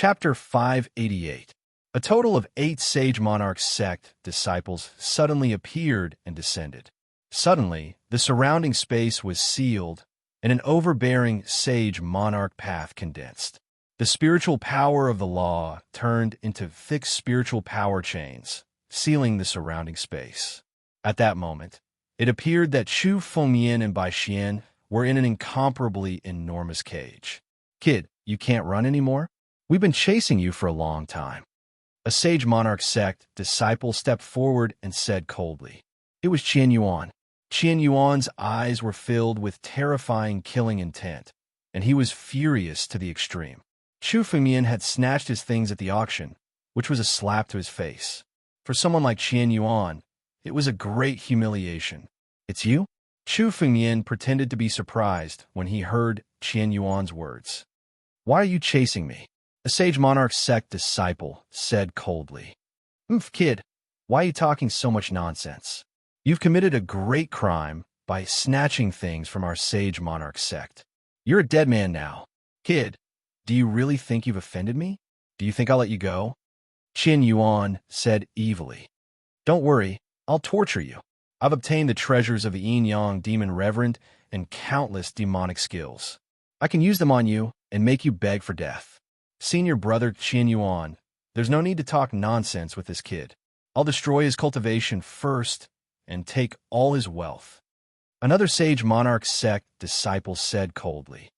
Chapter 588. A total of 8 Sage Monarch sect disciples suddenly appeared and descended. Suddenly, the surrounding space was sealed, and an overbearing Sage Monarch path condensed. The spiritual power of the law turned into thick spiritual power chains, sealing the surrounding space. At that moment, it appeared that Chu Fengmian and Bai Xian were in an incomparably enormous cage. "Kid, you can't run anymore? We've been chasing you for a long time." A Sage Monarch sect disciple stepped forward and said coldly. It was Qian Yuan. Qian Yuan's eyes were filled with terrifying killing intent, and he was furious to the extreme. Chu Fengmian had snatched his things at the auction, which was a slap to his face. For someone like Qian Yuan, it was a great humiliation. "It's you?" Chu Fengmian pretended to be surprised when he heard Qian Yuan's words. "Why are you chasing me?" A Sage Monarch sect disciple said coldly. Kid, why are you talking so much nonsense? You've committed a great crime by snatching things from our Sage Monarch sect. You're a dead man now. Kid, do you really think you've offended me? Do you think I'll let you go?" Qian Yuan said evilly. "Don't worry, I'll torture you. I've obtained the treasures of the Yin-Yang Demon Reverend and countless demonic skills. I can use them on you and make you beg for death. Senior brother Qian Yuan, there's no need to talk nonsense with this kid. I'll destroy his cultivation first and take all his wealth." Another Sage Monarch sect disciple said coldly.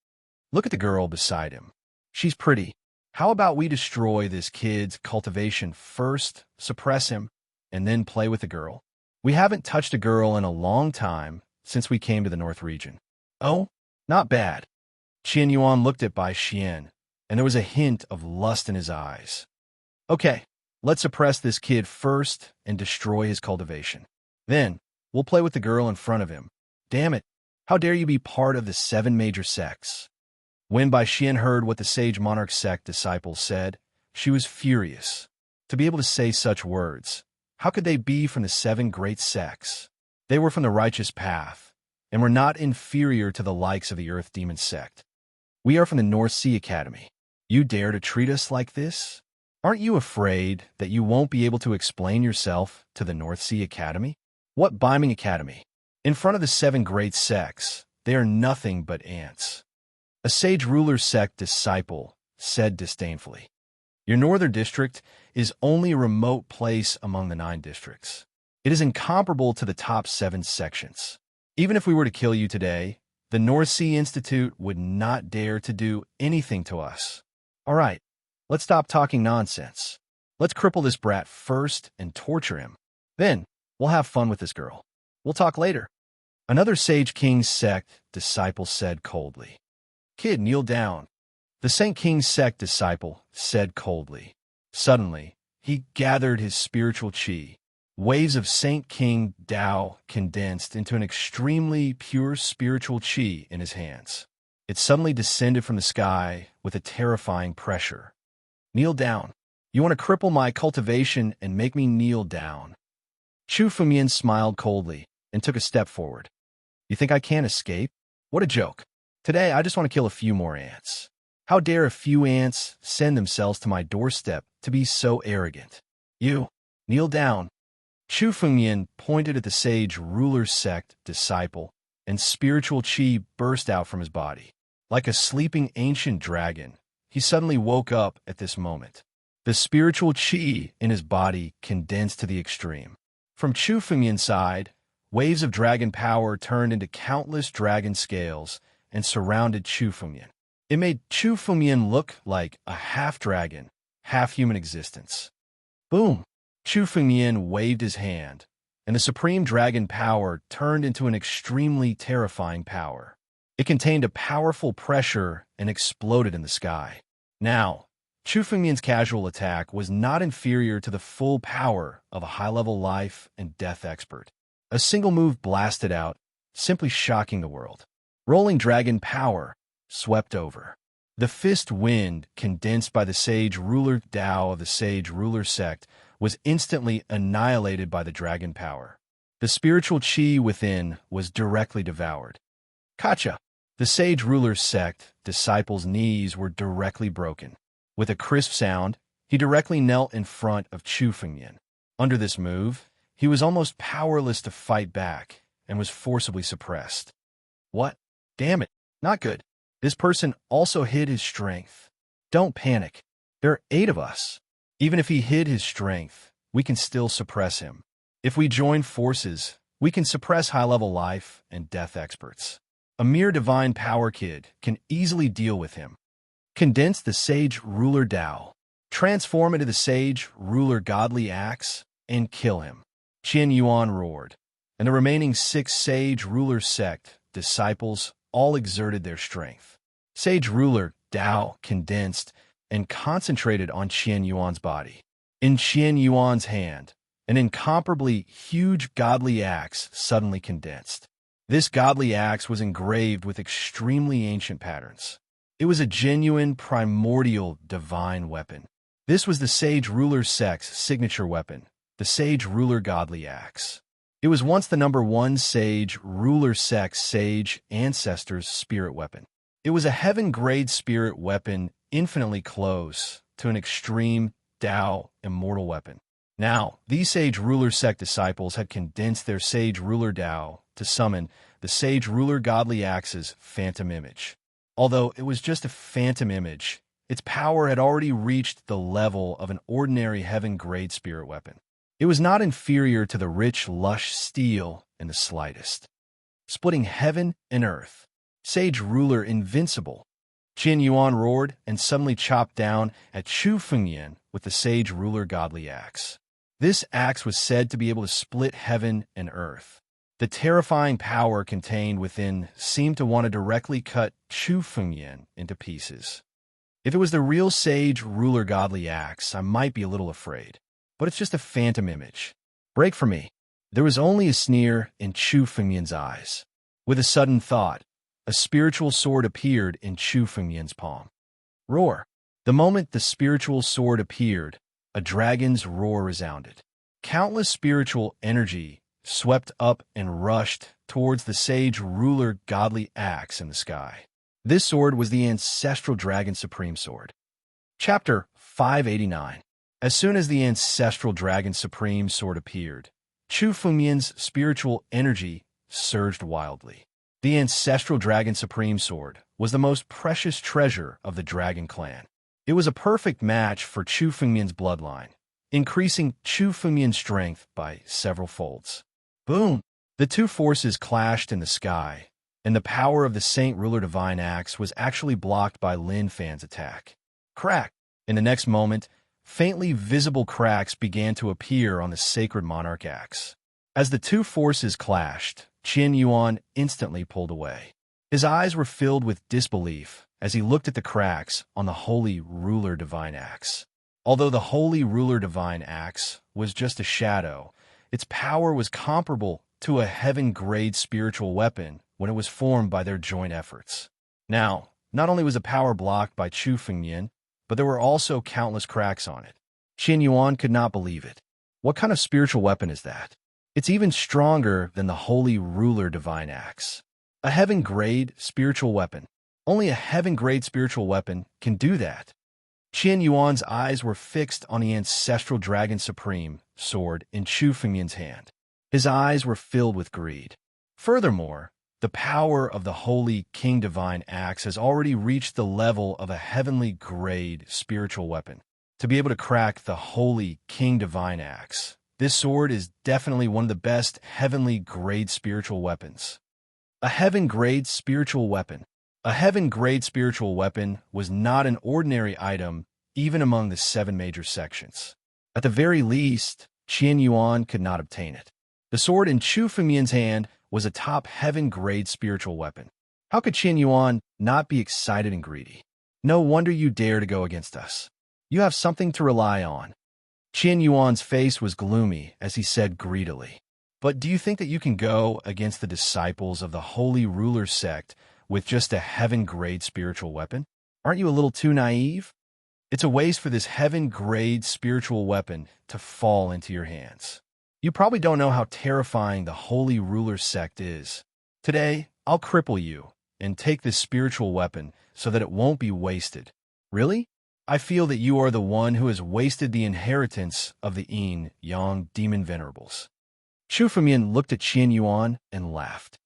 "Look at the girl beside him. She's pretty. How about we destroy this kid's cultivation first, suppress him, and then play with the girl? We haven't touched a girl in a long time since we came to the North region." "Oh, not bad." Qian Yuan looked at Bai Xian, and there was a hint of lust in his eyes. "Okay, let's suppress this kid first and destroy his cultivation. Then, we'll play with the girl in front of him. Damn it, how dare you be part of the 7 major sects?" When Bai Xian heard what the Sage Monarch sect disciples said, she was furious. To be able to say such words, how could they be from the 7 great sects? They were from the righteous path, and were not inferior to the likes of the Earth Demon sect. "We are from the North Sea Academy. You dare to treat us like this? Aren't you afraid that you won't be able to explain yourself to the North Sea Academy? What Biming Academy? In front of the 7 great sects, they are nothing but ants." A Sage Ruler sect disciple said disdainfully. "Your northern district is only a remote place among the 9 districts. It is incomparable to the top 7 sections. Even if we were to kill you today, the North Sea Institute would not dare to do anything to us. All right, let's stop talking nonsense. Let's cripple this brat first and torture him. Then, we'll have fun with this girl. We'll talk later." Another Sage King sect disciple said coldly. "Kid, kneel down." The Saint King sect disciple said coldly. Suddenly, he gathered his spiritual qi. Waves of Saint King Tao condensed into an extremely pure spiritual qi in his hands. It suddenly descended from the sky with a terrifying pressure. "Kneel down. You want to cripple my cultivation and make me kneel down." Chu Fengmian smiled coldly and took a step forward. "You think I can't escape? What a joke. Today, I just want to kill a few more ants. How dare a few ants send themselves to my doorstep to be so arrogant? You, kneel down." Chu Fengmian pointed at the Sage Ruler sect disciple, and spiritual qi burst out from his body. Like a sleeping ancient dragon, he suddenly woke up at this moment. The spiritual qi in his body condensed to the extreme. From Chu Fengmian's side, waves of dragon power turned into countless dragon scales and surrounded Chu Fengmian. It made Chu Fengmian look like a half-dragon, half-human existence. Boom! Chu Fengmian waved his hand, and the supreme dragon power turned into an extremely terrifying power. It contained a powerful pressure and exploded in the sky. Now, Chu Fengmian's casual attack was not inferior to the full power of a high-level life and death expert. A single move blasted out, simply shocking the world. Rolling dragon power swept over. The fist wind, condensed by the Sage Ruler Tao of the Sage Ruler sect, was instantly annihilated by the dragon power. The spiritual qi within was directly devoured. Kacha! The Sage Ruler sect disciples' knees were directly broken. With a crisp sound, he directly knelt in front of Chu Fengyan. Under this move, he was almost powerless to fight back and was forcibly suppressed. What? Damn it, not good. This person also hid his strength. Don't panic. There are 8 of us. Even if he hid his strength, we can still suppress him. If we join forces, we can suppress high-level life and death experts. A mere divine power kid can easily deal with him. Condense the Sage Ruler Tao. Transform into the Sage Ruler Godly Axe and kill him. Qian Yuan roared, and the remaining 6 Sage Ruler sect disciples all exerted their strength. Sage Ruler Tao condensed and concentrated on Qian Yuan's body. In Qian Yuan's hand, an incomparably huge godly axe suddenly condensed. This godly axe was engraved with extremely ancient patterns. It was a genuine, primordial, divine weapon. This was the Sage Ruler sect's signature weapon, the Sage Ruler Godly Axe. It was once the #1 Sage Ruler sect's sage ancestor's spirit weapon. It was a heaven-grade spirit weapon infinitely close to an extreme Tao immortal weapon. Now, these Sage Ruler sect disciples had condensed their Sage Ruler Tao to summon the Sage Ruler Godly Axe's phantom image. Although it was just a phantom image, its power had already reached the level of an ordinary heaven-grade spirit weapon. It was not inferior to the rich, lush steel in the slightest. Splitting heaven and earth. Sage Ruler Invincible. Qian Yuan roared and suddenly chopped down at Chu Fengyan with the Sage Ruler Godly Axe. This axe was said to be able to split heaven and earth. The terrifying power contained within seemed to want to directly cut Chu Fengyan into pieces. If it was the real Sage Ruler Godly Axe, I might be a little afraid. But it's just a phantom image. Break for me. There was only a sneer in Chu Fengyan's eyes. With a sudden thought, a spiritual sword appeared in Chu Fengyan's palm. Roar. The moment the spiritual sword appeared, a dragon's roar resounded. Countless spiritual energy swept up and rushed towards the Sage Ruler Godly Axe in the sky. This sword was the ancestral Dragon Supreme Sword. Chapter 589. As soon as the ancestral Dragon Supreme Sword appeared, Chu Fengyan's spiritual energy surged wildly. The ancestral Dragon Supreme Sword was the most precious treasure of the Dragon Clan. It was a perfect match for Chu Fengyan's bloodline, increasing Chu Fengyan's strength by several folds. Boom! The two forces clashed in the sky, and the power of the Saint Ruler Divine Axe was actually blocked by Lin Fan's attack. Crack! In the next moment, faintly visible cracks began to appear on the Sacred Monarch Axe. As the two forces clashed, Qian Yuan instantly pulled away. His eyes were filled with disbelief as he looked at the cracks on the Holy Ruler Divine Axe. Although the Holy Ruler Divine Axe was just a shadow, its power was comparable to a heaven-grade spiritual weapon when it was formed by their joint efforts. Now, not only was the power blocked by Chu Fengyan, but there were also countless cracks on it. Qian Yuan could not believe it. What kind of spiritual weapon is that? It's even stronger than the Holy Ruler Divine Axe. A heaven-grade spiritual weapon. Only a heaven-grade spiritual weapon can do that. Qian Yuan's eyes were fixed on the ancestral Dragon Supreme sword in Chu Fengyan's hand. His eyes were filled with greed. Furthermore, the power of the Holy King Divine Axe has already reached the level of a heavenly grade spiritual weapon. To be able to crack the Holy King Divine Axe, this sword is definitely one of the best heavenly grade spiritual weapons. A heaven grade spiritual weapon. A heaven grade spiritual weapon was not an ordinary item even among the 7 major sections. At the very least, Qian Yuan could not obtain it. The sword in Chu Fengyan's hand was a top heaven-grade spiritual weapon. How could Qian Yuan not be excited and greedy? No wonder you dare to go against us. You have something to rely on. Qian Yuan's face was gloomy as he said greedily. But do you think that you can go against the disciples of the Holy Ruler sect with just a heaven-grade spiritual weapon? Aren't you a little too naive? It's a waste for this heaven-grade spiritual weapon to fall into your hands. You probably don't know how terrifying the Holy Ruler sect is. Today, I'll cripple you and take this spiritual weapon so that it won't be wasted. Really? I feel that you are the one who has wasted the inheritance of the Yin Yang demon venerables. Chu Fengmian looked at Qian Yuan and laughed.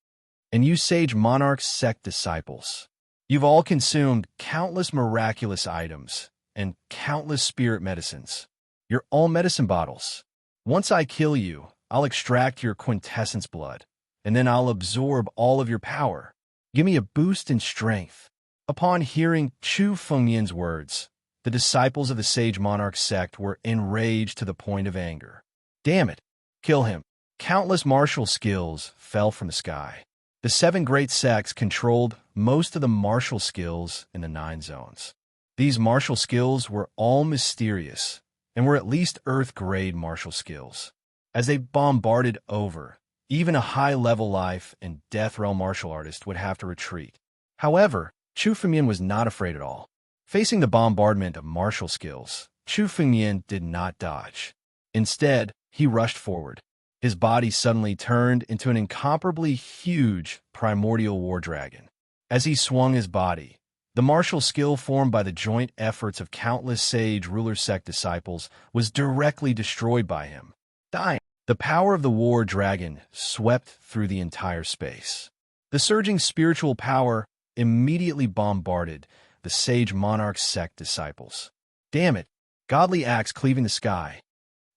And you sage monarch sect disciples, you've all consumed countless miraculous items and countless spirit medicines. You're all medicine bottles. Once I kill you, I'll extract your quintessence blood, and then I'll absorb all of your power. Give me a boost in strength. Upon hearing Chu Fengmian's words, the disciples of the Sage Monarch sect were enraged to the point of anger. Damn it! Kill him! Countless martial skills fell from the sky. The 7 great sects controlled most of the martial skills in the 9 zones. These martial skills were all mysterious and were at least Earth-grade martial skills. As they bombarded over, even a high-level life and death realm martial artist would have to retreat. However, Chu Fengmian was not afraid at all. Facing the bombardment of martial skills, Chu Fengmian did not dodge. Instead, he rushed forward. His body suddenly turned into an incomparably huge primordial war dragon. As he swung his body, the martial skill formed by the joint efforts of countless sage ruler sect disciples was directly destroyed by him. Dying, the power of the war dragon swept through the entire space. The surging spiritual power immediately bombarded the Sage Monarch sect disciples. Damn it! Godly axe cleaving the sky.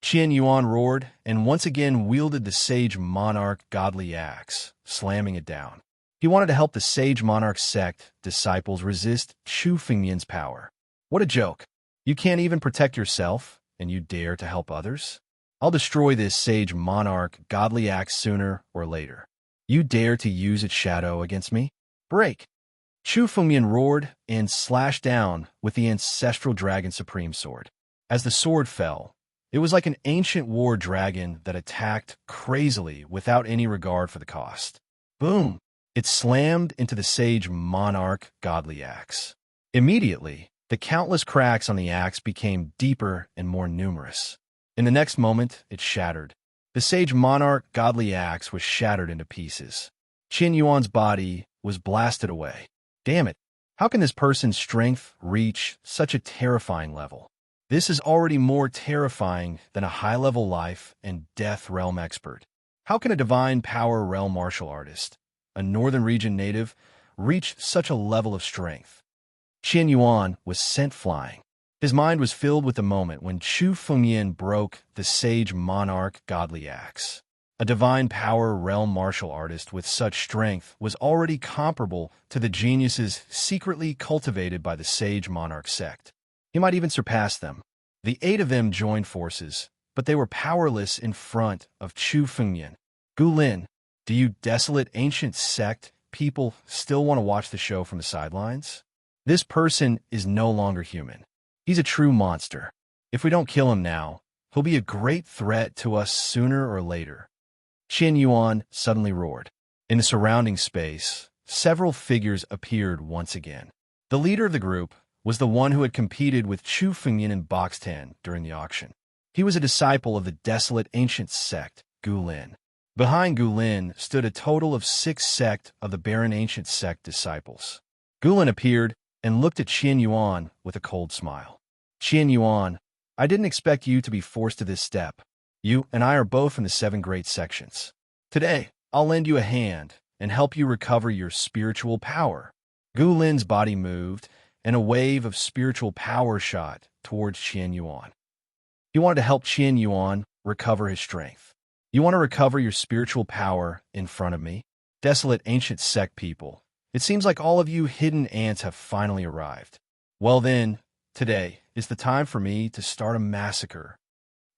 Qian Yuan roared and once again wielded the Sage Monarch godly axe, slamming it down. He wanted to help the Sage Monarch sect disciples resist Chu Fengmian's power. What a joke! You can't even protect yourself, and you dare to help others? I'll destroy this Sage Monarch godly axe sooner or later. You dare to use its shadow against me? Break! Chu Fengmian roared and slashed down with the ancestral dragon supreme sword. As the sword fell, it was like an ancient war dragon that attacked crazily without any regard for the cost. Boom! It slammed into the Sage Monarch godly axe. Immediately, the countless cracks on the axe became deeper and more numerous. In the next moment, it shattered. The Sage Monarch godly axe was shattered into pieces. Qian Yuan's body was blasted away. Damn it! How can this person's strength reach such a terrifying level? This is already more terrifying than a high-level life and death realm expert. How can a divine power realm martial artist, a northern region native, reach such a level of strength? Qian Yuan was sent flying. His mind was filled with the moment when Chu Fengmian broke the Sage Monarch godly axe. A divine power realm martial artist with such strength was already comparable to the geniuses secretly cultivated by the Sage Monarch sect. He might even surpass them. The 8 of them joined forces, but they were powerless in front of Chu Fengmian. Gulin, do you desolate ancient sect people still want to watch the show from the sidelines? This person is no longer human. He's a true monster. If we don't kill him now, he'll be a great threat to us sooner or later. Qian Yuan suddenly roared. In the surrounding space, several figures appeared once again. The leader of the group was the one who had competed with Chu Fengmian in Box 10 during the auction. He was a disciple of the desolate ancient sect, Gulin. Behind Gulin stood a total of 6 sect of the barren ancient sect disciples. Gulin appeared and looked at Qian Yuan with a cold smile. Qian Yuan, I didn't expect you to be forced to this step. You and I are both in the 7 great sections. Today, I'll lend you a hand and help you recover your spiritual power. Gulin's body moved, and a wave of spiritual power shot towards Qian Yuan. He wanted to help Qian Yuan recover his strength. You want to recover your spiritual power in front of me? Desolate ancient sect people, it seems like all of you hidden ants have finally arrived. Well then, today is the time for me to start a massacre.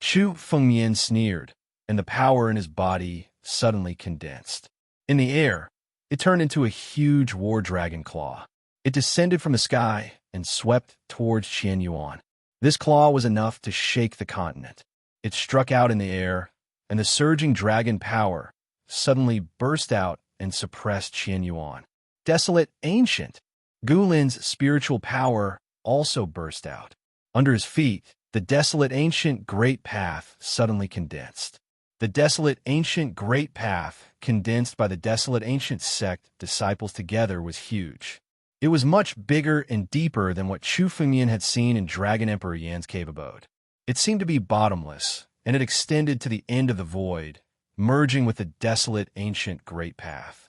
Chu Fengmian sneered, and the power in his body suddenly condensed. In the air, it turned into a huge war dragon claw. It descended from the sky and swept towards Qian Yuan. This claw was enough to shake the continent. It struck out in the air, and the surging dragon power suddenly burst out and suppressed Qian Yuan. Desolate ancient! Gulin's spiritual power also burst out. Under his feet, the desolate ancient great path suddenly condensed. The desolate ancient great path, condensed by the desolate ancient sect disciples together, was huge. It was much bigger and deeper than what Chu Fengmian had seen in Dragon Emperor Yan's cave abode. It seemed to be bottomless, and it extended to the end of the void, merging with the desolate ancient great path.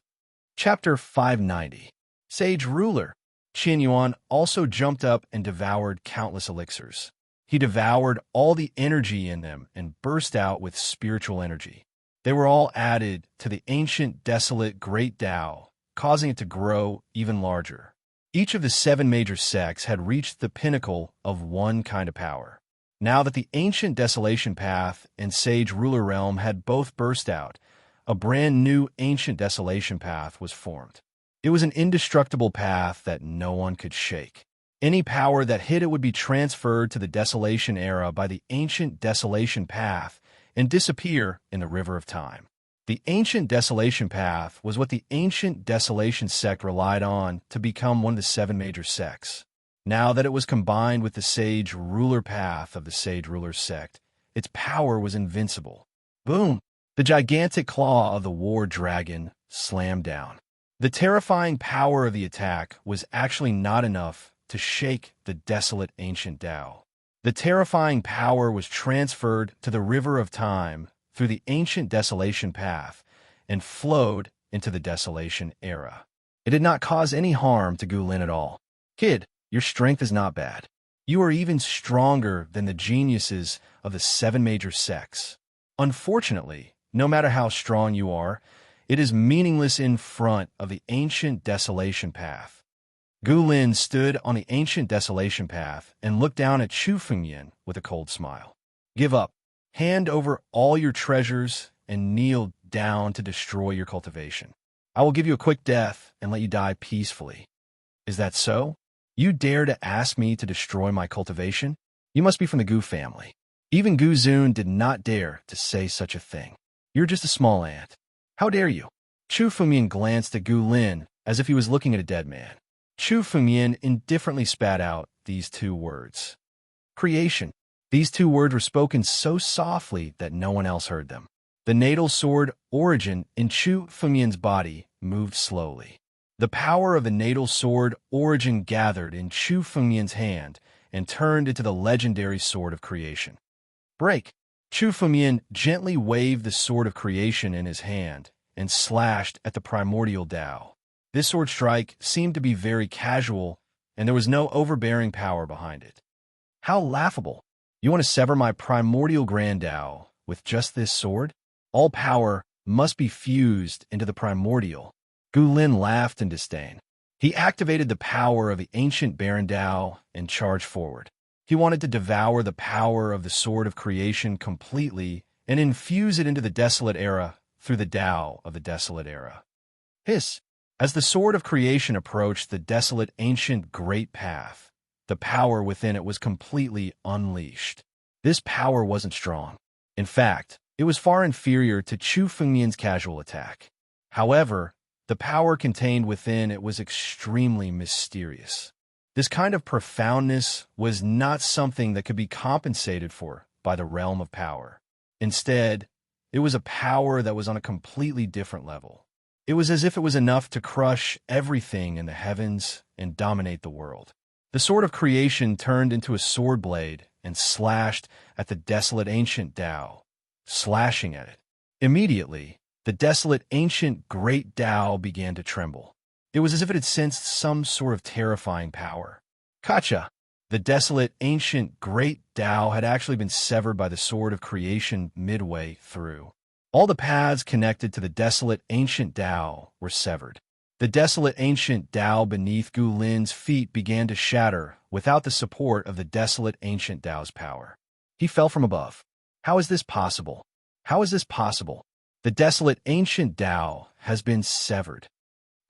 Chapter 590. Sage Ruler. Qin Yuan also jumped up and devoured countless elixirs. He devoured all the energy in them and burst out with spiritual energy. They were all added to the ancient desolate great Tao, causing it to grow even larger. Each of the 7 major sects had reached the pinnacle of one kind of power. Now that the ancient desolation path and sage ruler realm had both burst out, a brand new ancient desolation path was formed. It was an indestructible path that no one could shake. Any power that hit it would be transferred to the desolation era by the ancient desolation path and disappear in the river of time. The ancient desolation path was what the ancient desolation sect relied on to become one of the 7 major sects. Now that it was combined with the sage ruler path of the sage ruler sect, its power was invincible. Boom! The gigantic claw of the war dragon slammed down. The terrifying power of the attack was actually not enough to shake the desolate ancient Tao. The terrifying power was transferred to the river of time through the ancient desolation path and flowed into the desolation era. It did not cause any harm to Gu Lin at all. Kid, your strength is not bad. You are even stronger than the geniuses of the 7 major sects. Unfortunately, no matter how strong you are, it is meaningless in front of the ancient desolation path. Gu Lin stood on the ancient desolation path and looked down at Chu Fengmian with a cold smile. Give up. Hand over all your treasures and kneel down to destroy your cultivation. I will give you a quick death and let you die peacefully. Is that so? You dare to ask me to destroy my cultivation? You must be from the Gu family. Even Gu Zun did not dare to say such a thing. You're just a small ant. How dare you? Chu Fengmian glanced at Gu Lin as if he was looking at a dead man. Chu Fengmian indifferently spat out these 2 words. Creation. These 2 words were spoken so softly that no one else heard them. The natal sword origin in Chu Fengmian's body moved slowly. The power of the natal sword origin gathered in Chu Fengmian's hand and turned into the legendary sword of creation. Break! Chu Fengmian gently waved the sword of creation in his hand and slashed at the primordial Tao. This sword strike seemed to be very casual, and there was no overbearing power behind it. How laughable! You want to sever my primordial grand Tao with just this sword? All power must be fused into the primordial. Gu Lin laughed in disdain. He activated the power of the ancient Baron Tao and charged forward. He wanted to devour the power of the sword of creation completely and infuse it into the desolate era through the Tao of the desolate era. Hiss! As the sword of creation approached the desolate ancient great path, the power within it was completely unleashed. This power wasn't strong. In fact, it was far inferior to Chu Fengmian's casual attack. However, the power contained within it was extremely mysterious. This kind of profoundness was not something that could be compensated for by the realm of power. Instead, it was a power that was on a completely different level. It was as if it was enough to crush everything in the heavens and dominate the world. The sword of creation turned into a sword blade and slashed at the desolate ancient Tao, slashing at it. Immediately, the desolate ancient great Tao began to tremble. It was as if it had sensed some sort of terrifying power. Kacha! The desolate ancient great Tao had actually been severed by the sword of creation midway through. All the paths connected to the desolate ancient Tao were severed. The desolate ancient Tao beneath Gu Lin's feet began to shatter without the support of the desolate ancient Tao's power. He fell from above. How is this possible? How is this possible? The desolate ancient Tao has been severed.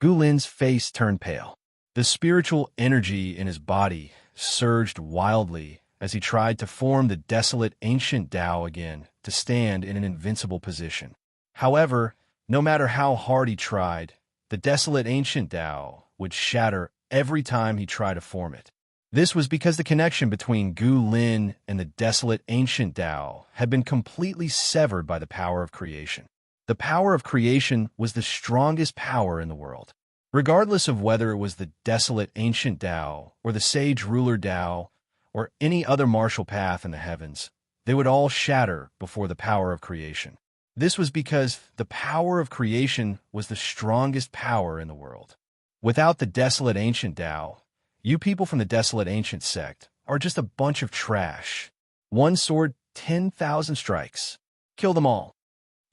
Gu Lin's face turned pale. The spiritual energy in his body surged wildly as he tried to form the desolate ancient Tao again to stand in an invincible position. However, no matter how hard he tried, the desolate ancient Tao would shatter every time he tried to form it. This was because the connection between Gu Lin and the desolate ancient Tao had been completely severed by the power of creation. The power of creation was the strongest power in the world. Regardless of whether it was the desolate ancient Tao, or the sage ruler Tao, or any other martial path in the heavens, they would all shatter before the power of creation. This was because the power of creation was the strongest power in the world. Without the desolate ancient Tao, you people from the desolate ancient sect are just a bunch of trash. One sword, 10,000 strikes. Kill them all.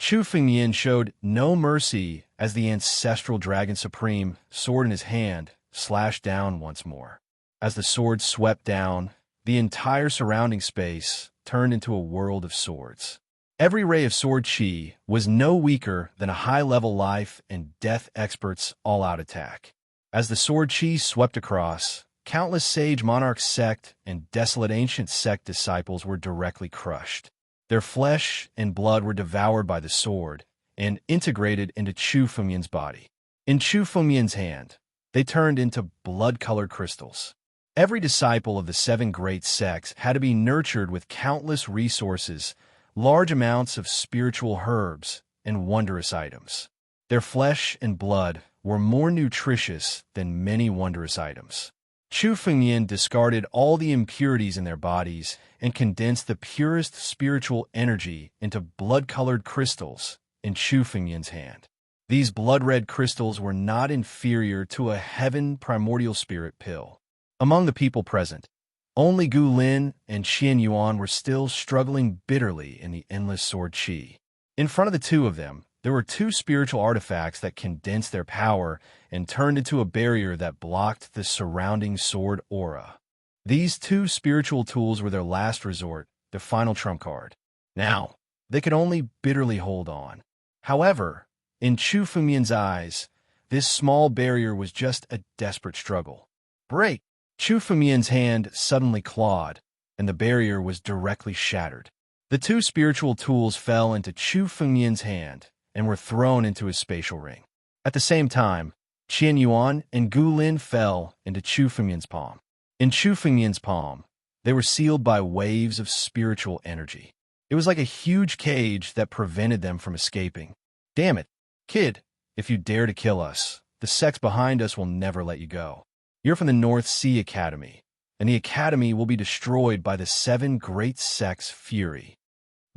Chu Fengyan showed no mercy as the ancestral Dragon Supreme, sword in his hand, slashed down once more. As the sword swept down, the entire surrounding space turned into a world of swords. Every ray of sword chi was no weaker than a high-level life and death expert's all-out attack. As the sword chi swept across, countless sage monarch sect and desolate ancient sect disciples were directly crushed. Their flesh and blood were devoured by the sword and integrated into Chu Fengyan's body. In Chu Fengyan's hand, they turned into blood-colored crystals. Every disciple of the seven great sects had to be nurtured with countless resources, large amounts of spiritual herbs, and wondrous items. Their flesh and blood were more nutritious than many wondrous items. Chu Fengyan discarded all the impurities in their bodies and condensed the purest spiritual energy into blood-colored crystals in Chu Fengyan's hand. These blood-red crystals were not inferior to a heaven primordial spirit pill. Among the people present, only Gu Lin and Qian Yuan were still struggling bitterly in the endless sword chi. In front of the two of them, there were two spiritual artifacts that condensed their power and turned into a barrier that blocked the surrounding sword aura. These two spiritual tools were their last resort, their final trump card. Now, they could only bitterly hold on. However, in Chu Fengyan's eyes, this small barrier was just a desperate struggle. Break! Chu Fengyan's hand suddenly clawed, and the barrier was directly shattered. The two spiritual tools fell into Chu Fengyan's hand and were thrown into his spatial ring. At the same time, Qian Yuan and Gu Lin fell into Chu Fengyan's palm. In Chu Fengyan's palm, they were sealed by waves of spiritual energy. It was like a huge cage that prevented them from escaping. Damn it, kid, if you dare to kill us, the sects behind us will never let you go. You're from the North Sea Academy, and the Academy will be destroyed by the seven great sects' fury.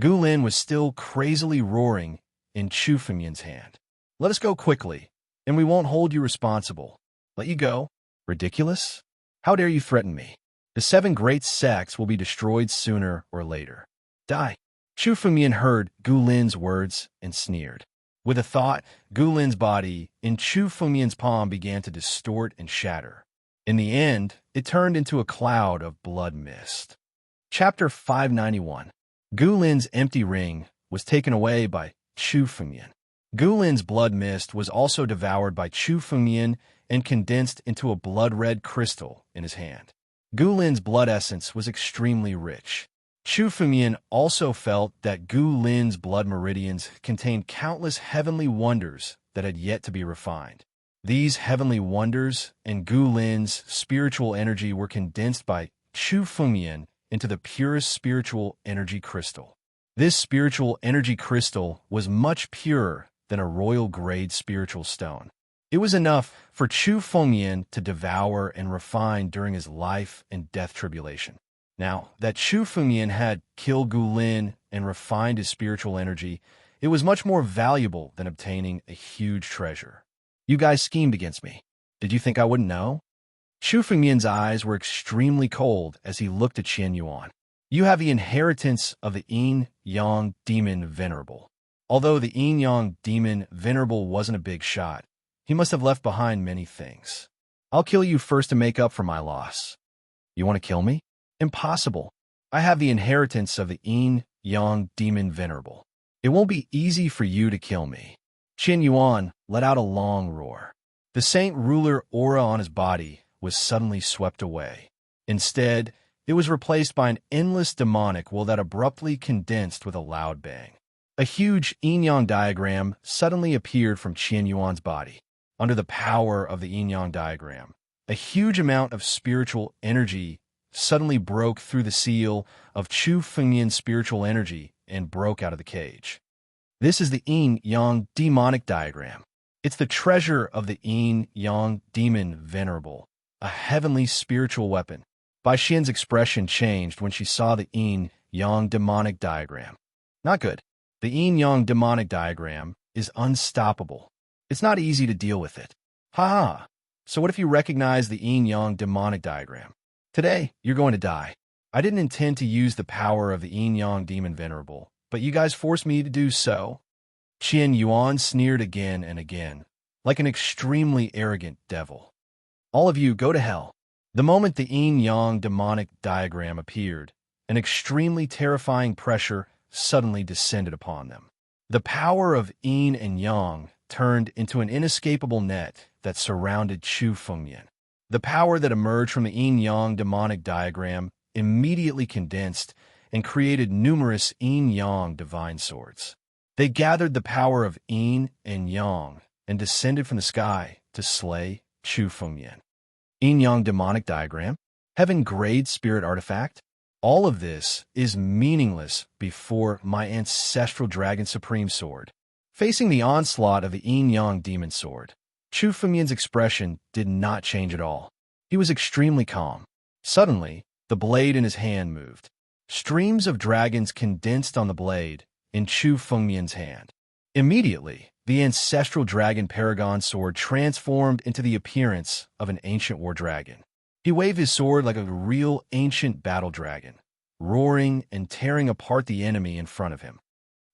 Gu Lin was still crazily roaring in Chu Fengyan's hand. Let us go quickly, and we won't hold you responsible. Let you go? Ridiculous? How dare you threaten me? The seven great sects will be destroyed sooner or later. Die. Chu Fengyan heard Gu Lin's words and sneered. With a thought, Gu Lin's body in Chu Fengyan's palm began to distort and shatter. In the end, it turned into a cloud of blood mist. Chapter 591. Gu Lin's empty ring was taken away by Chu Fengyan. Gu Lin's blood mist was also devoured by Chu Fengyan and condensed into a blood-red crystal in his hand. Gu Lin's blood essence was extremely rich. Chu Fengyan also felt that Gu Lin's blood meridians contained countless heavenly wonders that had yet to be refined. These heavenly wonders and Gu Lin's spiritual energy were condensed by Chu Fengyan into the purest spiritual energy crystal. This spiritual energy crystal was much purer than a royal-grade spiritual stone. It was enough for Chu Fengyan to devour and refine during his life and death tribulation. Now that Chu Fengyan had killed Gu Lin and refined his spiritual energy, it was much more valuable than obtaining a huge treasure. You guys schemed against me. Did you think I wouldn't know? Chu Fengyan's eyes were extremely cold as he looked at Qian Yuan. You have the inheritance of the Yin-Yang demon Venerable. Although the Yin-Yang demon Venerable wasn't a big shot, he must have left behind many things. I'll kill you first to make up for my loss. You want to kill me? Impossible. I have the inheritance of the Yin-Yang demon Venerable. It won't be easy for you to kill me. Qian Yuan let out a long roar. The saint ruler aura on his body was suddenly swept away. Instead, it was replaced by an endless demonic will that abruptly condensed with a loud bang. A huge yin-yang diagram suddenly appeared from Qian Yuan's body. Under the power of the yin-yang diagram, a huge amount of spiritual energy suddenly broke through the seal of Chu Fengyan's spiritual energy and broke out of the cage. This is the yin-yang demonic diagram. It's the treasure of the yin-yang demon venerable, a heavenly spiritual weapon. Bai Xian's expression changed when she saw the yin-yang demonic diagram. Not good. The yin-yang demonic diagram is unstoppable. It's not easy to deal with it. Ha! So what if you recognize the yin-yang demonic diagram? Today, you're going to die. I didn't intend to use the power of the yin-yang demon venerable, but you guys forced me to do so. Qian Yuan sneered again and again, like an extremely arrogant devil. All of you go to hell. The moment the yin-yang demonic diagram appeared, an extremely terrifying pressure suddenly descended upon them. The power of yin and yang turned into an inescapable net that surrounded Chu Fengyan. The power that emerged from the yin-yang demonic diagram immediately condensed and created numerous yin-yang divine swords. They gathered the power of yin and yang and descended from the sky to slay Chu Fengyan. Yin-yang demonic diagram, heaven-grade spirit artifact. All of this is meaningless before my ancestral dragon supreme sword. Facing the onslaught of the yin-yang demon sword, Chu Fengyan's expression did not change at all. He was extremely calm. Suddenly, the blade in his hand moved. Streams of dragons condensed on the blade in Chu Fengyan's hand. Immediately, the ancestral dragon paragon sword transformed into the appearance of an ancient war dragon. He waved his sword like a real ancient battle dragon, roaring and tearing apart the enemy in front of him.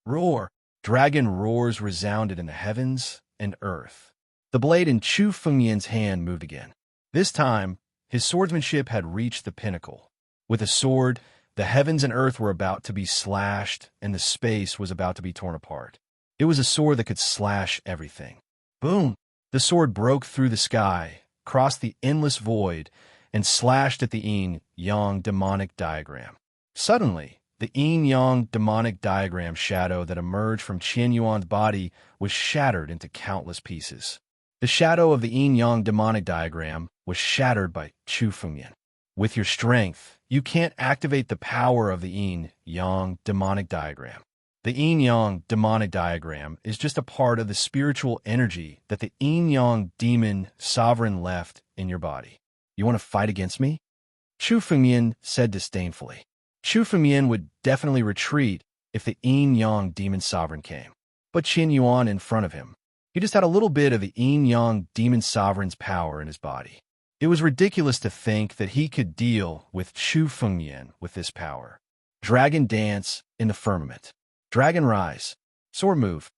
Roar! Dragon roars resounded in the heavens and earth. The blade in Chu Fengyan's hand moved again. This time, his swordsmanship had reached the pinnacle. With a sword, the heavens and earth were about to be slashed, and the space was about to be torn apart. It was a sword that could slash everything. Boom! The sword broke through the sky, crossed the endless void, and slashed at the yin-yang demonic diagram. Suddenly, the yin-yang demonic diagram shadow that emerged from Qian Yuan's body was shattered into countless pieces. The shadow of the yin-yang demonic diagram was shattered by Chu Fengyan. With your strength, you can't activate the power of the yin-yang demonic diagram. The yin-yang demonic diagram is just a part of the spiritual energy that the yin-yang demon sovereign left in your body. You want to fight against me? Chu Fengyan said disdainfully. Chu Fengyan would definitely retreat if the yin-yang demon sovereign came. But Qian Yuan in front of him, he just had a little bit of the yin-yang demon sovereign's power in his body. It was ridiculous to think that he could deal with Chu Fengyan with this power. Dragon dance in the firmament. Dragon rise. Sword move.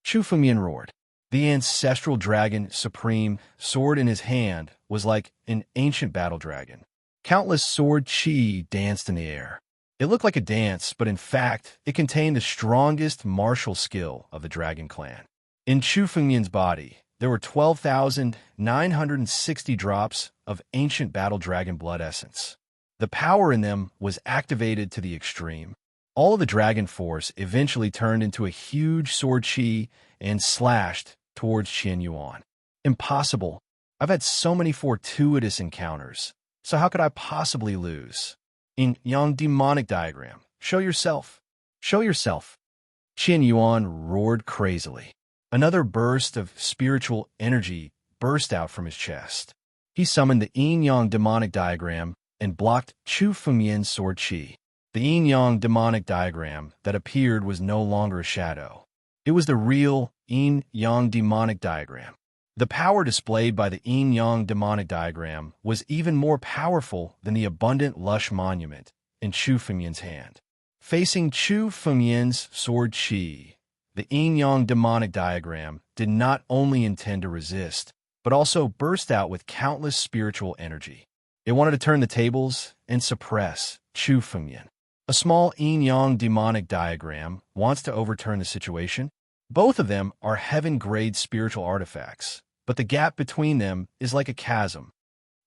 Chu Fengyan roared. The ancestral dragon supreme sword in his hand was like an ancient battle dragon. Countless sword chi danced in the air. It looked like a dance, but in fact, it contained the strongest martial skill of the dragon clan. In Chu Fengyan's body, there were 12,960 drops of ancient battle dragon blood essence. The power in them was activated to the extreme. All of the dragon force eventually turned into a huge sword chi and slashed towards Qian Yuan. Impossible. I've had so many fortuitous encounters, so how could I possibly lose? Yin-yang demonic diagram. Show yourself. Show yourself. Qian Yuan roared crazily. Another burst of spiritual energy burst out from his chest. He summoned the yin-yang demonic diagram and blocked Chu Fengyan's sword chi. The yin-yang demonic diagram that appeared was no longer a shadow. It was the real yin-yang demonic diagram. The power displayed by the yin-yang demonic diagram was even more powerful than the abundant lush monument in Chu Fengyan's hand. Facing Chu Fengyan's sword chi, the yin-yang demonic diagram did not only intend to resist, but also burst out with countless spiritual energy. It wanted to turn the tables and suppress Chu Fengyan. A small yin-yang demonic diagram wants to overturn the situation. Both of them are heaven-grade spiritual artifacts, but the gap between them is like a chasm.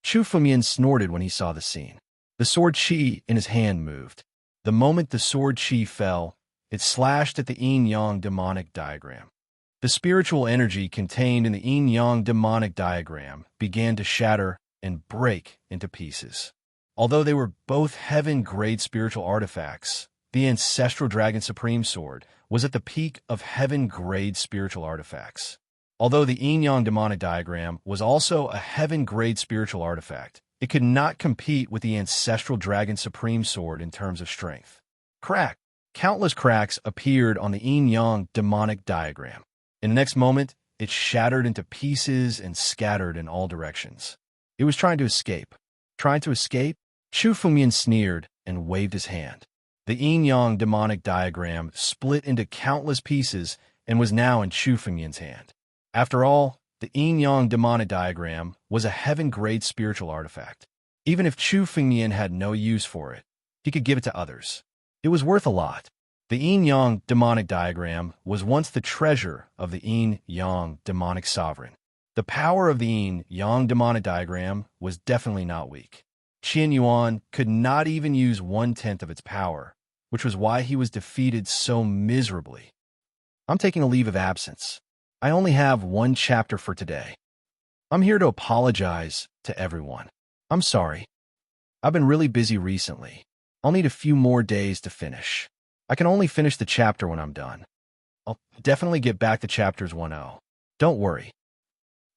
Chu Fengyan snorted when he saw the scene. The sword chi in his hand moved. The moment the sword chi fell, it slashed at the yin-yang demonic diagram. The spiritual energy contained in the yin-yang demonic diagram began to shatter and break into pieces. Although they were both heaven-grade spiritual artifacts, the ancestral Dragon Supreme Sword was at the peak of heaven-grade spiritual artifacts. Although the yin-yang demonic diagram was also a heaven-grade spiritual artifact, it could not compete with the ancestral dragon supreme sword in terms of strength. Crack! Countless cracks appeared on the yin-yang demonic diagram. In the next moment, it shattered into pieces and scattered in all directions. It was trying to escape. Trying to escape? Chu Fengmian sneered and waved his hand. The yin-yang demonic diagram split into countless pieces and was now in Chu Fengmian's hand. After all, the yin-yang demonic diagram was a heaven-grade spiritual artifact. Even if Chu Fengmian had no use for it, he could give it to others. It was worth a lot. The yin-yang demonic diagram was once the treasure of the yin-yang demonic sovereign. The power of the yin-yang demonic diagram was definitely not weak. Qian Yuan could not even use 1/10 of its power, which was why he was defeated so miserably. I'm taking a leave of absence. I only have one chapter for today. I'm here to apologize to everyone. I'm sorry. I've been really busy recently. I'll need a few more days to finish. I can only finish the chapter when I'm done. I'll definitely get back to chapters 1-0. Don't worry.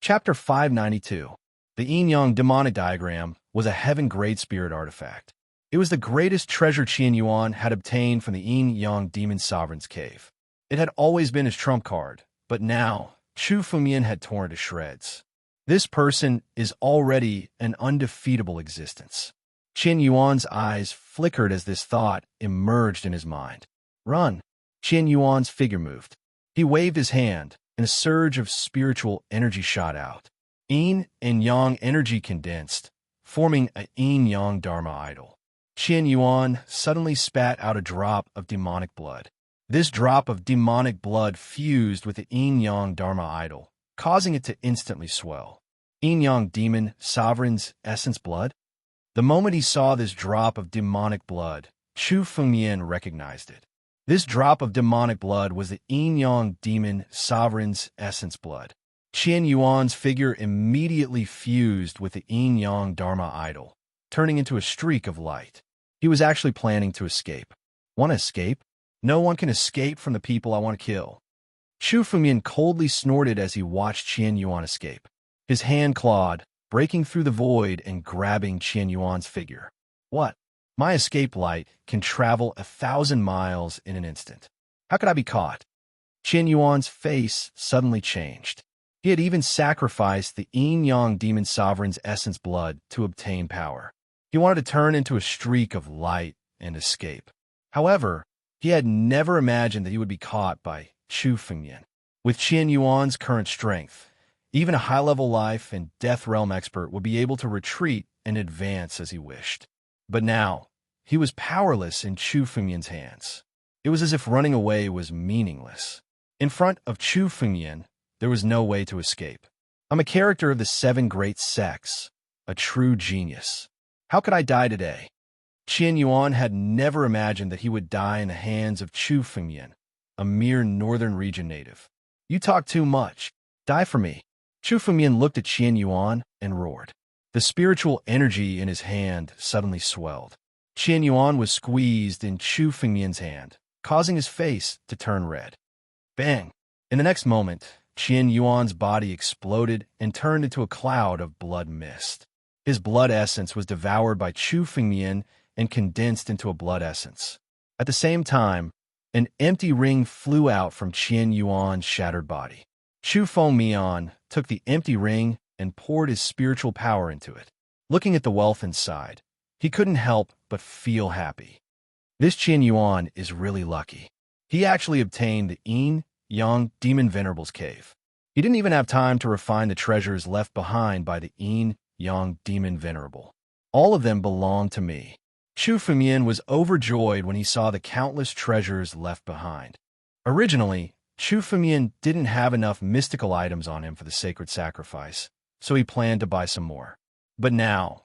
Chapter 592. The yin-yang demonic diagram was a heaven-grade spirit artifact. It was the greatest treasure Qian Yuan had obtained from the yin-yang demon sovereign's cave. It had always been his trump card, but now Chu Fengmian had torn it to shreds. This person is already an undefeatable existence. Qian Yuan's eyes flickered as this thought emerged in his mind. Run! Qian Yuan's figure moved. He waved his hand, and a surge of spiritual energy shot out. Yin and yang energy condensed, forming a yin-yang dharma idol. Qian Yuan suddenly spat out a drop of demonic blood. This drop of demonic blood fused with the yin-yang dharma idol, causing it to instantly swell. Yin-yang demon sovereign's essence blood? The moment he saw this drop of demonic blood, Chu Fengmian recognized it. This drop of demonic blood was the yin-yang demon sovereign's essence blood. Qian Yuan's figure immediately fused with the yin-yang dharma idol, turning into a streak of light. He was actually planning to escape. Want to escape? No one can escape from the people I want to kill. Chu Fengmian coldly snorted as he watched Qian Yuan escape. His hand clawed, breaking through the void and grabbing Qian Yuan's figure. What? My escape light can travel 1,000 miles in an instant. How could I be caught? Qian Yuan's face suddenly changed. He had even sacrificed the yin-yang demon sovereign's essence blood to obtain power. He wanted to turn into a streak of light and escape. However, he had never imagined that he would be caught by Chu Fengmian. With Qian Yuan's current strength, even a high-level life and death realm expert would be able to retreat and advance as he wished. But now, he was powerless in Chu Fengmian's hands. It was as if running away was meaningless. In front of Chu Fengmian, there was no way to escape. I'm a character of the 7 great sects, a true genius. How could I die today? Qian Yuan had never imagined that he would die in the hands of Chu Fengmian, a mere northern region native. You talk too much. Die for me. Chu Fengmian looked at Qian Yuan and roared. The spiritual energy in his hand suddenly swelled. Qian Yuan was squeezed in Chu Fengmian's hand, causing his face to turn red. Bang! In the next moment, Qian Yuan's body exploded and turned into a cloud of blood mist. His blood essence was devoured by Chu Fengmian and condensed into a blood essence. At the same time, an empty ring flew out from Qian Yuan's shattered body. Chu Fengmian took the empty ring and poured his spiritual power into it. Looking at the wealth inside, he couldn't help but feel happy. This Qian Yuan is really lucky. He actually obtained the yin-yang demon venerable's cave. He didn't even have time to refine the treasures left behind by the yin-yang demon venerable. All of them belong to me. Chu Fengmian was overjoyed when he saw the countless treasures left behind. Originally, Chu Fengmian didn't have enough mystical items on him for the sacred sacrifice, so he planned to buy some more. But now,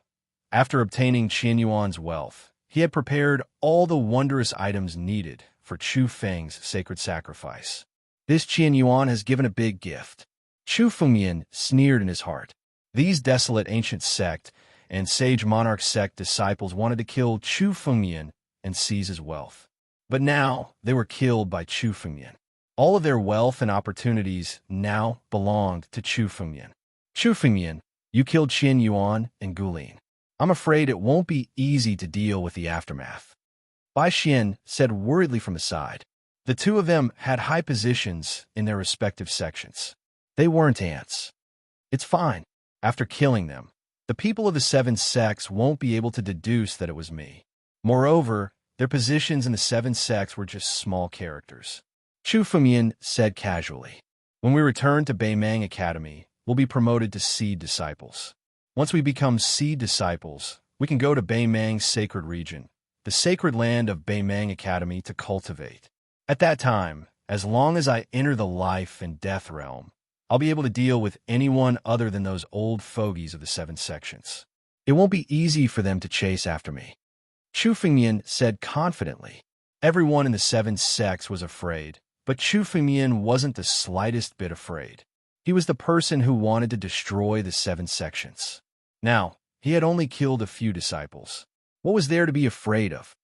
after obtaining Qian Yuan's wealth, he had prepared all the wondrous items needed for Chu Feng's sacred sacrifice. This Qian Yuan has given a big gift. Chu Fengmian sneered in his heart. These desolate ancient sect and sage monarch sect disciples wanted to kill Chu Fengmian and seize his wealth. But now they were killed by Chu Fengmian. All of their wealth and opportunities now belonged to Chu Fengmian. Chu Fengmian, you killed Qin Yuan and Gulin. I'm afraid it won't be easy to deal with the aftermath. Bai Xian said worriedly from the side. The two of them had high positions in their respective sections. They weren't ants. It's fine. After killing them, the people of the seven sects won't be able to deduce that it was me. Moreover, their positions in the seven sects were just small characters. Chu Fengmian said casually. When we return to Beimang Academy, we'll be promoted to seed disciples. Once we become seed disciples, we can go to Beimang's sacred region, the sacred land of Beimang Academy, to cultivate. At that time, as long as I enter the life and death realm, I'll be able to deal with anyone other than those old fogies of the seven sections. It won't be easy for them to chase after me. Chu Fengmian said confidently. Everyone in the seven sects was afraid, but Chu Fengmian wasn't the slightest bit afraid. He was the person who wanted to destroy the seven sections. Now, he had only killed a few disciples. What was there to be afraid of?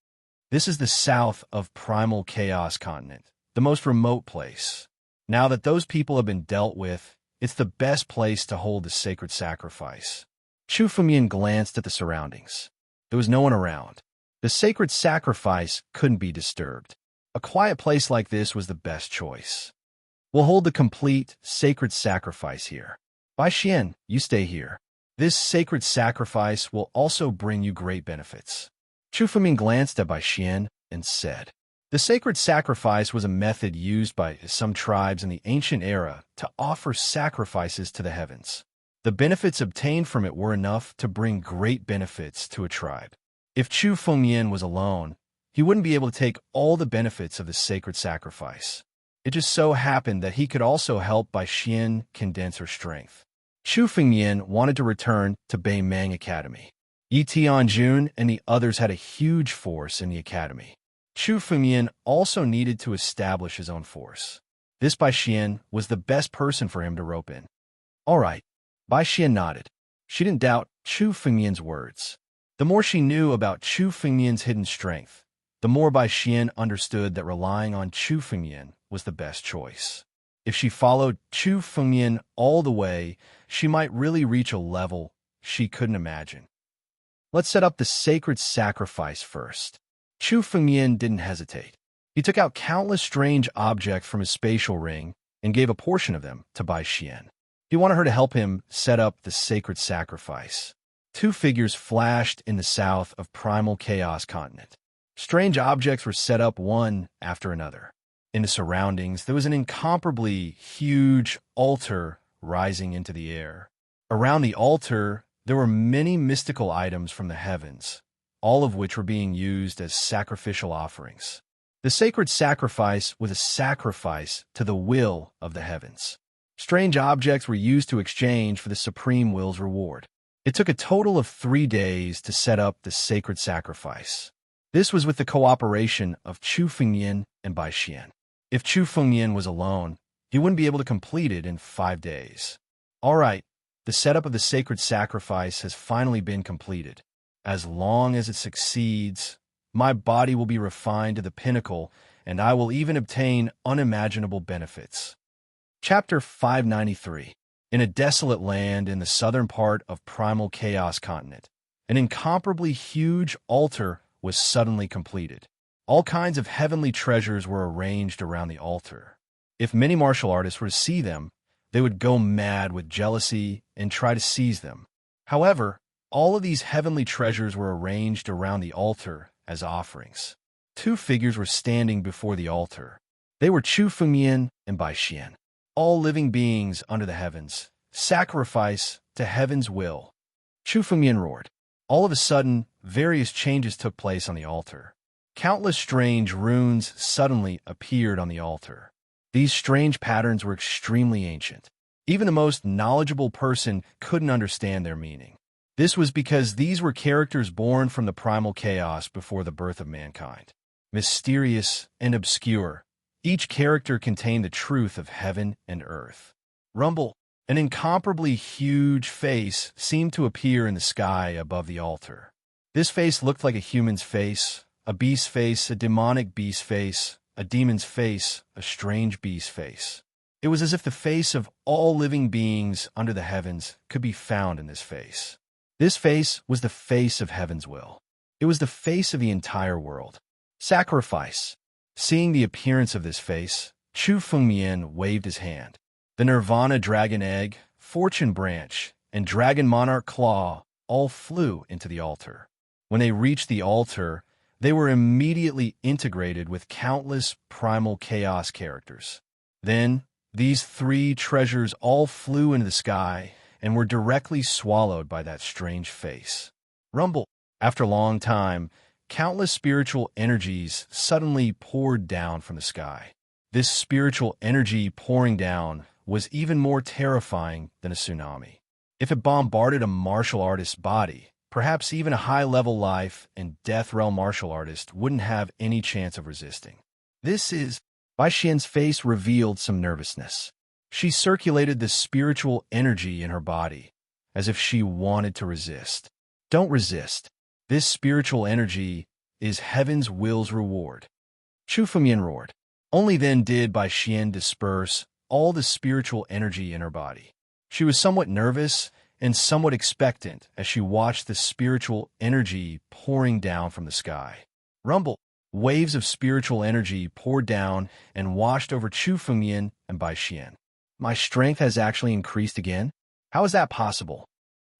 This is the south of Primal Chaos Continent, the most remote place. Now that those people have been dealt with, it's the best place to hold the sacred sacrifice. Chu Fengmian glanced at the surroundings. There was no one around. The sacred sacrifice couldn't be disturbed. A quiet place like this was the best choice. We'll hold the complete sacred sacrifice here. Bai Xian, you stay here. This sacred sacrifice will also bring you great benefits. Chu Fengmian glanced at Bai Xian and said, the sacred sacrifice was a method used by some tribes in the ancient era to offer sacrifices to the heavens. The benefits obtained from it were enough to bring great benefits to a tribe. If Chu Fengmian was alone, he wouldn't be able to take all the benefits of the sacred sacrifice. It just so happened that he could also help Bai Xian condense her strength. Chu Fengmian wanted to return to Beimang Academy. Yi Tianjun and the others had a huge force in the academy. Chu Fengmian also needed to establish his own force. This Bai Xian was the best person for him to rope in. All right. Bai Xian nodded. She didn't doubt Chu Fengmian's words. The more she knew about Chu Fengmian's hidden strength, the more Bai Xian understood that relying on Chu Fengmian was the best choice. If she followed Chu Fengmian all the way, she might really reach a level she couldn't imagine. Let's set up the sacred sacrifice first. Chu Fengmian didn't hesitate. He took out countless strange objects from his spatial ring and gave a portion of them to Bai Xian. He wanted her to help him set up the sacred sacrifice. Two figures flashed in the south of Primal Chaos Continent. Strange objects were set up one after another. In the surroundings, there was an incomparably huge altar rising into the air. Around the altar, there were many mystical items from the heavens, all of which were being used as sacrificial offerings. The sacred sacrifice was a sacrifice to the will of the heavens. Strange objects were used to exchange for the supreme will's reward. It took a total of 3 days to set up the sacred sacrifice. This was with the cooperation of Chu Fengmian and Bai Xian. If Chu Fengmian was alone, he wouldn't be able to complete it in 5 days. All right, the setup of the sacred sacrifice has finally been completed. As long as it succeeds, my body will be refined to the pinnacle, and I will even obtain unimaginable benefits. Chapter 593. In a desolate land in the southern part of Primal Chaos Continent, an incomparably huge altar was suddenly completed. All kinds of heavenly treasures were arranged around the altar. If many martial artists were to see them, they would go mad with jealousy and try to seize them. However, all of these heavenly treasures were arranged around the altar as offerings. 2 figures were standing before the altar. They were Chu Fengmian and Bai Xian. All living beings under the heavens, sacrifice to heaven's will. Chu Fengmian roared. All of a sudden, various changes took place on the altar. Countless strange runes suddenly appeared on the altar. These strange patterns were extremely ancient. Even the most knowledgeable person couldn't understand their meaning. This was because these were characters born from the primal chaos before the birth of mankind. Mysterious and obscure, each character contained the truth of heaven and earth. Rumble, an incomparably huge face, seemed to appear in the sky above the altar. This face looked like a human's face, a beast's face, a demonic beast's face, a demon's face, a strange beast's face. It was as if the face of all living beings under the heavens could be found in this face. This face was the face of heaven's will. It was the face of the entire world. Sacrifice. Seeing the appearance of this face, Chu Fengmian waved his hand. The Nirvana Dragon Egg, Fortune Branch, and Dragon Monarch Claw all flew into the altar. When they reached the altar, they were immediately integrated with countless primal chaos characters. Then, these three treasures all flew into the sky and were directly swallowed by that strange face. Rumble. After a long time, countless spiritual energies suddenly poured down from the sky. This spiritual energy pouring down was even more terrifying than a tsunami. If it bombarded a martial artist's body, perhaps even a high-level life and death realm martial artist wouldn't have any chance of resisting. Bai Xian's face revealed some nervousness. She circulated the spiritual energy in her body, as if she wanted to resist. Don't resist. This spiritual energy is heaven's will's reward. Chu Fengmian roared. Only then did Bai Xian disperse all the spiritual energy in her body. She was somewhat nervous and somewhat expectant as she watched the spiritual energy pouring down from the sky. Rumble. Waves of spiritual energy poured down and washed over Chu Fengmian and Bai Xian. My strength has actually increased again? How is that possible?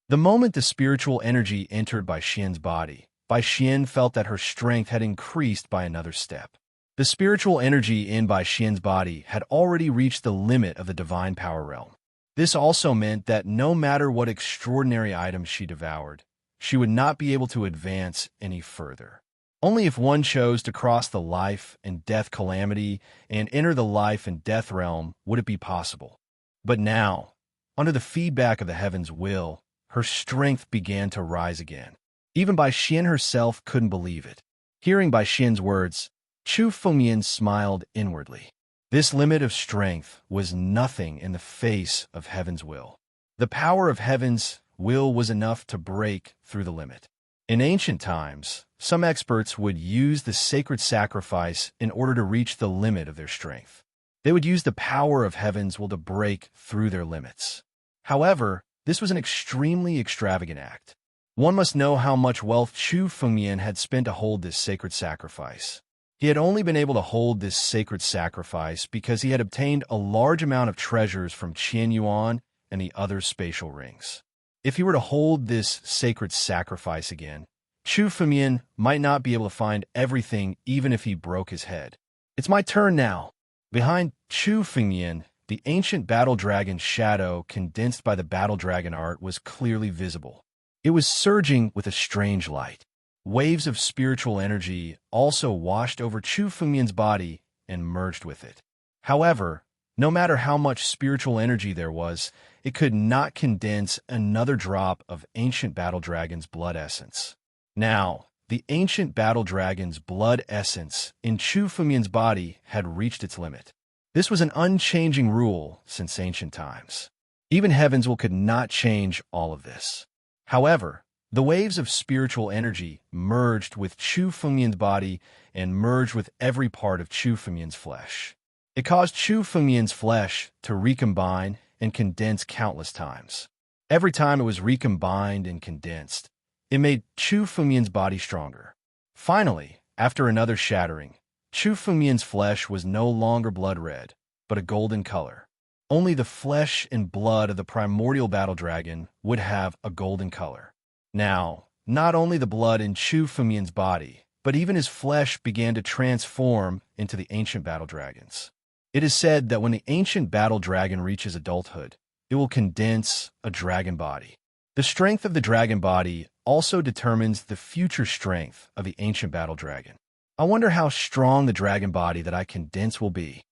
The moment the spiritual energy entered Bai Xian's body, Bai Xian felt that her strength had increased by another step. The spiritual energy in Bai Xian's body had already reached the limit of the divine power realm. This also meant that no matter what extraordinary items she devoured, she would not be able to advance any further. Only if one chose to cross the life and death calamity and enter the life and death realm would it be possible. But now, under the feedback of the heaven's will, her strength began to rise again. Even Bai Xian herself couldn't believe it. Hearing Bai Xian's words, Chu Fengmian smiled inwardly. This limit of strength was nothing in the face of heaven's will. The power of heaven's will was enough to break through the limit. In ancient times, some experts would use the sacred sacrifice in order to reach the limit of their strength. They would use the power of heaven's will to break through their limits. However, this was an extremely extravagant act. One must know how much wealth Chu Fengmian had spent to hold this sacred sacrifice. He had only been able to hold this sacred sacrifice because he had obtained a large amount of treasures from Qian Yuan and the other spatial rings. If he were to hold this sacred sacrifice again, Chu Fengmian might not be able to find everything even if he broke his head. It's my turn now. Behind Chu Fengmian, the ancient battle dragon's shadow condensed by the battle dragon art was clearly visible. It was surging with a strange light. Waves of spiritual energy also washed over Chu Fengmian's body and merged with it. However, no matter how much spiritual energy there was, it could not condense another drop of ancient battle dragon's blood essence. Now, the ancient battle dragon's blood essence in Chu Fengmian's body had reached its limit. This was an unchanging rule since ancient times. Even heaven's will could not change all of this. However, the waves of spiritual energy merged with Chu Fengmian's body and merged with every part of Chu Fengmian's flesh. It caused Chu Fengmian's flesh to recombine and condense countless times. Every time it was recombined and condensed, it made Chu Fengmian's body stronger. Finally, after another shattering, Chu Fengmian's flesh was no longer blood red, but a golden color. Only the flesh and blood of the primordial battle dragon would have a golden color. Now, not only the blood in Chu Fengmian's body, but even his flesh began to transform into the ancient battle dragon's. It is said that when the ancient battle dragon reaches adulthood, it will condense a dragon body. The strength of the dragon body also determines the future strength of the ancient battle dragon. I wonder how strong the dragon body that I condense will be.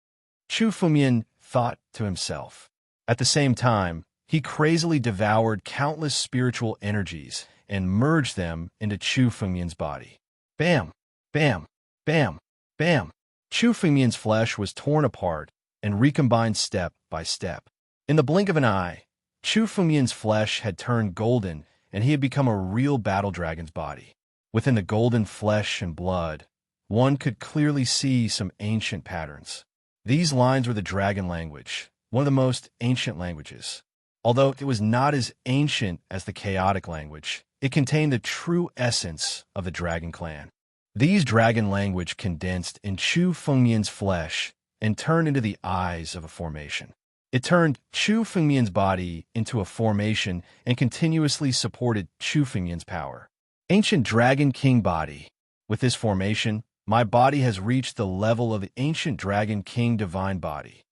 Chu Fengmian thought to himself. At the same time, he crazily devoured countless spiritual energies and merged them into Chu Fengmian's body. Bam! Bam! Bam! Bam! Chu Fengmian's flesh was torn apart and recombined step by step. In the blink of an eye, Chu Fengmian's flesh had turned golden and he had become a real battle dragon's body. Within the golden flesh and blood one could clearly see some ancient patterns. These lines were the dragon language, one of the most ancient languages. Although it was not as ancient as the chaotic language, it contained the true essence of the dragon clan. These dragon language condensed in Chu Fengmian's flesh and turned into the eyes of a formation. It turned Chu Fengmian's body into a formation and continuously supported Chu Fengmian's power. Ancient Dragon King body. With this formation, my body has reached the level of the ancient Dragon King divine body.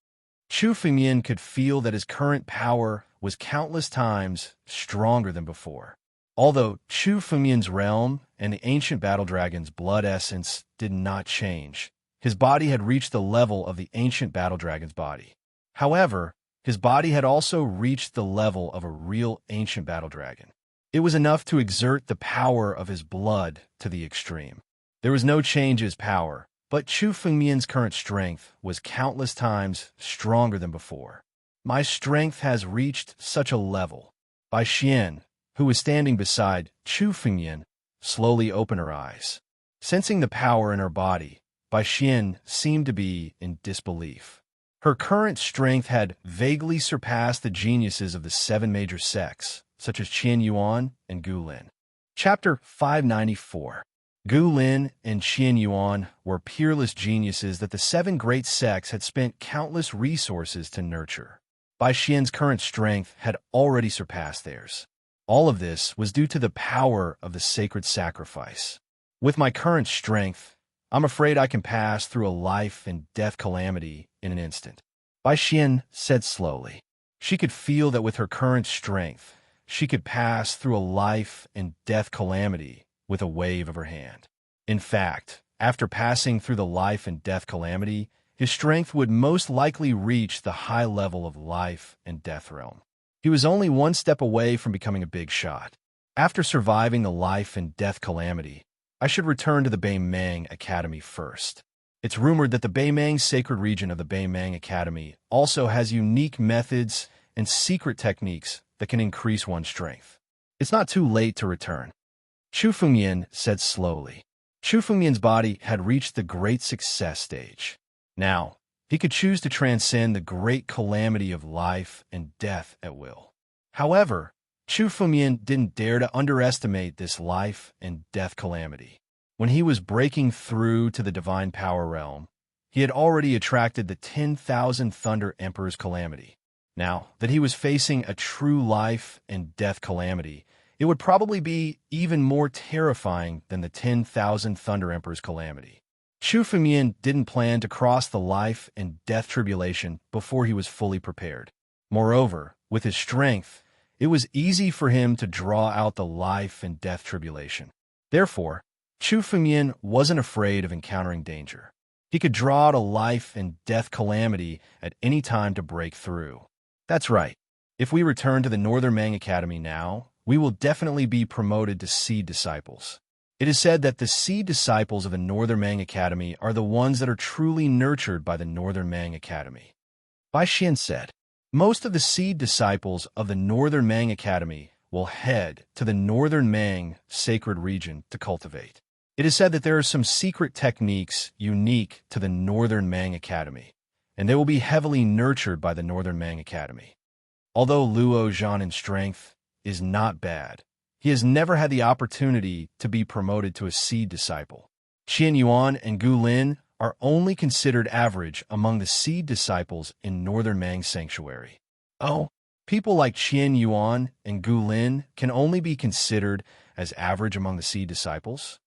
Chu Fengmian could feel that his current power was countless times stronger than before. Although Chu Fengmian's realm and the ancient battle dragon's blood essence did not change, his body had reached the level of the ancient battle dragon's body. However, his body had also reached the level of a real ancient battle dragon. It was enough to exert the power of his blood to the extreme. There was no change in his power, but Chu Fengmian's current strength was countless times stronger than before. My strength has reached such a level. Bai Xian, who was standing beside Chu Fengmian, slowly opened her eyes. Sensing the power in her body, Bai Xian seemed to be in disbelief. Her current strength had vaguely surpassed the geniuses of the 7 major sects, such as Qian Yuan and Gu Lin. Chapter 594. Gu Lin and Qian Yuan were peerless geniuses that the 7 great sects had spent countless resources to nurture. Bai Xian's current strength had already surpassed theirs. All of this was due to the power of the sacred sacrifice. With my current strength, I'm afraid I can pass through a life and death calamity in an instant. Bai Xian said slowly. She could feel that with her current strength, she could pass through a life and death calamity with a wave of her hand. In fact, after passing through the life and death calamity, his strength would most likely reach the high level of life and death realm. He was only one step away from becoming a big shot. After surviving the life and death calamity, I should return to the Beimang Academy first. It's rumored that the Beimang sacred region of the Beimang Academy also has unique methods and secret techniques that can increase one's strength. It's not too late to return. Chu Fengmian said slowly. Chu Fengmian's body had reached the great success stage. Now, he could choose to transcend the great calamity of life and death at will. However, Chu Fengmian didn't dare to underestimate this life and death calamity. When he was breaking through to the divine power realm, he had already attracted the 10,000 Thunder Emperor's calamity. Now that he was facing a true life and death calamity, it would probably be even more terrifying than the 10,000 Thunder Emperor's calamity. Chu Fengmian didn't plan to cross the life and death tribulation before he was fully prepared. Moreover, with his strength, it was easy for him to draw out the life and death tribulation. Therefore, Chu Fengmian wasn't afraid of encountering danger. He could draw out a life and death calamity at any time to break through. That's right. If we return to the Northern Mang Academy now, we will definitely be promoted to seed disciples. It is said that the seed disciples of the Northern Mang Academy are the ones that are truly nurtured by the Northern Mang Academy. Bai Xian said, most of the seed disciples of the Northern Mang Academy will head to the Northern Mang sacred region to cultivate. It is said that there are some secret techniques unique to the Northern Mang Academy, and they will be heavily nurtured by the Northern Mang Academy. Although Luo Zhan in strength is not bad, he has never had the opportunity to be promoted to a seed disciple. Qian Yuan and Gu Lin are only considered average among the seed disciples in Northern Mang Sanctuary. Oh, people like Qian Yuan and Gu Lin can only be considered as average among the seed disciples?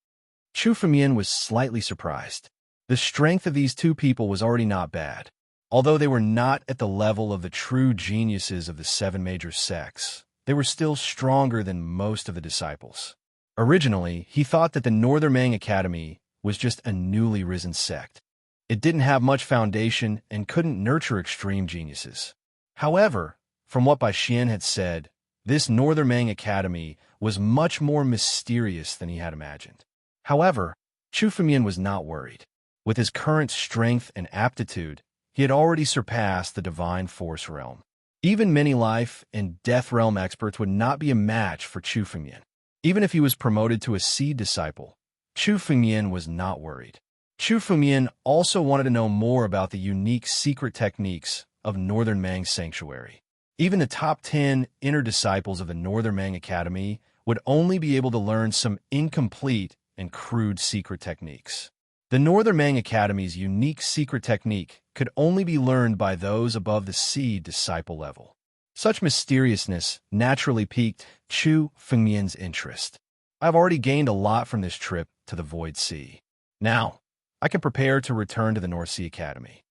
Chu Fengmian was slightly surprised. The strength of these two people was already not bad. Although they were not at the level of the true geniuses of the 7 major sects, they were still stronger than most of the disciples. Originally, he thought that the Northern Mang Academy was just a newly risen sect. It didn't have much foundation and couldn't nurture extreme geniuses. However, from what Bai Xian had said, this Northern Mang Academy was much more mysterious than he had imagined. However, Chu Fengmian was not worried. With his current strength and aptitude, he had already surpassed the divine force realm. Even many life and death realm experts would not be a match for Chu Fengmian. Even if he was promoted to a seed disciple, Chu Fengmian was not worried. Chu Fumian also wanted to know more about the unique secret techniques of Northern Mang Sanctuary. Even the top 10 inner disciples of the Northern Mang Academy would only be able to learn some incomplete and crude secret techniques. The Northern Mang Academy's unique secret technique could only be learned by those above the seed disciple level. Such mysteriousness naturally piqued Chu Fumian's interest. I've already gained a lot from this trip to the Void Sea. Now, I can prepare to return to the North Sea Academy.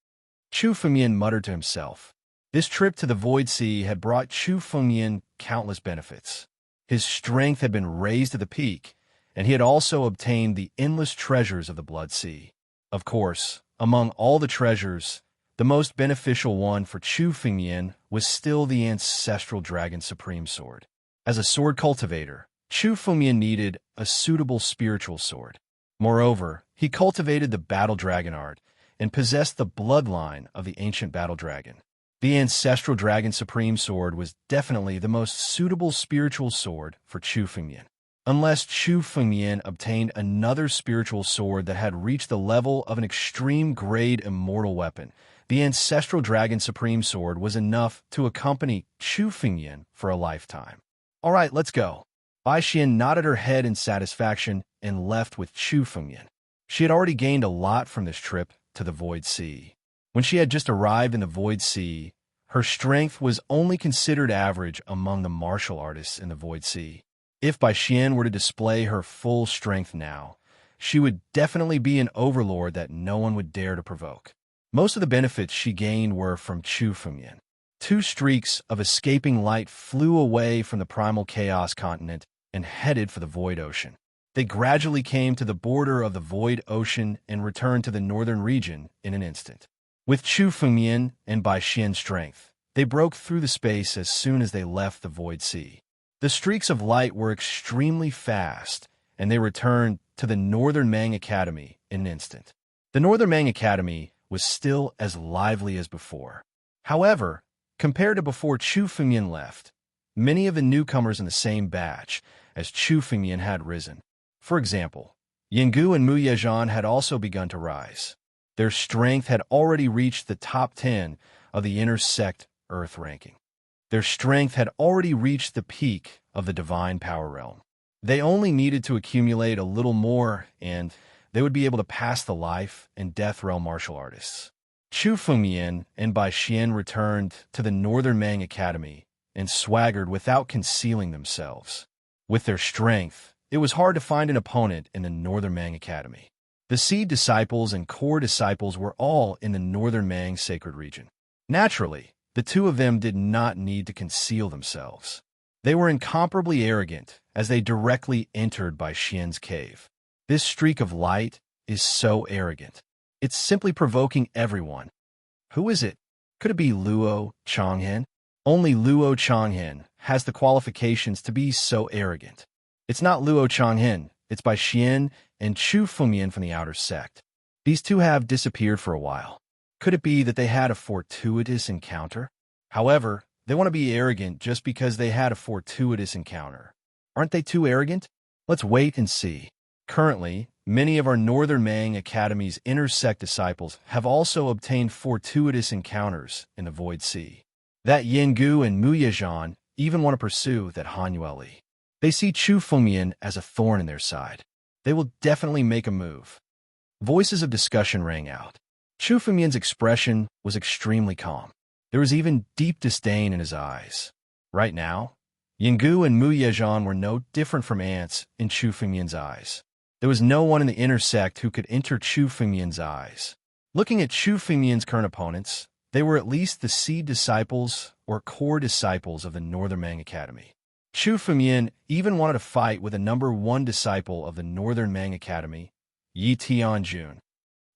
Chu Fumian muttered to himself. This trip to the Void Sea had brought Chu Fumian countless benefits. His strength had been raised to the peak, and he had also obtained the endless treasures of the Blood Sea. Of course, among all the treasures, the most beneficial one for Chu Fumian was still the ancestral Dragon Supreme Sword. As a sword cultivator, Chu Fumian needed a suitable spiritual sword. Moreover, he cultivated the Battle Dragon art and possessed the bloodline of the ancient Battle Dragon. The ancestral Dragon Supreme Sword was definitely the most suitable spiritual sword for Chu Fumian. Unless Chu Fumian obtained another spiritual sword that had reached the level of an extreme-grade immortal weapon, the ancestral Dragon Supreme Sword was enough to accompany Chu Fumian for a lifetime. All right, let's go. Bai Xian nodded her head in satisfaction and left with Chu Fumian. She had already gained a lot from this trip to the Void Sea. When she had just arrived in the Void Sea, her strength was only considered average among the martial artists in the Void Sea. If Bai Xian were to display her full strength now, she would definitely be an overlord that no one would dare to provoke. Most of the benefits she gained were from Chu Fumian. 2 streaks of escaping light flew away from the primal chaos continent and headed for the Void Ocean. They gradually came to the border of the Void Ocean and returned to the northern region in an instant. With Chu Fumian and Bai Xian's strength, they broke through the space as soon as they left the Void Sea. The streaks of light were extremely fast, and they returned to the Northern Mang Academy in an instant. The Northern Mang Academy was still as lively as before. However, compared to before Chu Fumian left, many of the newcomers in the same batch as Chu Fumian had risen. For example, Yinggu and Mu Yezhan had also begun to rise. Their strength had already reached the top 10 of the inner sect Earth ranking. Their strength had already reached the peak of the divine power realm. They only needed to accumulate a little more, and they would be able to pass the life and death realm martial artists. Chu Fumian and Bai Xian returned to the Northern Mang Academy and swaggered without concealing themselves. With their strength, it was hard to find an opponent in the Northern Mang Academy. The seed disciples and core disciples were all in the Northern Mang sacred region. Naturally, the 2 of them did not need to conceal themselves. They were incomparably arrogant as they directly entered Bai Xian's cave. This streak of light is so arrogant. It's simply provoking everyone. Who is it? Could it be Luo Changhen? Only Luo Changhen has the qualifications to be so arrogant. It's not Luo Changhen, it's Bai Xian and Chu Fumian from the outer sect. These 2 have disappeared for a while. Could it be that they had a fortuitous encounter? However, they want to be arrogant just because they had a fortuitous encounter. Aren't they too arrogant? Let's wait and see. Currently, many of our Northern Mang Academy's inner sect disciples have also obtained fortuitous encounters in the Void Sea. That Yinggu and Mu Yezhan even want to pursue that Han Yueli. They see Chu Fumian as a thorn in their side. They will definitely make a move. Voices of discussion rang out. Chu Fumian's expression was extremely calm. There was even deep disdain in his eyes. Right now, Yinggu and Mu Yezhan were no different from ants in Chu Fumian's eyes. There was no one in the inner sect who could enter Chu Fumian's eyes. Looking at Chu Fumian's current opponents, they were at least the seed disciples or core disciples of the Northern Mang Academy. Chu Fumian even wanted to fight with the number 1 disciple of the Northern Mang Academy, Yi Tianjun.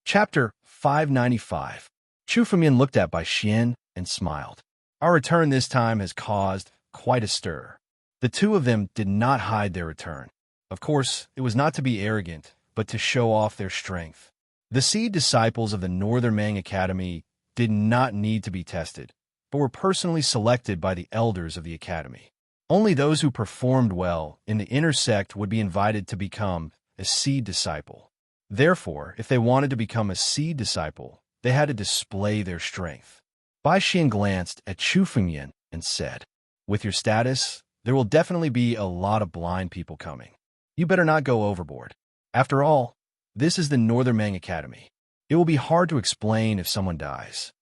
Chapter 595. Chu Fumian looked at Bai Xian and smiled. Our return this time has caused quite a stir. The 2 of them did not hide their return. Of course, it was not to be arrogant, but to show off their strength. The seed disciples of the Northern Mang Academy did not need to be tested, but were personally selected by the elders of the academy. Only those who performed well in the inner sect would be invited to become a seed disciple. Therefore, if they wanted to become a seed disciple, they had to display their strength. Bai Xian glanced at Chu Fengyan and said, "With your status, there will definitely be a lot of blind people coming. You better not go overboard. After all, this is the Northern Mang Academy. It will be hard to explain if someone dies."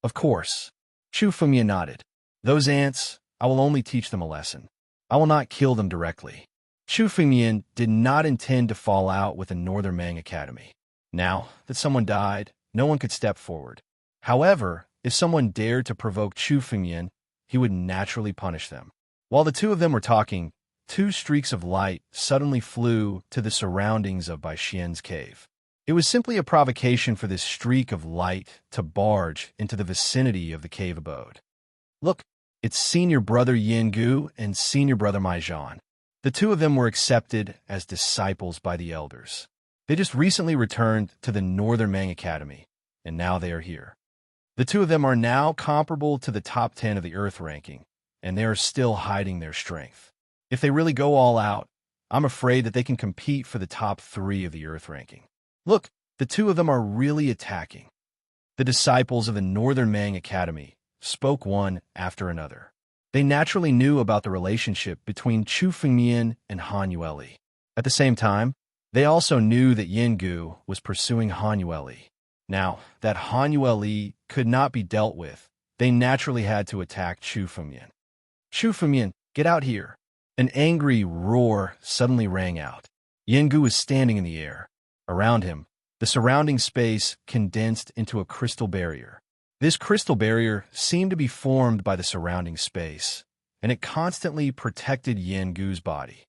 "Of course." Chu Fengyan nodded. "Those ants, I will only teach them a lesson. I will not kill them directly." Chu Fengyan did not intend to fall out with the Northern Mang Academy. Now that someone died, no one could step forward. However, if someone dared to provoke Chu Fengyan, he would naturally punish them. While the two of them were talking, two streaks of light suddenly flew to the surroundings of Bai Xian's cave. It was simply a provocation for this streak of light to barge into the vicinity of the cave abode. "Look, it's senior brother Yin Gu and senior brother Mai Zhan. The two of them were accepted as disciples by the elders. They just recently returned to the Northern Mang Academy, and now they are here. The two of them are now comparable to the top 10 of the Earth ranking, and they are still hiding their strength. If they really go all out, I'm afraid that they can compete for the top 3 of the Earth ranking. Look, the two of them are really attacking." The disciples of the Northern Mang Academy spoke one after another. They naturally knew about the relationship between Chu Fengyan and Han Yueli. At the same time, they also knew that Yin Gu was pursuing Han Yueli. Now that Han Yueli could not be dealt with, they naturally had to attack Chu Fengyan. "Chu Fengyan, get out here!" An angry roar suddenly rang out. Yin Gu was standing in the air. Around him, the surrounding space condensed into a crystal barrier. This crystal barrier seemed to be formed by the surrounding space, and it constantly protected Yin Gu's body.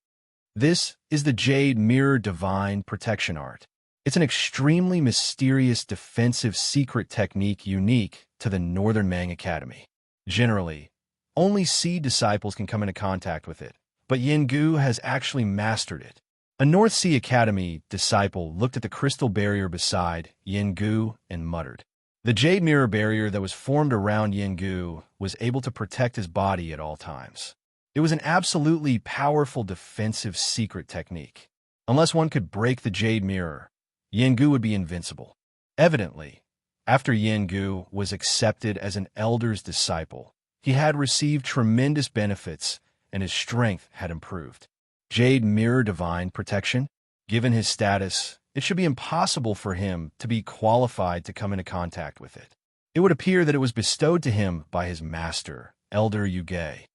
This is the Jade Mirror Divine Protection Art. It's an extremely mysterious defensive secret technique unique to the Northern Mang Academy. Generally, only seed disciples can come into contact with it, but Yin Gu has actually mastered it. A North Sea Academy disciple looked at the crystal barrier beside Yin Gu and muttered. The jade mirror barrier that was formed around Yin Gu was able to protect his body at all times. It was an absolutely powerful defensive secret technique. Unless one could break the jade mirror, Yin Gu would be invincible. Evidently, after Yin Gu was accepted as an elder's disciple, he had received tremendous benefits and his strength had improved. Jade Mirror Divine Protection? Given his status, it should be impossible for him to be qualified to come into contact with it. It would appear that it was bestowed to him by his master, Elder Yuge.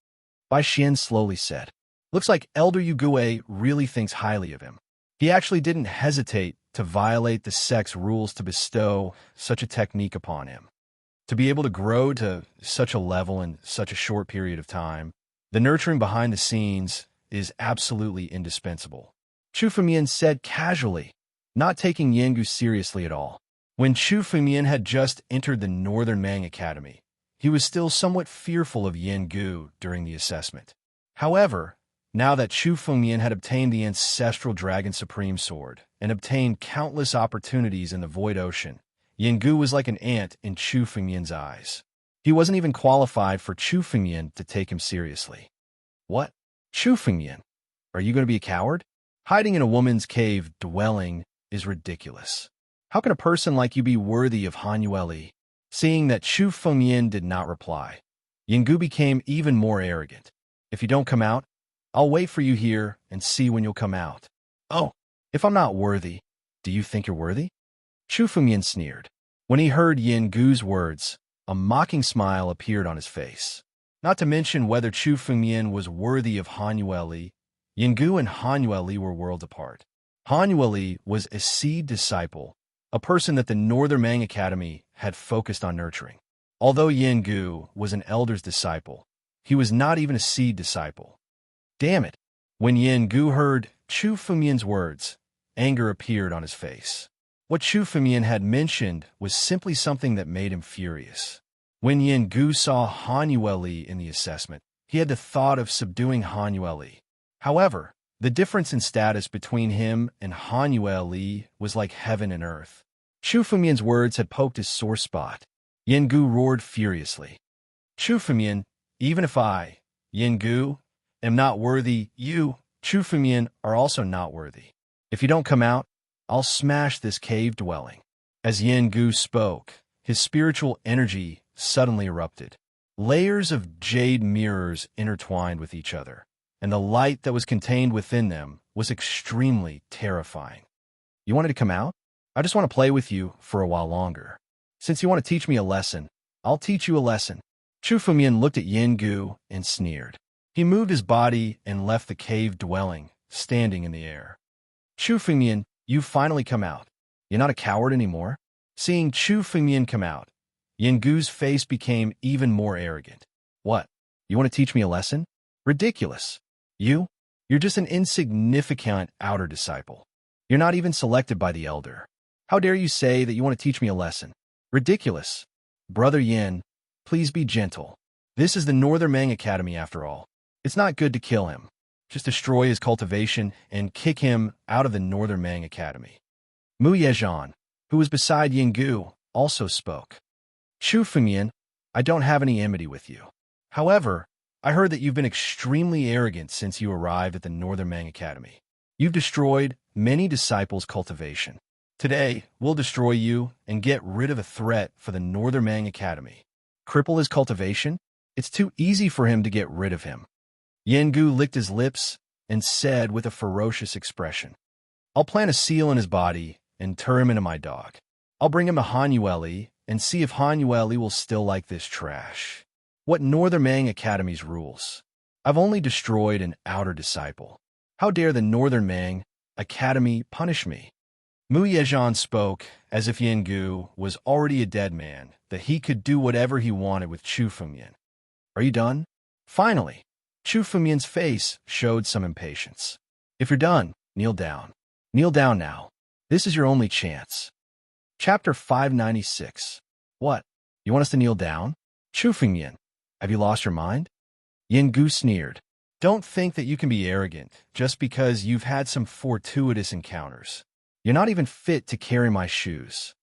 Bai Xian slowly said, "Looks like Elder Yugue really thinks highly of him. He actually didn't hesitate to violate the sect's rules to bestow such a technique upon him. To be able to grow to such a level in such a short period of time, the nurturing behind the scenes is absolutely indispensable." Chu Fengyan said casually, not taking Yin Gu seriously at all. When Chu Fengyan had just entered the Northern Mang Academy, he was still somewhat fearful of Yin Gu during the assessment. However, now that Chu Fengyan had obtained the ancestral Dragon Supreme Sword and obtained countless opportunities in the Void Ocean, Yin Gu was like an ant in Chu Fengyan's eyes. He wasn't even qualified for Chu Fengyan to take him seriously. "What? Chu Fengyan, are you going to be a coward? Hiding in a woman's cave dwelling is ridiculous. How can a person like you be worthy of Han Yueli?" Seeing that Chu Fengyan did not reply, Yin Gu became even more arrogant. "If you don't come out, I'll wait for you here and see when you'll come out." "Oh, if I'm not worthy, do you think you're worthy?" Chu Fengyan sneered. When he heard Yin Gu's words, a mocking smile appeared on his face. Not to mention whether Chu Fengyan was worthy of Han Yueli, Yin Gu and Han Yueli were worlds apart. Han Yueli was a seed disciple, a person that the Northern Mang Academy had focused on nurturing. Although Yin Gu was an elder's disciple, he was not even a seed disciple. Damn it! When Yin Gu heard Chu Fengyan's words, anger appeared on his face. What Chu Fengyan had mentioned was simply something that made him furious. When Yin Gu saw Han Yueli in the assessment, he had the thought of subduing Han Yueli. However, the difference in status between him and Han Yueli was like heaven and earth. Chu Fengyan's words had poked his sore spot. Yin Gu roared furiously. "Chu Fengyan, even if I, Yin Gu, am not worthy, you, Chu Fengyan, are also not worthy. If you don't come out, I'll smash this cave dwelling. As Yin Gu spoke, his spiritual energy suddenly erupted. Layers of jade mirrors intertwined with each other, and the light that was contained within them was extremely terrifying. You wanted to come out? I just want to play with you for a while longer. Since you want to teach me a lesson, I'll teach you a lesson. Chu Fengmian looked at Yin Gu and sneered. He moved his body and left the cave dwelling, standing in the air. Chu Fengmian, you've finally come out. You're not a coward anymore. Seeing Chu Fengmian come out, Yin Gu's face became even more arrogant. What? You want to teach me a lesson? Ridiculous. You're just an insignificant outer disciple. You're not even selected by the elder. How dare you say that you want to teach me a lesson? Ridiculous. Brother Yin, please be gentle. This is the Northern Mang Academy after all. It's not good to kill him. Just destroy his cultivation and kick him out of the Northern Mang Academy. Mu Yezhan, who was beside Yin Gu, also spoke. Chu Fengmian, I don't have any enmity with you. However, I heard that you've been extremely arrogant since you arrived at the Northern Mang Academy. You've destroyed many disciples' cultivation. Today, we'll destroy you and get rid of a threat for the Northern Mang Academy. Cripple his cultivation? It's too easy for him to get rid of him. Yin Gu licked his lips and said with a ferocious expression, I'll plant a seal in his body and turn him into my dog. I'll bring him a Hanyueli and see if Hanyueli will still like this trash. What Northern Mang Academy's rules? I've only destroyed an outer disciple. How dare the Northern Mang Academy punish me? Mu Yezhan spoke as if Yin Gu was already a dead man, that he could do whatever he wanted with Chu Fengmian. Are you done? Finally, Chu Fengmian's face showed some impatience. If you're done, kneel down. Kneel down now. This is your only chance. Chapter 596. What? You want us to kneel down? Chu Fengmian, have you lost your mind? Yin Gu sneered. Don't think that you can be arrogant just because you've had some fortuitous encounters. You're not even fit to carry my shoes.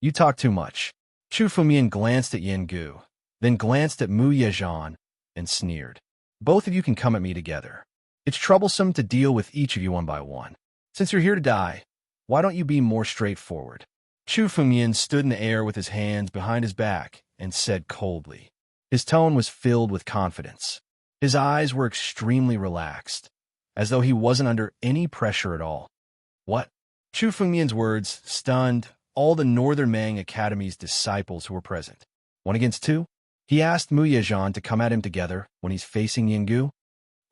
You talk too much. Chu Fengmian glanced at Yin Gu, then glanced at Mu Yezhan and sneered. Both of you can come at me together. It's troublesome to deal with each of you one by one. Since you're here to die, why don't you be more straightforward? Chu Fengmian stood in the air with his hands behind his back and said coldly. His tone was filled with confidence. His eyes were extremely relaxed, as though he wasn't under any pressure at all. What? Chu Fengmian's words stunned all the Northern Mang Academy's disciples who were present. 1 against 2? He asked Mu Yezhan to come at him together when he's facing Yin Gu.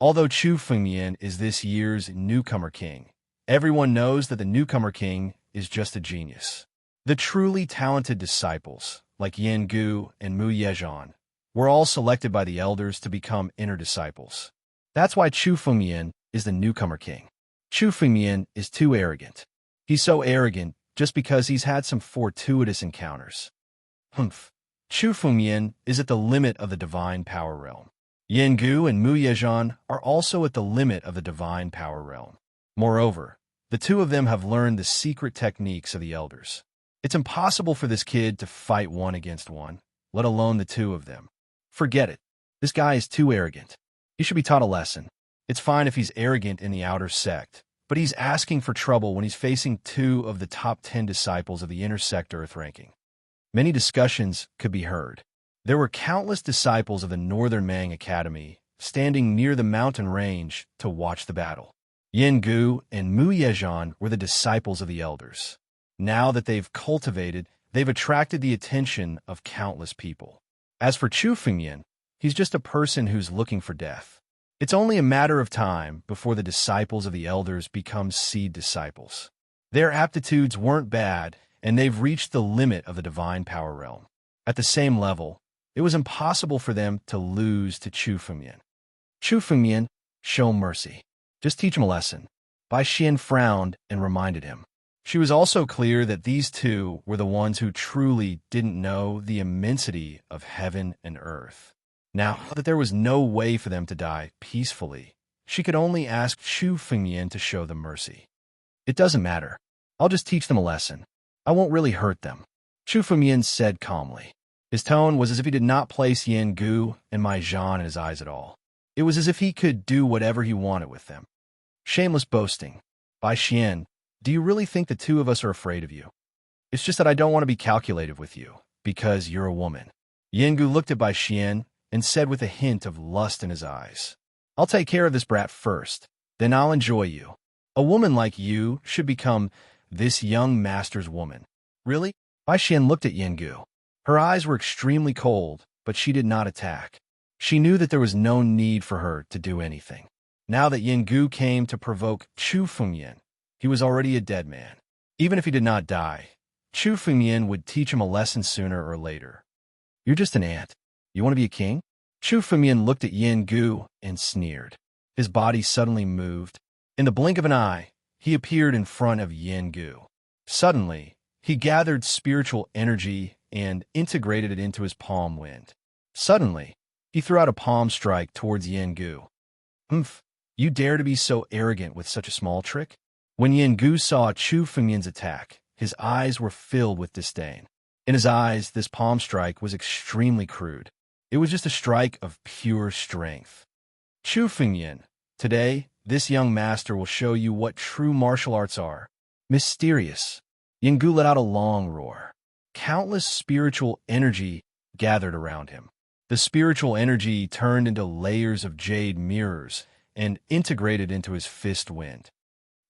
Although Chu Fengmian is this year's newcomer king, everyone knows that the newcomer king is just a genius. The truly talented disciples, like Yin Gu and Mu Yezhan, were all selected by the elders to become inner disciples. That's why Chu Fengmian is the newcomer king. Chu Fengmian is too arrogant. He's so arrogant just because he's had some fortuitous encounters. Humph. Chu Fengmian is at the limit of the divine power realm. Yin Gu and Mu Yezhan are also at the limit of the divine power realm. Moreover, the two of them have learned the secret techniques of the elders. It's impossible for this kid to fight 1 against 1, let alone the two of them. Forget it. This guy is too arrogant. He should be taught a lesson. It's fine if he's arrogant in the outer sect, but he's asking for trouble when he's facing 2 of the top 10 disciples of the inner sect Earth ranking. Many discussions could be heard. There were countless disciples of the Northern Mang Academy standing near the mountain range to watch the battle. Yin Gu and Mu Yezhan were the disciples of the elders. Now that they've attracted the attention of countless people. As for Chu Fengmian, he's just a person who's looking for death. It's only a matter of time before the disciples of the elders become seed disciples. Their aptitudes weren't bad, and they've reached the limit of the divine power realm. At the same level, it was impossible for them to lose to Chu Fengmian. Chu Fengmian, show mercy. Just teach him a lesson. Bai Xian frowned and reminded him. She was also clear that these two were the ones who truly didn't know the immensity of heaven and earth. Now that there was no way for them to die peacefully, she could only ask Chu Fengmian to show them mercy. It doesn't matter. I'll just teach them a lesson. I won't really hurt them, Chu Fengmian said calmly. His tone was as if he did not place Yin Gu and Mai Zhan in his eyes at all. It was as if he could do whatever he wanted with them. Shameless boasting. Bai Xian, Do you really think the two of us are afraid of you? It's just that I don't want to be calculative with you, because you're a woman. Yengu looked at Bai Xian and said with a hint of lust in his eyes, I'll take care of this brat first, then I'll enjoy you. A woman like you should become this young master's woman. Really? Bai Xian looked at Yengu. Her eyes were extremely cold, but she did not attack. She knew that there was no need for her to do anything. Now that Yengu came to provoke Chu Fengyan, he was already a dead man. Even if he did not die, Chu Fengyan would teach him a lesson sooner or later. You're just an ant. You want to be a king? Chu Fengyan looked at Yengu and sneered. His body suddenly moved. In the blink of an eye, he appeared in front of Yengu. Suddenly, he gathered spiritual energy and integrated it into his palm wind. Suddenly, he threw out a palm strike towards Yengu. Humph, you dare to be so arrogant with such a small trick? When Yengu saw Chu Fengyan's attack, his eyes were filled with disdain. In his eyes, this palm strike was extremely crude. It was just a strike of pure strength. Chu Fengyan, today, this young master will show you what true martial arts are. Mysterious. Yengu let out a long roar. Countless spiritual energy gathered around him. The spiritual energy turned into layers of jade mirrors and integrated into his fist wind.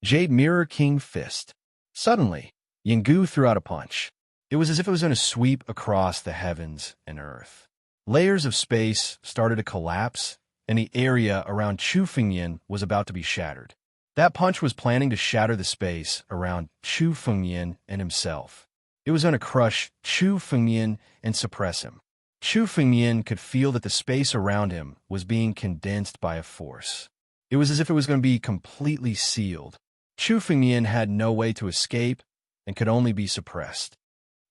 Jade Mirror King Fist. Suddenly, Yengu threw out a punch. It was as if it was going to sweep across the heavens and earth. Layers of space started to collapse, and the area around Chu Fengyan was about to be shattered. That punch was planning to shatter the space around Chu Fengyan and himself. It was going to crush Chu Fengyan and suppress him. Chu Fengyan could feel that the space around him was being condensed by a force. It was as if it was going to be completely sealed. Chu Fengyan had no way to escape and could only be suppressed.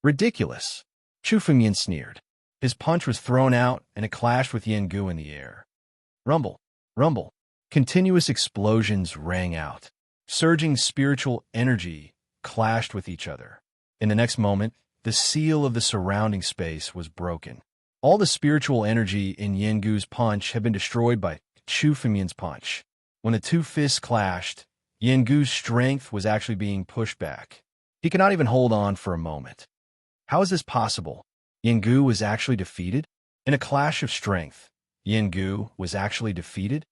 Ridiculous. Chu Fengyan sneered. His punch was thrown out and it clashed with Yengu in the air. Rumble, rumble. Continuous explosions rang out. Surging spiritual energy clashed with each other. In the next moment, the seal of the surrounding space was broken. All the spiritual energy in Yengu's punch had been destroyed by Chu Fengyan's punch. When the two fists clashed, Yengu's strength was actually being pushed back. He could not even hold on for a moment. How is this possible? Yengu was actually defeated? In a clash of strength, Yengu was actually defeated?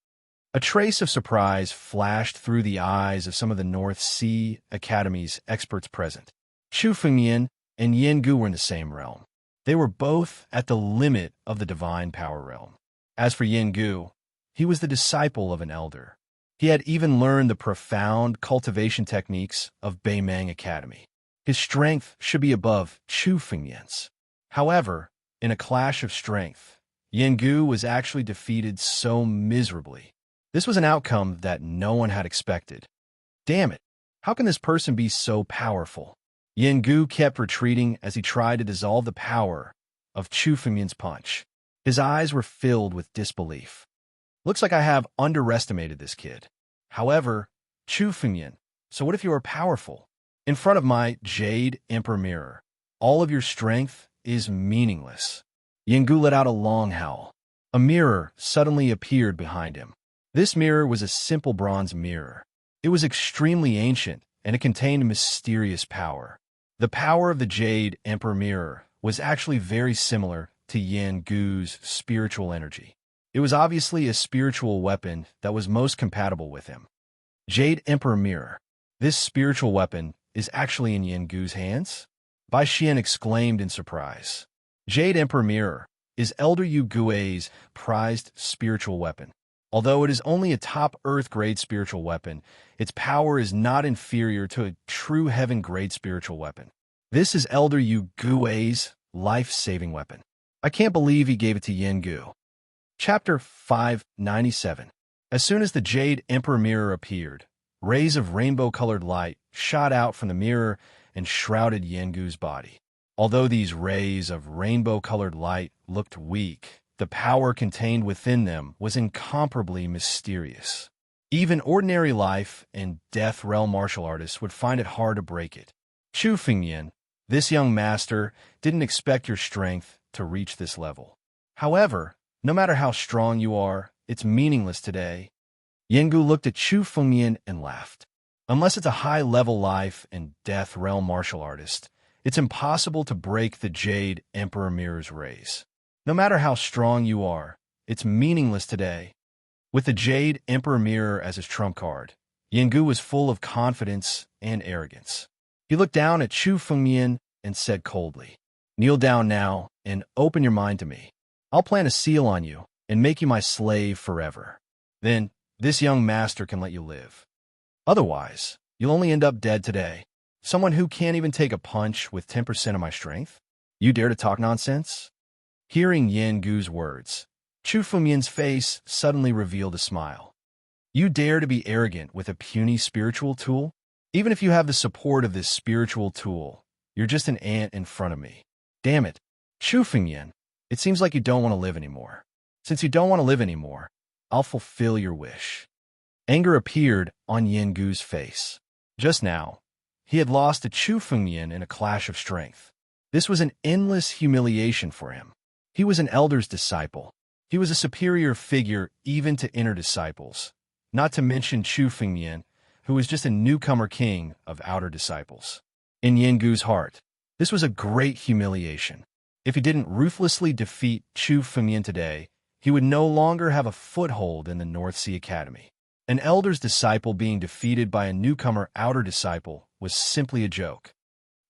A trace of surprise flashed through the eyes of some of the North Sea Academy's experts present. Chu Fengyan and Yengu were in the same realm. They were both at the limit of the divine power realm. As for Yengu, he was the disciple of an elder. He had even learned the profound cultivation techniques of Beimang Academy. His strength should be above Chu Fengyan's. However, in a clash of strength, Yengu was actually defeated so miserably. This was an outcome that no one had expected. Damn it, how can this person be so powerful? Yengu kept retreating as he tried to dissolve the power of Chu Fengyan's punch. His eyes were filled with disbelief. Looks like I have underestimated this kid. However, Chu Fengyan, so what if you are powerful? In front of my Jade Emperor mirror, all of your strength is meaningless. Yengu let out a long howl. A mirror suddenly appeared behind him. This mirror was a simple bronze mirror. It was extremely ancient, and it contained mysterious power. The power of the Jade Emperor mirror was actually very similar to Yengu's spiritual energy. It was obviously a spiritual weapon that was most compatible with him. Jade Emperor mirror. This spiritual weapon is actually in Yengu's hands? Bai Xian exclaimed in surprise. Jade Emperor mirror is Elder Yu Gui's prized spiritual weapon. Although it is only a top Earth-grade spiritual weapon, its power is not inferior to a true heaven-grade spiritual weapon. This is Elder Yu Gui's life-saving weapon. I can't believe he gave it to Yengu. Chapter 597. As soon as the Jade Emperor mirror appeared, rays of rainbow-colored light shot out from the mirror and shrouded Yengu's body. Although these rays of rainbow-colored light looked weak, the power contained within them was incomparably mysterious. Even ordinary life and death realm martial artists would find it hard to break it. Chu Fengyan, this young master, didn't expect your strength to reach this level. However, no matter how strong you are, it's meaningless today. Yengu looked at Chu Fengyan and laughed. Unless it's a high-level life and death realm martial artist, it's impossible to break the Jade Emperor Mirror's rays. No matter how strong you are, it's meaningless today. With the Jade Emperor Mirror as his trump card, Yengu was full of confidence and arrogance. He looked down at Chu Fengmian and said coldly, "Kneel down now and open your mind to me. I'll plant a seal on you and make you my slave forever. Then this young master can let you live. Otherwise, you'll only end up dead today. Someone who can't even take a punch with 10% of my strength? You dare to talk nonsense?" Hearing Yen Gu's words, Chu Fengmian's face suddenly revealed a smile. "You dare to be arrogant with a puny spiritual tool? Even if you have the support of this spiritual tool, you're just an ant in front of me. Damn it, Chu Fengmian, it seems like you don't want to live anymore. Since you don't want to live anymore, I'll fulfill your wish." Anger appeared on Yen Gu's face. Just now, he had lost to Chu Fengmian in a clash of strength. This was an endless humiliation for him. He was an elder's disciple. He was a superior figure even to inner disciples, not to mention Chu Fengmian, who was just a newcomer king of outer disciples. In Yen Gu's heart, this was a great humiliation. If he didn't ruthlessly defeat Chu Fengmian today, he would no longer have a foothold in the North Sea Academy. An elder's disciple being defeated by a newcomer outer disciple was simply a joke.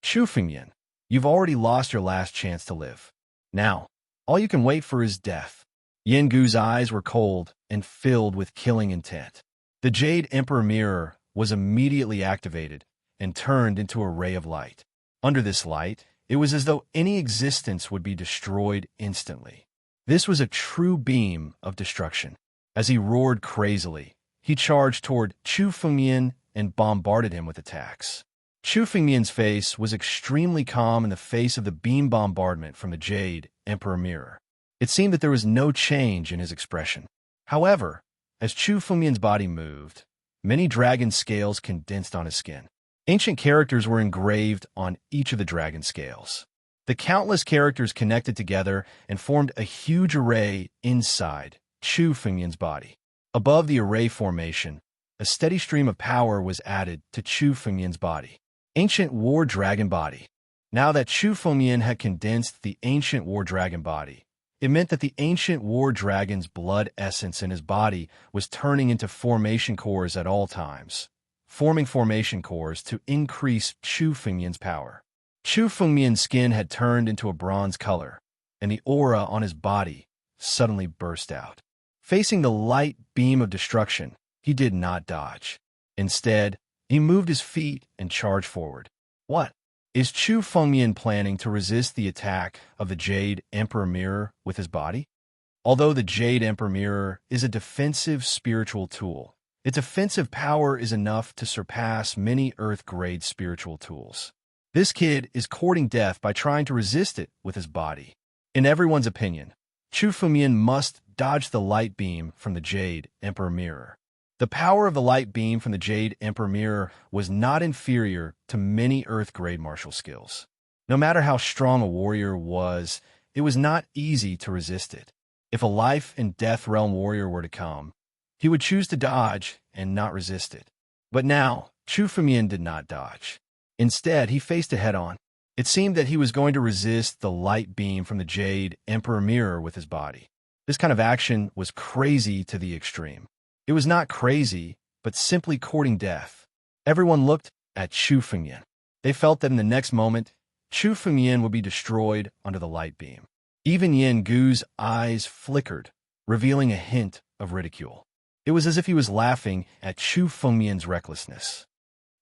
"Chu Fengmian, you've already lost your last chance to live. Now, all you can wait for is death." Yen Gu's eyes were cold and filled with killing intent. The Jade Emperor Mirror was immediately activated and turned into a ray of light. Under this light, it was as though any existence would be destroyed instantly. This was a true beam of destruction. As he roared crazily, he charged toward Chu Fengmian and bombarded him with attacks. Chu Fengmian's face was extremely calm in the face of the beam bombardment from the Jade Emperor Mirror. It seemed that there was no change in his expression. However, as Chu Fengmian's body moved, many dragon scales condensed on his skin. Ancient characters were engraved on each of the dragon scales. The countless characters connected together and formed a huge array inside Chu Fengmian's body. Above the array formation, a steady stream of power was added to Chu Fengmian's body. Ancient War Dragon Body. Now that Chu Fengmian had condensed the Ancient War Dragon Body, it meant that the Ancient War Dragon's blood essence in his body was turning into formation cores at all times, forming formation cores to increase Chu Fengmian's power. Chu Fengmian's skin had turned into a bronze color, and the aura on his body suddenly burst out. Facing the light beam of destruction, he did not dodge. Instead, he moved his feet and charged forward. What? Is Chu Fengmian planning to resist the attack of the Jade Emperor Mirror with his body? Although the Jade Emperor Mirror is a defensive spiritual tool, its offensive power is enough to surpass many Earth-grade spiritual tools. This kid is courting death by trying to resist it with his body. In everyone's opinion, Chu Fengmian must dodge the light beam from the Jade Emperor Mirror. The power of the light beam from the Jade Emperor Mirror was not inferior to many Earth-grade martial skills. No matter how strong a warrior was, it was not easy to resist it. If a life and death realm warrior were to come, he would choose to dodge and not resist it. But now, Chu Fengmian did not dodge. Instead, he faced it head-on. It seemed that he was going to resist the light beam from the Jade Emperor Mirror with his body. This kind of action was crazy to the extreme. It was not crazy, but simply courting death. Everyone looked at Chu Fengmian. They felt that in the next moment, Chu Fengmian would be destroyed under the light beam. Even Yen Gu's eyes flickered, revealing a hint of ridicule. It was as if he was laughing at Chu Fengmian's recklessness.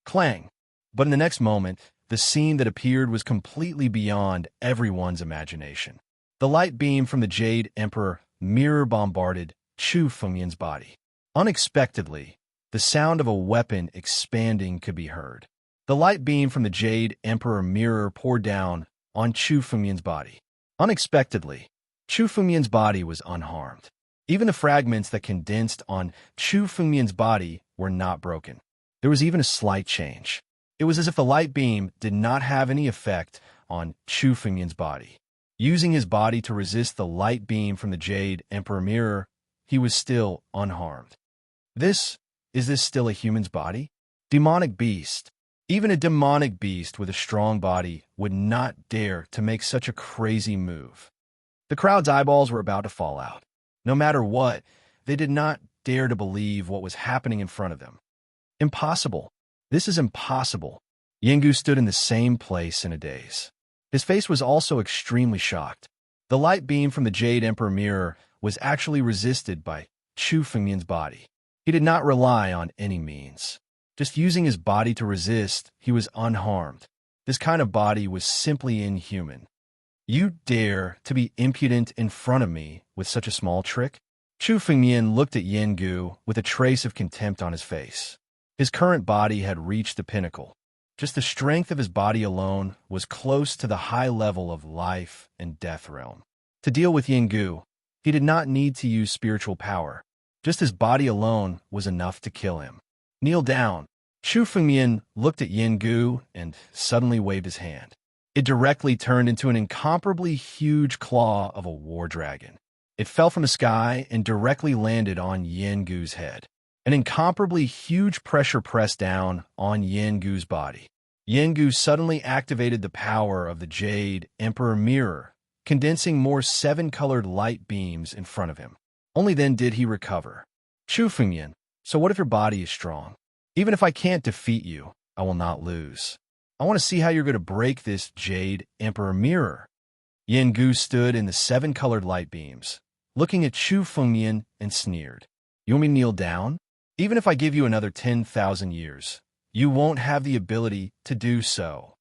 Clang! But in the next moment, the scene that appeared was completely beyond everyone's imagination. The light beam from the Jade Emperor Mirror bombarded Chu Fengmian's body. Unexpectedly, the sound of a weapon expanding could be heard. The light beam from the Jade Emperor Mirror poured down on Chu Fengmian's body. Unexpectedly, Chu Fengmian's body was unharmed. Even the fragments that condensed on Chu Fengmian's body were not broken. There was even a slight change. It was as if the light beam did not have any effect on Chu Fengmian's body. Using his body to resist the light beam from the Jade Emperor Mirror, he was still unharmed. Is this still a human's body? Demonic beast. Even a demonic beast with a strong body would not dare to make such a crazy move. The crowd's eyeballs were about to fall out. No matter what, they did not dare to believe what was happening in front of them. Impossible. This is impossible. Yengu stood in the same place in a daze. His face was also extremely shocked. The light beam from the Jade Emperor mirror was actually resisted by Chu Fengmian's body. He did not rely on any means. Just using his body to resist, he was unharmed. This kind of body was simply inhuman. You dare to be impudent in front of me with such a small trick? Chu Fengmian looked at Yengu with a trace of contempt on his face. His current body had reached the pinnacle. Just the strength of his body alone was close to the high level of life and death realm. To deal with Yengu, he did not need to use spiritual power. Just his body alone was enough to kill him. Kneel down. Chu Fengmian looked at Yengu and suddenly waved his hand. It directly turned into an incomparably huge claw of a war dragon. It fell from the sky and directly landed on Yengu's head. An incomparably huge pressure pressed down on Yengu's body. Yengu suddenly activated the power of the Jade Emperor mirror, condensing more 7-colored light beams in front of him. Only then did he recover. Chu Fengmian, so what if your body is strong? Even if I can't defeat you, I will not lose. I want to see how you're going to break this Jade Emperor mirror. Yengu stood in the 7-colored light beams, looking at Chu Fengmian and sneered. You want me to kneel down? Even if I give you another 10,000 years, you won't have the ability to do so.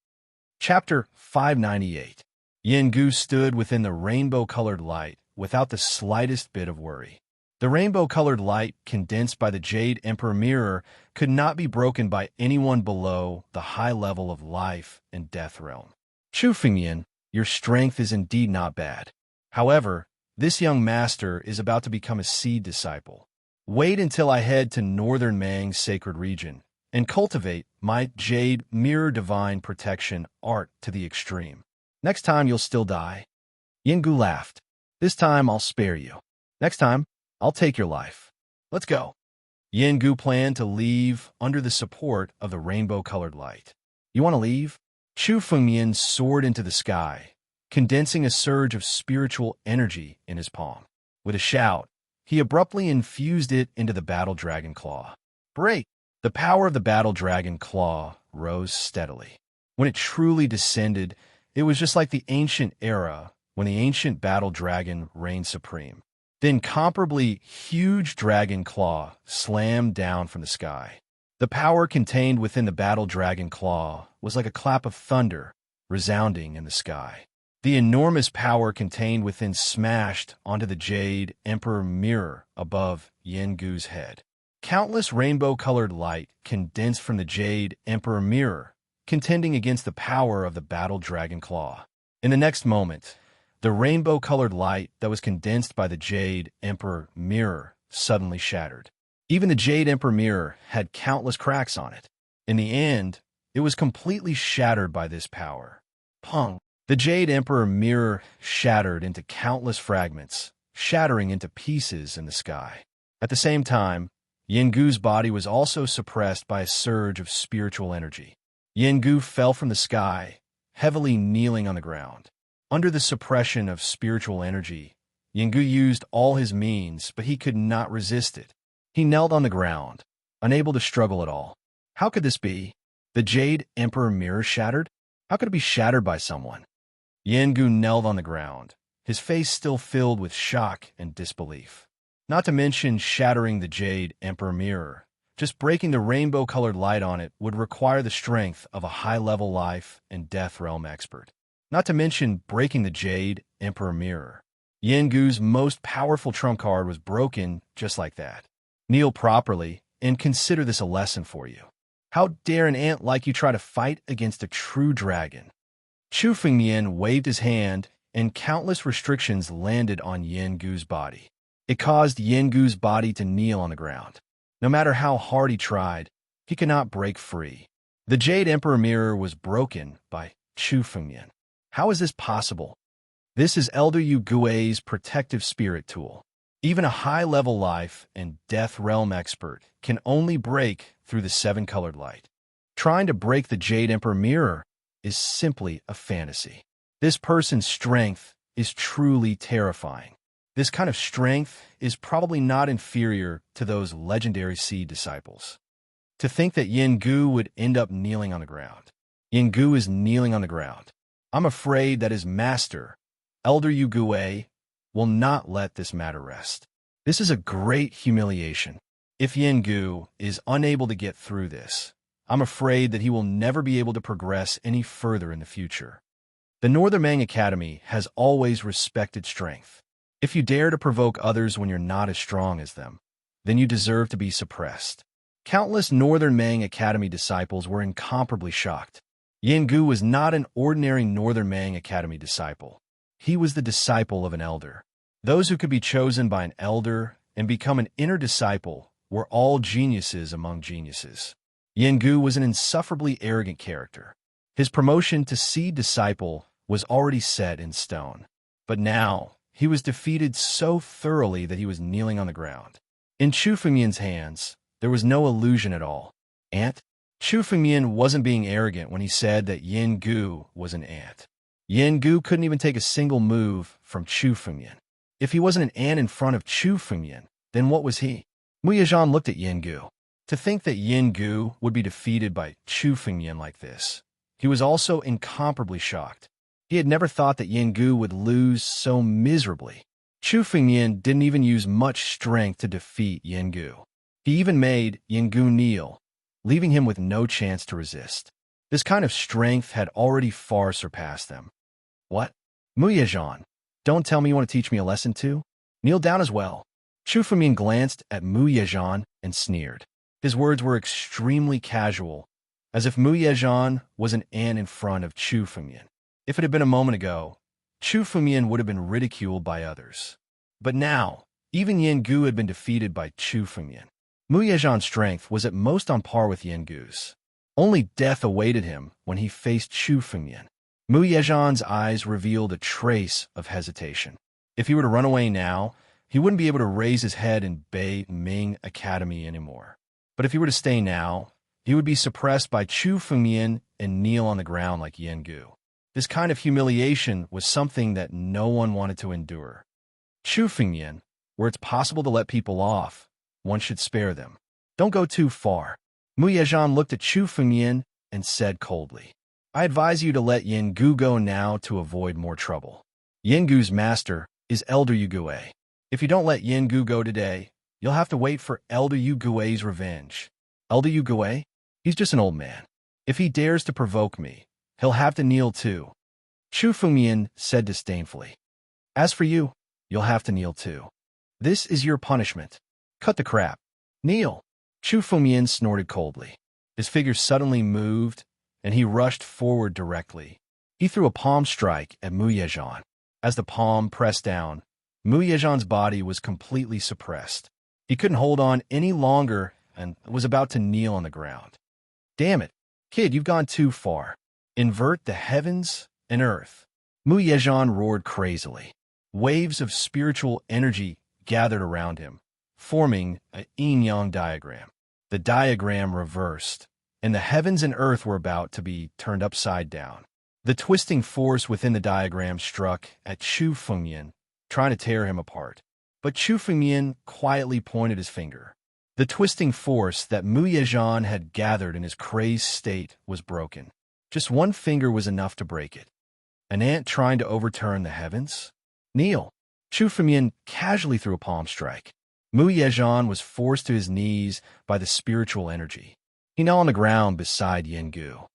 Chapter 598. Yengu stood within the rainbow-colored light without the slightest bit of worry. The rainbow-colored light condensed by the Jade Emperor mirror could not be broken by anyone below the high level of life and death realm. Chu Fengmian, your strength is indeed not bad. However, this young master is about to become a seed disciple. Wait until I head to Northern Mang's sacred region and cultivate my Jade Mirror Divine Protection art to the extreme. Next time you'll still die. Yengu laughed. This time I'll spare you. Next time, I'll take your life. Let's go. Yengu planned to leave under the support of the rainbow-colored light. You want to leave? Chu Fengmian soared into the sky, condensing a surge of spiritual energy in his palm. With a shout, he abruptly infused it into the Battle Dragon Claw. Break! The power of the Battle Dragon Claw rose steadily. When it truly descended, it was just like the ancient era when the ancient Battle Dragon reigned supreme. The incomparably huge Dragon Claw slammed down from the sky. The power contained within the Battle Dragon Claw was like a clap of thunder resounding in the sky. The enormous power contained within smashed onto the Jade Emperor mirror above Yengu's head. Countless rainbow-colored light condensed from the Jade Emperor mirror, contending against the power of the Battle Dragon Claw. In the next moment, the rainbow-colored light that was condensed by the Jade Emperor mirror suddenly shattered. Even the Jade Emperor mirror had countless cracks on it. In the end, it was completely shattered by this power. Pong! The Jade Emperor mirror shattered into countless fragments, shattering into pieces in the sky. At the same time, Yengu's body was also suppressed by a surge of spiritual energy. Yengu fell from the sky, heavily kneeling on the ground. Under the suppression of spiritual energy, Yengu used all his means, but he could not resist it. He knelt on the ground, unable to struggle at all. How could this be? The Jade Emperor mirror shattered? How could it be shattered by someone? Yengu knelt on the ground, his face still filled with shock and disbelief. Not to mention shattering the Jade Emperor mirror. Just breaking the rainbow-colored light on it would require the strength of a high-level life and death realm expert. Not to mention breaking the Jade Emperor mirror. Yengu's most powerful trump card was broken just like that. Kneel properly and consider this a lesson for you. How dare an ant like you try to fight against a true dragon? Chu Fengmian waved his hand, and countless restrictions landed on Yengu's body. It caused Yengu's body to kneel on the ground. No matter how hard he tried, he could not break free. The Jade Emperor mirror was broken by Chu Fengmian. How is this possible? This is Elder Yu Gui's protective spirit tool. Even a high-level life and death realm expert can only break through the seven-colored light. Trying to break the Jade Emperor mirror is simply a fantasy. This person's strength is truly terrifying. This kind of strength is probably not inferior to those legendary seed disciples. To think that Yin Gu would end up kneeling on the ground. Yin Gu is kneeling on the ground. I'm afraid that his master, Elder Yu Gui, will not let this matter rest. This is a great humiliation. If Yin Gu is unable to get through this, I'm afraid that he will never be able to progress any further in the future. The Northern Mang Academy has always respected strength. If you dare to provoke others when you're not as strong as them, then you deserve to be suppressed. Countless Northern Mang Academy disciples were incomparably shocked. Yin Gu was not an ordinary Northern Mang Academy disciple. He was the disciple of an elder. Those who could be chosen by an elder and become an inner disciple were all geniuses among geniuses. Yin Gu was an insufferably arrogant character. His promotion to seed disciple was already set in stone. But now, he was defeated so thoroughly that he was kneeling on the ground. In Chu Fengmian's hands, there was no illusion at all. Ant? Chu Fengmian wasn't being arrogant when he said that Yin Gu was an ant. Yin Gu couldn't even take a single move from Chu Fengmian. If he wasn't an ant in front of Chu Fengmian, then what was he? Mu Yezhan looked at Yin Gu. To think that Yin Gu would be defeated by Chu Fengmian like this. He was also incomparably shocked. He had never thought that Yin Gu would lose so miserably. Chu Fengmian didn't even use much strength to defeat Yin Gu. He even made Yin Gu kneel, leaving him with no chance to resist. This kind of strength had already far surpassed them. What? Mu Yezhan, don't tell me you want to teach me a lesson too? Kneel down as well. Chu Fengmian glanced at Mu Yezhan and sneered. His words were extremely casual, as if Mu Yezhan was an ant in front of Chu Fengmian. If it had been a moment ago, Chu Fengmian would have been ridiculed by others. But now, even Yin Gu had been defeated by Chu Fengmian. Mu Yezhan's strength was at most on par with Yin Gu's. Only death awaited him when he faced Chu Fengmian. Mu Yezhan's eyes revealed a trace of hesitation. If he were to run away now, he wouldn't be able to raise his head in Bei Ming Academy anymore. But if he were to stay now, he would be suppressed by Chu Fengmian and kneel on the ground like Yin Gu. This kind of humiliation was something that no one wanted to endure. Chu Fengmian, where it's possible to let people off, one should spare them. Don't go too far. Mu Yezhan looked at Chu Fengmian and said coldly, I advise you to let Yin Gu go now to avoid more trouble. Yin Gu's master is Elder Yu Gui. If you don't let Yin Gu go today, you'll have to wait for Elder Yu Gui's revenge. Elder Yu Gui? He's just an old man. If he dares to provoke me, he'll have to kneel too. Chu Fengmian said disdainfully. As for you, you'll have to kneel too. This is your punishment. Cut the crap. Kneel. Chu Fengmian snorted coldly. His figure suddenly moved, and he rushed forward directly. He threw a palm strike at Mu Yezhan. As the palm pressed down, Mu Yezhan's body was completely suppressed. He couldn't hold on any longer and was about to kneel on the ground. Damn it, kid, you've gone too far. Invert the heavens and earth. Mu Yezhan roared crazily. Waves of spiritual energy gathered around him, forming a yin-yang diagram. The diagram reversed, and the heavens and earth were about to be turned upside down. The twisting force within the diagram struck at Chu Fengmian, trying to tear him apart. But Chu Fengmian quietly pointed his finger. The twisting force that Mu Yezhan had gathered in his crazed state was broken. Just one finger was enough to break it. An ant trying to overturn the heavens? Kneel. Chu Fengmian casually threw a palm strike. Mu Yezhan was forced to his knees by the spiritual energy. He knelt on the ground beside Yin Gu.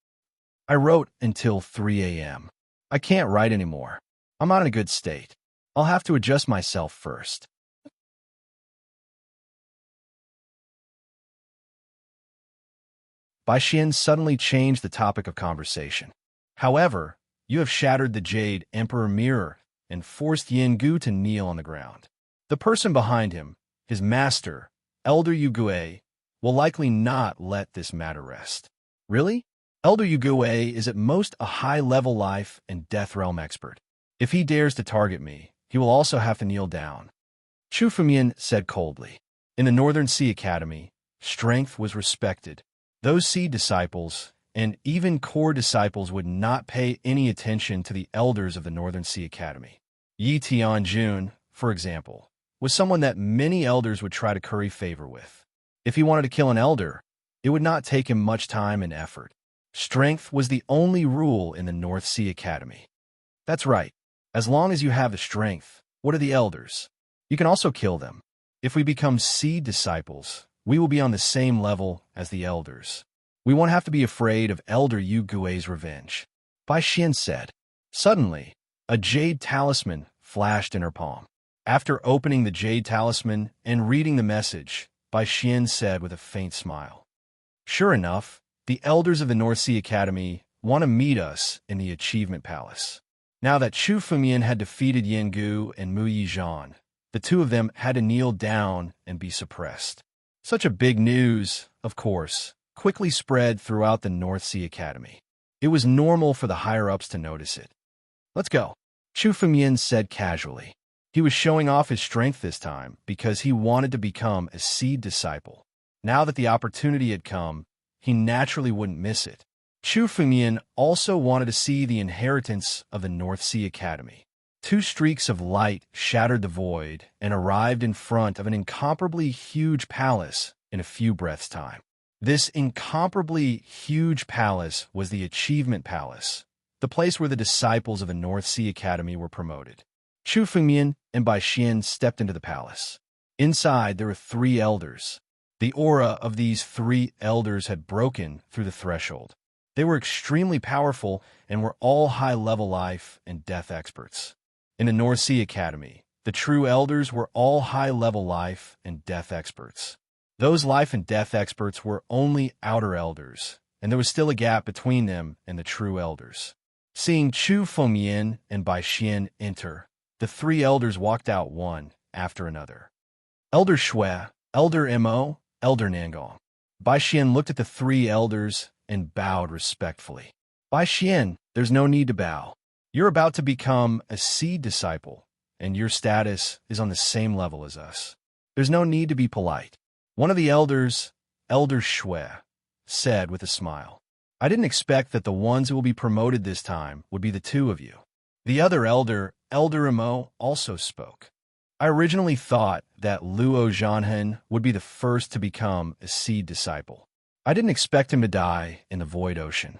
I wrote until 3 a.m. I can't write anymore. I'm not in a good state. I'll have to adjust myself first. Bai Xian suddenly changed the topic of conversation. However, you have shattered the Jade Emperor mirror and forced Yin Gu to kneel on the ground. The person behind him, his master, Elder Yu Gui, will likely not let this matter rest. Really? Elder Yu Gui is at most a high-level life and death realm expert. If he dares to target me, he will also have to kneel down. Chu Fumian said coldly. In the Northern Sea Academy, strength was respected. Those seed disciples and even core disciples would not pay any attention to the elders of the Northern Sea Academy. Yi Tianjun, for example, was someone that many elders would try to curry favor with. If he wanted to kill an elder, it would not take him much time and effort. Strength was the only rule in the North Sea Academy. That's right. As long as you have the strength, what are the elders? You can also kill them. If we become seed disciples, we will be on the same level as the elders. We won't have to be afraid of Elder Yu Gui's revenge. Bai Xian said. Suddenly, a jade talisman flashed in her palm. After opening the jade talisman and reading the message, Bai Xian said with a faint smile. Sure enough, the elders of the North Sea Academy want to meet us in the Achievement Palace. Now that Chu Fumian had defeated Yin Gu and Mu Yizhan, the two of them had to kneel down and be suppressed. Such a big news, of course, quickly spread throughout the North Sea Academy. It was normal for the higher-ups to notice it. Let's go, Chu Fumian said casually. He was showing off his strength this time because he wanted to become a seed disciple. Now that the opportunity had come, he naturally wouldn't miss it. Chu Fumian also wanted to see the inheritance of the North Sea Academy. Two streaks of light shattered the void and arrived in front of an incomparably huge palace in a few breaths' time. This incomparably huge palace was the Achievement Palace, the place where the disciples of the North Sea Academy were promoted. Chu Fumian and Bai Xian stepped into the palace. Inside, there were 3 elders. The aura of these 3 elders had broken through the threshold. They were extremely powerful and were all high-level life and death experts. In the North Sea Academy, the true elders were all high-level life and death experts. Those life and death experts were only outer elders, and there was still a gap between them and the true elders. Seeing Chu Fumian and Bai Xian enter, the 3 elders walked out one after another. Elder Shui, Elder Mo, Elder Nangong. Bai Xian looked at the 3 elders and bowed respectfully. Bai Xian, there's no need to bow. You're about to become a seed disciple, and your status is on the same level as us. There's no need to be polite. One of the elders, Elder Shui, said with a smile. I didn't expect that the ones who will be promoted this time would be the 2 of you. The other elder, Elder Mo, also spoke. I originally thought that Luo Zhanhen would be the first to become a seed disciple. I didn't expect him to die in the void ocean.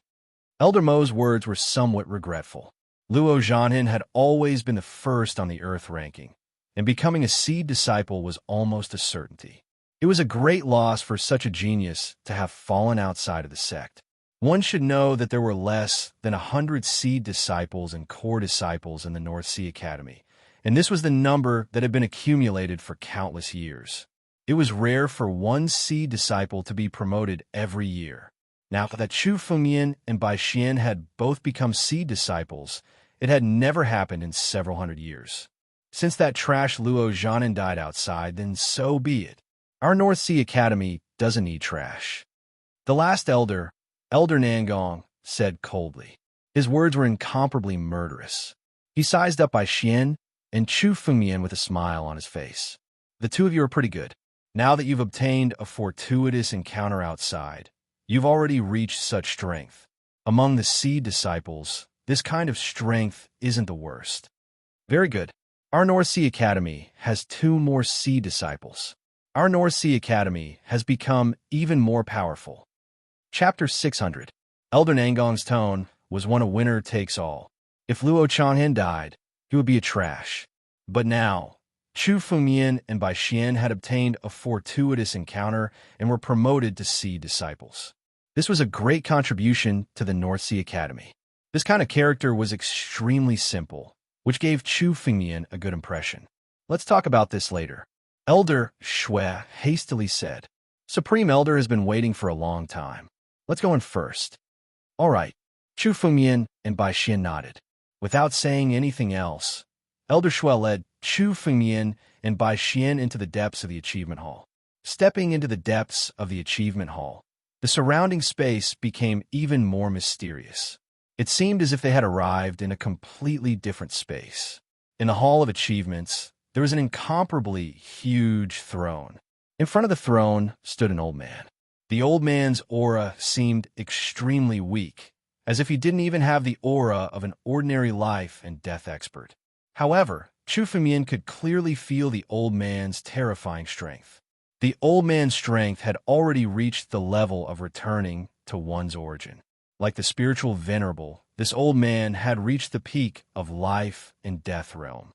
Elder Mo's words were somewhat regretful. Luo Zhanhen had always been the first on the Earth ranking, and becoming a seed disciple was almost a certainty. It was a great loss for such a genius to have fallen outside of the sect. One should know that there were less than 100 seed disciples and core disciples in the North Sea Academy, and this was the number that had been accumulated for countless years. It was rare for one seed disciple to be promoted every year. Now that Chu Fumian and Bai Xian had both become seed disciples, it had never happened in several hundred years. Since that trash Luo Zhanhen died outside, then so be it. Our North Sea Academy doesn't need trash. The last elder, Elder Nangong, said coldly. His words were incomparably murderous. He sized up Bai Xian and Chu Fumian with a smile on his face. The 2 of you are pretty good. Now that you've obtained a fortuitous encounter outside, you've already reached such strength. Among the seed disciples, this kind of strength isn't the worst. Very good. Our North Sea Academy has 2 more seed disciples. Our North Sea Academy has become even more powerful. Chapter 600. Elder Nangong's tone was one of winner takes all. If Luo Zhanhen died, he would be a trash. But now, Chu Fumian and Bai Xian had obtained a fortuitous encounter and were promoted to seed disciples. This was a great contribution to the North Sea Academy. This kind of character was extremely simple, which gave Chu Fumian a good impression. Let's talk about this later. Elder Shui hastily said, Supreme Elder has been waiting for a long time. Let's go in first. All right. Chu Fumian and Bai Xian nodded. Without saying anything else, Elder Shui led Chu Fumian and Bai Xian into the depths of the Achievement Hall. Stepping into the depths of the Achievement Hall, the surrounding space became even more mysterious. It seemed as if they had arrived in a completely different space. In the Hall of Achievements, there there was an incomparably huge throne. In front of the throne stood an old man. The old man's aura seemed extremely weak, as if he didn't even have the aura of an ordinary life and death expert. However, Chu Fengmian could clearly feel the old man's terrifying strength. The old man's strength had already reached the level of returning to one's origin. Like the spiritual venerable, this old man had reached the peak of life and death realm.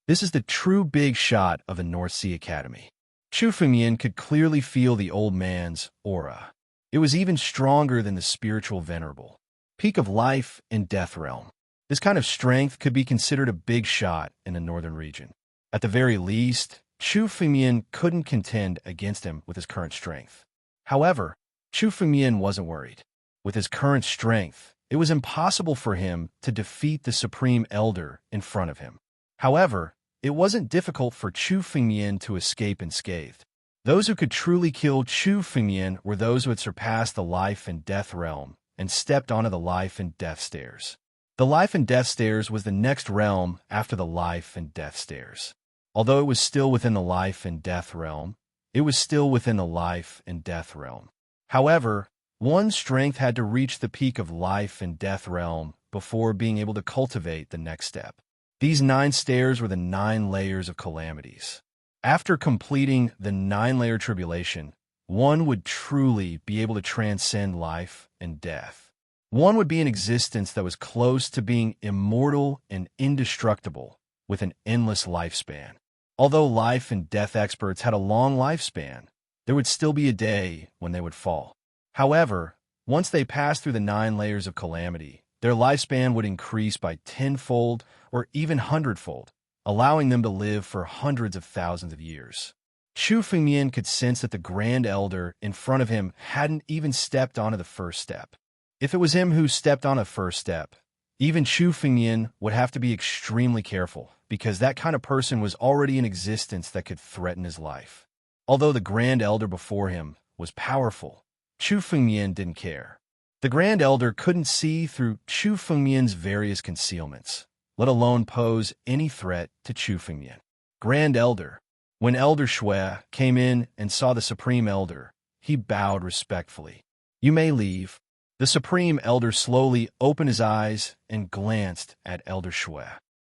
This is the true big shot of the North Sea Academy. Chu Fengmian could clearly feel the old man's aura. It was even stronger than the spiritual venerable. Peak of life and death realm. This kind of strength could be considered a big shot in the northern region. At the very least, Chu Fengmian couldn't contend against him with his current strength. However, Chu Fengmian wasn't worried. With his current strength, it was impossible for him to defeat the Supreme Elder in front of him. However, it wasn't difficult for Chu Fengmian to escape unscathed. Those who could truly kill Chu Fengmian were those who had surpassed the life and death realm and stepped onto the life and death stairs. The life and death stairs was the next realm after the life and death stairs. Although it was still within the life and death realm, it was still within the life and death realm. However, one's strength had to reach the peak of life and death realm before being able to cultivate the next step. These 9 stairs were the 9 layers of calamities. After completing the 9-layer tribulation, one would truly be able to transcend life and death. One would be an existence that was close to being immortal and indestructible with an endless lifespan. Although life and death experts had a long lifespan, there would still be a day when they would fall. However, once they passed through the 9 layers of calamity, their lifespan would increase by 10-fold or even 100-fold, allowing them to live for hundreds of thousands of years. Chu Fengmian could sense that the Grand Elder in front of him hadn't even stepped onto the first step. If it was him who stepped on a first step, even Chu Fengmian would have to be extremely careful, because that kind of person was already in existence that could threaten his life. Although the Grand Elder before him was powerful, Chu Fengmian didn't care. The Grand Elder couldn't see through Chu Fengmian's various concealments, let alone pose any threat to Chu Fengmian. Grand Elder. When Elder Shui came in and saw the Supreme Elder, he bowed respectfully. "You may leave." The Supreme Elder slowly opened his eyes and glanced at Elder Shui.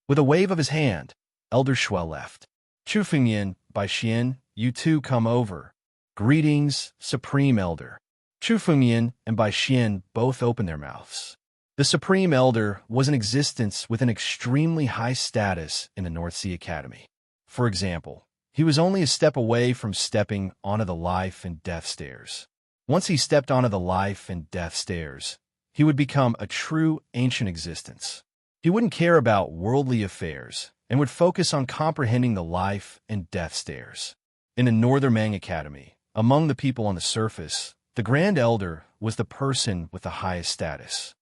With a wave of his hand, Elder Shui left. "Chu Fengmian, Bai Xian, you two come over." "Greetings, Supreme Elder." Chu Fengmian and Bai Xian both opened their mouths. The Supreme Elder was an existence with an extremely high status in the North Sea Academy. For example, he was only a step away from stepping onto the life and death stairs. Once he stepped onto the life and death stairs, he would become a true ancient existence. He wouldn't care about worldly affairs and would focus on comprehending the life and death stairs. In the Northern Mang Academy, among the people on the surface, the Grand Elder was the person with the highest status.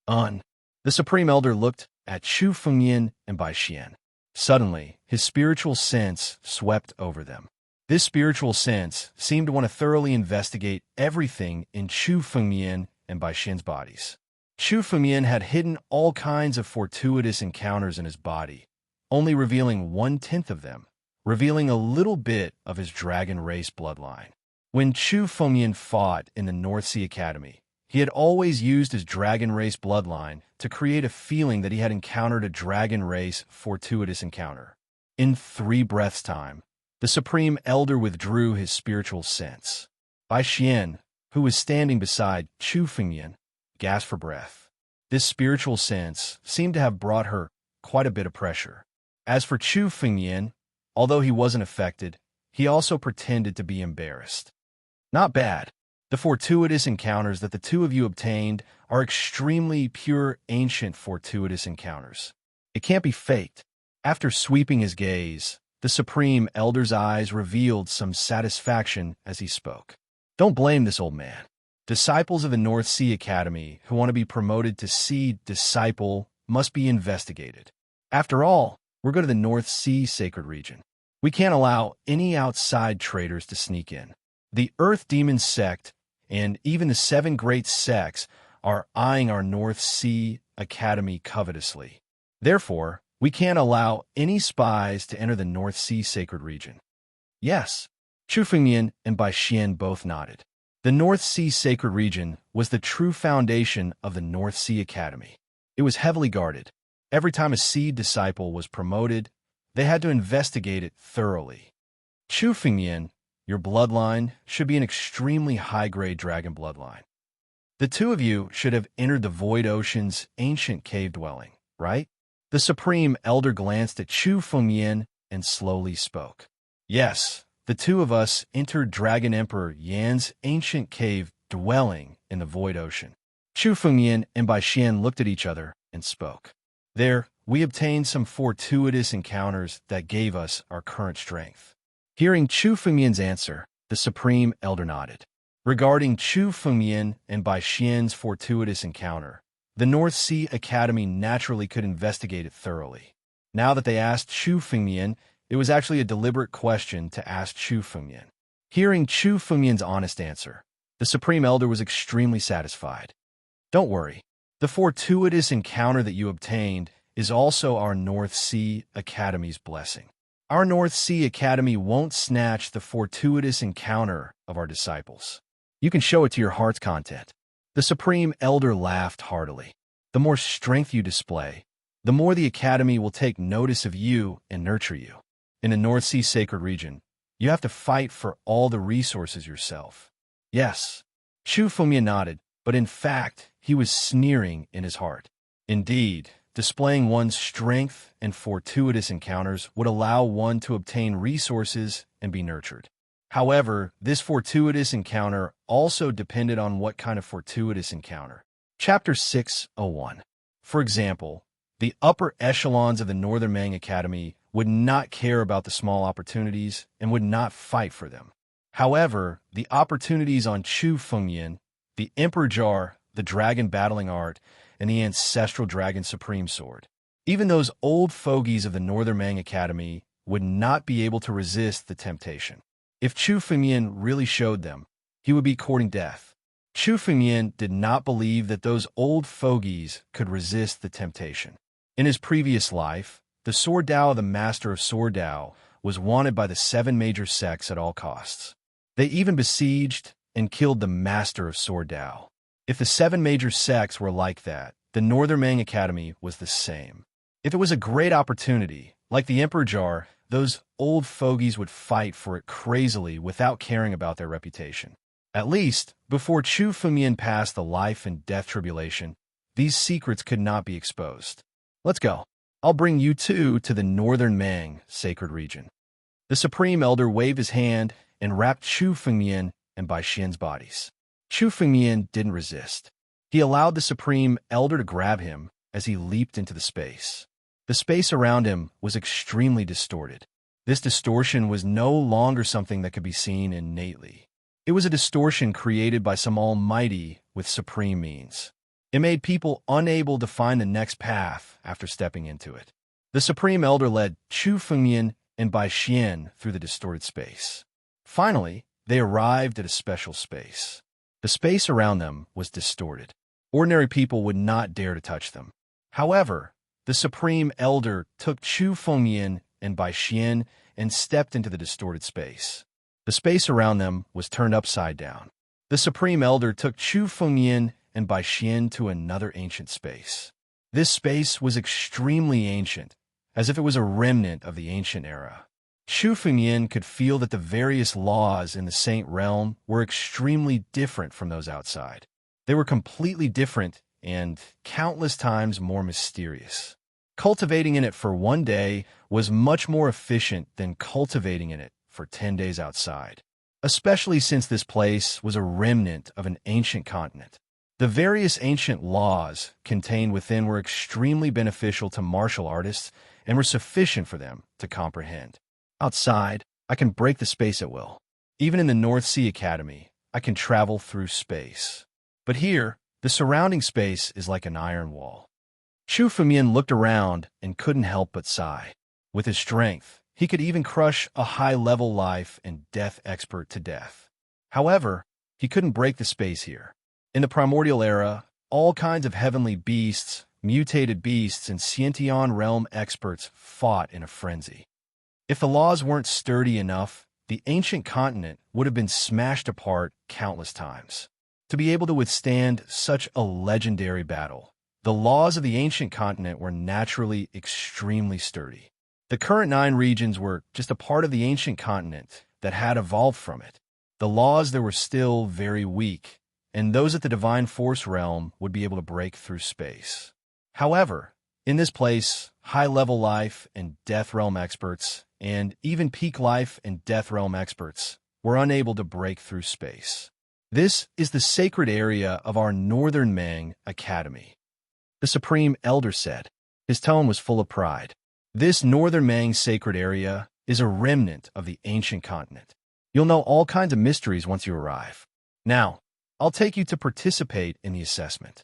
The Supreme Elder looked at Chu Fengmian and Bai Xian. Suddenly, his spiritual sense swept over them. This spiritual sense seemed to want to thoroughly investigate everything in Chu Fengmian and Bai Xian's bodies. Chu Fengmian had hidden all kinds of fortuitous encounters in his body, only revealing 1/10 of them, revealing a little bit of his dragon race bloodline. When Chu Fengmian fought in the North Sea Academy, he had always used his dragon race bloodline to create a feeling that he had encountered a dragon race fortuitous encounter. In 3 breaths' time, the Supreme Elder withdrew his spiritual sense. Bai Xian, who was standing beside Chu Fengmian, gasped for breath. This spiritual sense seemed to have brought her quite a bit of pressure. As for Chu Fengmian, although he wasn't affected, he also pretended to be embarrassed. "Not bad. The fortuitous encounters that the two of you obtained are extremely pure ancient fortuitous encounters. It can't be faked." After sweeping his gaze, the Supreme Elder's eyes revealed some satisfaction as he spoke. "Don't blame this old man. Disciples of the North Sea Academy who want to be promoted to Sea Disciple must be investigated. After all, we're going to the North Sea Sacred Region. We can't allow any outside traitors to sneak in. The Earth Demon Sect and even the 7 great sects are eyeing our North Sea Academy covetously. Therefore, We can't allow any spies to enter the North Sea sacred region. Yes, Chu Fengmian and Bai Xian both nodded. The North Sea sacred region was the true foundation of the North Sea Academy. It was heavily guarded. Every time a seed disciple was promoted, they had to investigate it thoroughly. Chu Fengmian, your bloodline should be an extremely high-grade dragon bloodline. The two of you should have entered the Void Ocean's ancient cave dwelling, right? The Supreme Elder glanced at Chu Fengmian and slowly spoke. Yes, the two of us entered Dragon Emperor Yan's ancient cave dwelling in the Void Ocean. Chu Fengmian and Bai Xian looked at each other and spoke. There, we obtained some fortuitous encounters that gave us our current strength. Hearing Chu Fengmian's answer, the Supreme Elder nodded. Regarding Chu Fengmian and Bai Xian's fortuitous encounter, the North Sea Academy naturally could investigate it thoroughly. Now that they asked Chu Fengmian, it was actually a deliberate question to ask Chu Fengmian. Hearing Chu Fengmian's honest answer, the Supreme Elder was extremely satisfied. Don't worry. The fortuitous encounter that you obtained is also our North Sea Academy's blessing. Our North Sea Academy won't snatch the fortuitous encounter of our disciples. You can show it to your heart's content. The Supreme Elder laughed heartily. The more strength you display, the more the Academy will take notice of you and nurture you. In the North Sea Sacred Region, you have to fight for all the resources yourself. Yes, Chu Fengmian nodded, but in fact, he was sneering in his heart. Indeed, displaying one's strength and fortuitous encounters would allow one to obtain resources and be nurtured. However, this fortuitous encounter also depended on what kind of fortuitous encounter. Chapter 601. For example, the upper echelons of the Northern Mang Academy would not care about the small opportunities and would not fight for them. However, the opportunities on Chu Fengmian, the Emperor Jar, the Dragon Battling Art, and the Ancestral Dragon Supreme Sword, even those old fogies of the Northern Mang Academy would not be able to resist the temptation. If Chu Fengmian really showed them, he would be courting death. Chu Fengmian did not believe that those old fogies could resist the temptation. In his previous life, the Sword Dao of the Master of Sword Dao was wanted by the 7 major sects at all costs. They even besieged and killed the Master of Sword Dao. If the 7 major sects were like that, the Northern Mang Academy was the same. If it was a great opportunity, like the Emperor Jar, those old fogies would fight for it crazily without caring about their reputation. At least, before Chu Fengmian passed the life and death tribulation, these secrets could not be exposed. Let's go. I'll bring you two to the Northern Mang sacred region. The Supreme Elder waved his hand and wrapped Chu Fengmian and Bai Xian's bodies. Chu Fengmian didn't resist. He allowed the Supreme Elder to grab him as he leaped into the space. The space around him was extremely distorted. This distortion was no longer something that could be seen innately. It was a distortion created by some almighty with supreme means. It made people unable to find the next path after stepping into it. The Supreme Elder led Chu Fengmian and Bai Xian through the distorted space. Finally, they arrived at a special space. The space around them was distorted. Ordinary people would not dare to touch them. However, the Supreme Elder took Chu Fengmian and Bai Xian and stepped into the distorted space. The space around them was turned upside down. The Supreme Elder took Chu Fengmian and Bai Xian to another ancient space. This space was extremely ancient, as if it was a remnant of the ancient era. Chu Fengmian could feel that the various laws in the Saint Realm were extremely different from those outside. They were completely different and countless times more mysterious. Cultivating in it for one day was much more efficient than cultivating in it for 10 days outside, especially since this place was a remnant of an ancient continent. The various ancient laws contained within were extremely beneficial to martial artists and were sufficient for them to comprehend. Outside, I can break the space at will. Even in the North Sea Academy, I can travel through space. But here, the surrounding space is like an iron wall. Chu Fengmian looked around and couldn't help but sigh. With his strength, he could even crush a high-level life and death expert to death. However, he couldn't break the space here. In the primordial era, all kinds of heavenly beasts mutated beasts, and Sciention realm experts fought in a frenzy. If the laws weren't sturdy enough, the ancient continent would have been smashed apart countless times. To be able to withstand such a legendary battle, the laws of the ancient continent were naturally extremely sturdy. The current 9 regions were just a part of the ancient continent that had evolved from it. The laws there were still very weak, and those at the divine force realm would be able to break through space. However, in this place, high-level life and death realm experts, and even peak life and death realm experts, were unable to break through space. This is the sacred area of our Northern Mang Academy, the Supreme Elder said. His tone was full of pride. This Northern Mang sacred area is a remnant of the ancient continent. You'll know all kinds of mysteries once you arrive. Now, I'll take you to participate in the assessment.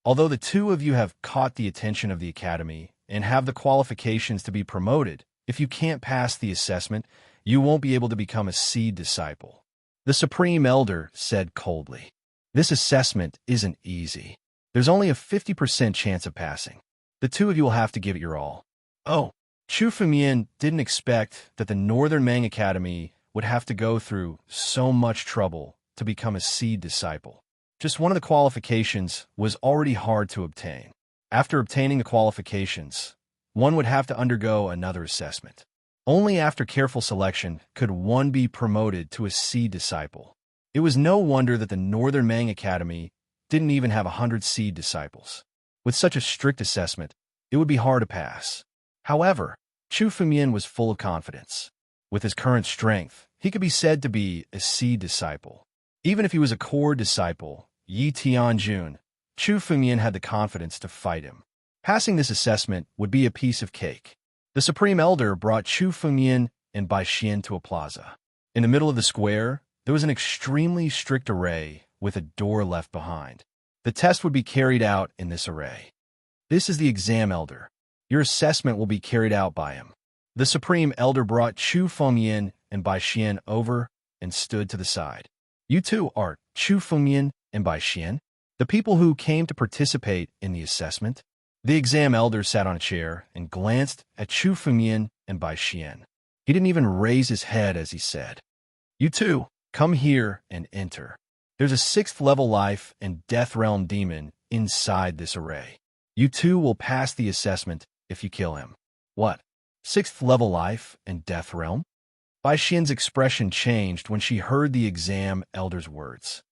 Although the 2 of you have caught the attention of the Academy and have the qualifications to be promoted, if you can't pass the assessment, you won't be able to become a seed disciple. The Supreme Elder said coldly. This assessment isn't easy. There's only a 50% chance of passing. The 2 of you will have to give it your all. Oh, Chu Fumian didn't expect that the Northern Mang Academy would have to go through so much trouble to become a seed disciple. Just one of the qualifications was already hard to obtain. After obtaining the qualifications, one would have to undergo another assessment. Only after careful selection could one be promoted to a seed disciple. It was no wonder that the Northern Mang Academy didn't even have 100 seed disciples. With such a strict assessment, it would be hard to pass. However, Chu Fumian was full of confidence. With his current strength, he could be said to be a seed disciple. Even if he was a core disciple, Yi Tianjun, Chu Fumian had the confidence to fight him. Passing this assessment would be a piece of cake. The Supreme Elder brought Chu Fumian and Bai Xian to a plaza. In the middle of the square, there was an extremely strict array with a door left behind. The test would be carried out in this array. This is the exam elder. Your assessment will be carried out by him. The Supreme Elder brought Chu Fumian and Bai Xian over and stood to the side. You 2 are Chu Fumian and Bai Xian, the people who came to participate in the assessment. The exam elder sat on a chair and glanced at Chu Fumian and Bai Xian. He didn't even raise his head as he said, "You 2, come here and enter. There's a 6th level life and death realm demon inside this array. You 2 will pass the assessment if you kill him." What? 6th level life and death realm? Bai Xian's expression changed when she heard the exam elder's words.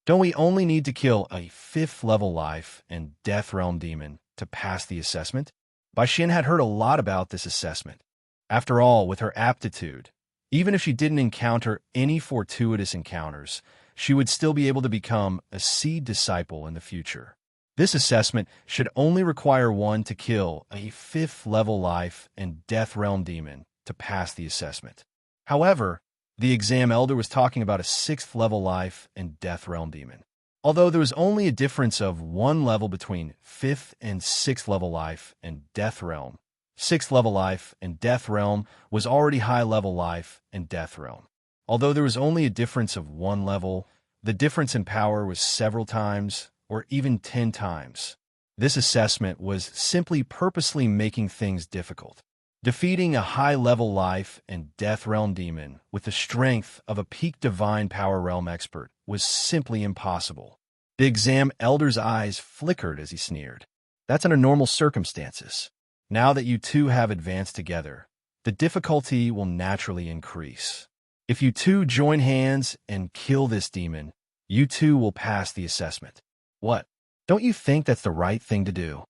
Don't we only need to kill a 5th level life and death realm demon to pass the assessment? Bai Xian had heard a lot about this assessment. After all, with her aptitude, even if she didn't encounter any fortuitous encounters, she would still be able to become a seed disciple in the future. This assessment should only require one to kill a 5th level life and death realm demon to pass the assessment. However, the exam elder was talking about a 6th level life and death realm demon. Although there was only a difference of 1 level between 5th and 6th level life and death realm, 6th level life and death realm was already high level life and death realm. Although there was only a difference of 1 level, the difference in power was several times or even 10 times. This assessment was simply purposely making things difficult. Defeating a high-level life and death realm demon with the strength of a peak divine power realm expert was simply impossible. The exam elder's eyes flickered as he sneered. That's under normal circumstances. Now that you 2 have advanced together, the difficulty will naturally increase. If you 2 join hands and kill this demon, you 2 will pass the assessment. What? Don't you think that's the right thing to do?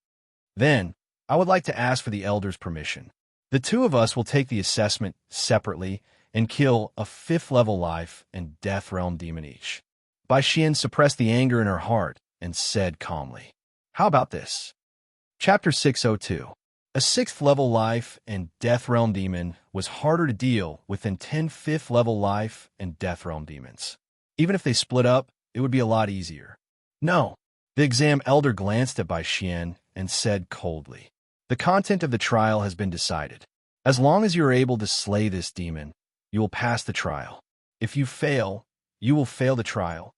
Then, I would like to ask for the elder's permission. The 2 of us will take the assessment separately and kill a 5th level life and death realm demon each. Bai Xian suppressed the anger in her heart and said calmly, "How about this?" Chapter 602. A 6th level life and death realm demon was harder to deal with than 10 5th level life and death realm demons. Even if they split up, it would be a lot easier. No. The exam elder glanced at Bai Xian and said coldly, "The content of the trial has been decided. As long as you are able to slay this demon, you will pass the trial. If you fail, you will fail the trial."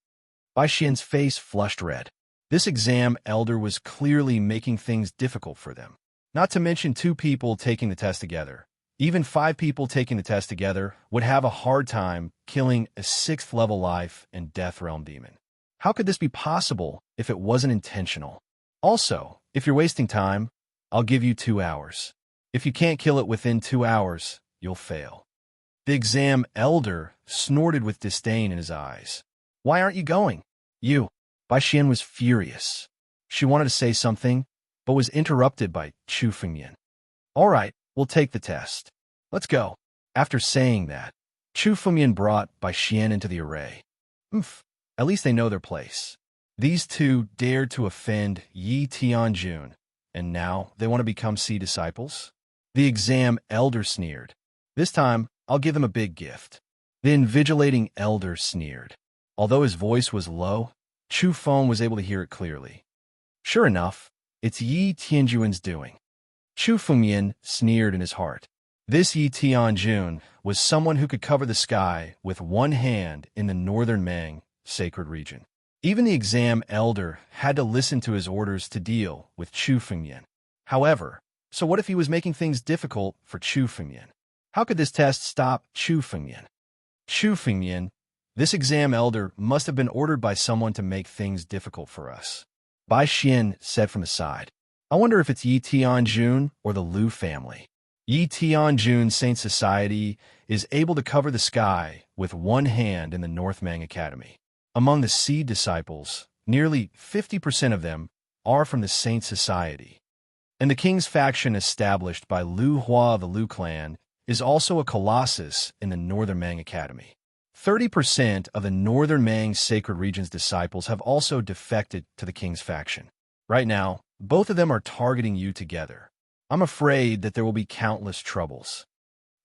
Bai Xian's face flushed red. This exam elder was clearly making things difficult for them. Not to mention 2 people taking the test together. Even 5 people taking the test together would have a hard time killing a 6th level life and death realm demon. How could this be possible if it wasn't intentional? Also, if you're wasting time, I'll give you 2 hours. If you can't kill it within 2 hours, you'll fail. The exam elder snorted with disdain in his eyes. Why aren't you going? You. Bai Xian was furious. She wanted to say something, but was interrupted by Chu Fengyan. All right, we'll take the test. Let's go. After saying that, Chu Fengyan brought Bai Xian into the array. At least they know their place. These 2 dared to offend Yi Tianjun, and now they want to become Sea disciples? The exam elder sneered. This time, I'll give them a big gift. The invigilating elder sneered. Although his voice was low, Chu Feng was able to hear it clearly. Sure enough, it's Yi Tianjun's doing. Chu Fengyan sneered in his heart. This Yi Tianjun was someone who could cover the sky with one hand in the northern Mang sacred region. Even the exam elder had to listen to his orders to deal with Chu Fengyan. However, so what if he was making things difficult for Chu Fengyan? How could this test stop Chu Fengyan? Chu Fengyan, this exam elder must have been ordered by someone to make things difficult for us. Bai Xian said from the side. I wonder if it's Yi Tianjun or the Liu family. Yi Tianjun Saint Society is able to cover the sky with one hand in the North Mang Academy. Among the Sea disciples, nearly 50% of them are from the Saint Society. And the king's faction established by Liu Hua of the Liu clan is also a colossus in the Northern Mang Academy. 30% of the Northern Mang Sacred Region's disciples have also defected to the king's faction. Right now, both of them are targeting you together. I'm afraid that there will be countless troubles.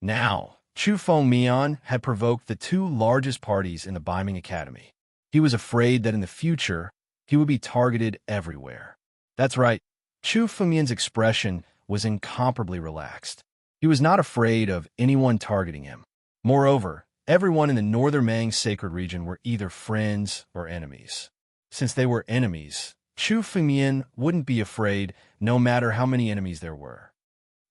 Now, Chu Feng Mian had provoked the 2 largest parties in the Baiming Academy. He was afraid that in the future, he would be targeted everywhere. That's right, Chu Fengyan's expression was incomparably relaxed. He was not afraid of anyone targeting him. Moreover, everyone in the Northern Mang Sacred Region were either friends or enemies. Since they were enemies, Chu Fengyan wouldn't be afraid no matter how many enemies there were.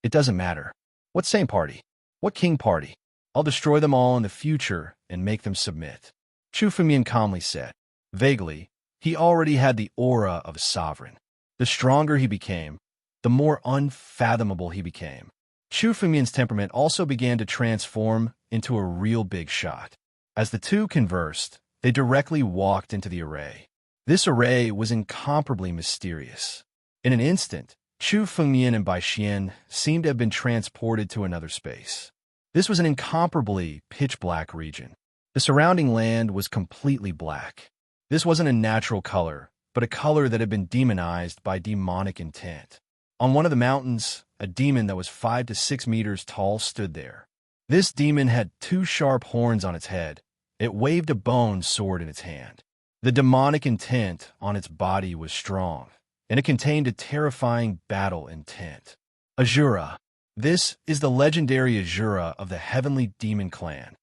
It doesn't matter. What saint party? What king party? I'll destroy them all in the future and make them submit. Chu Fengyan calmly said. Vaguely, he already had the aura of a sovereign. The stronger he became, the more unfathomable he became. Chu Fengyan's temperament also began to transform into a real big shot. As the 2 conversed, they directly walked into the array. This array was incomparably mysterious. In an instant, Chu Fengyan and Bai Xian seemed to have been transported to another space. This was an incomparably pitch-black region. The surrounding land was completely black. This wasn't a natural color, but a color that had been demonized by demonic intent. On one of the mountains, a demon that was 5 to 6 meters tall stood there. This demon had 2 sharp horns on its head. It waved a bone sword in its hand. The demonic intent on its body was strong, and it contained a terrifying battle intent. Azura. This is the legendary Azura of the Heavenly Demon Clan.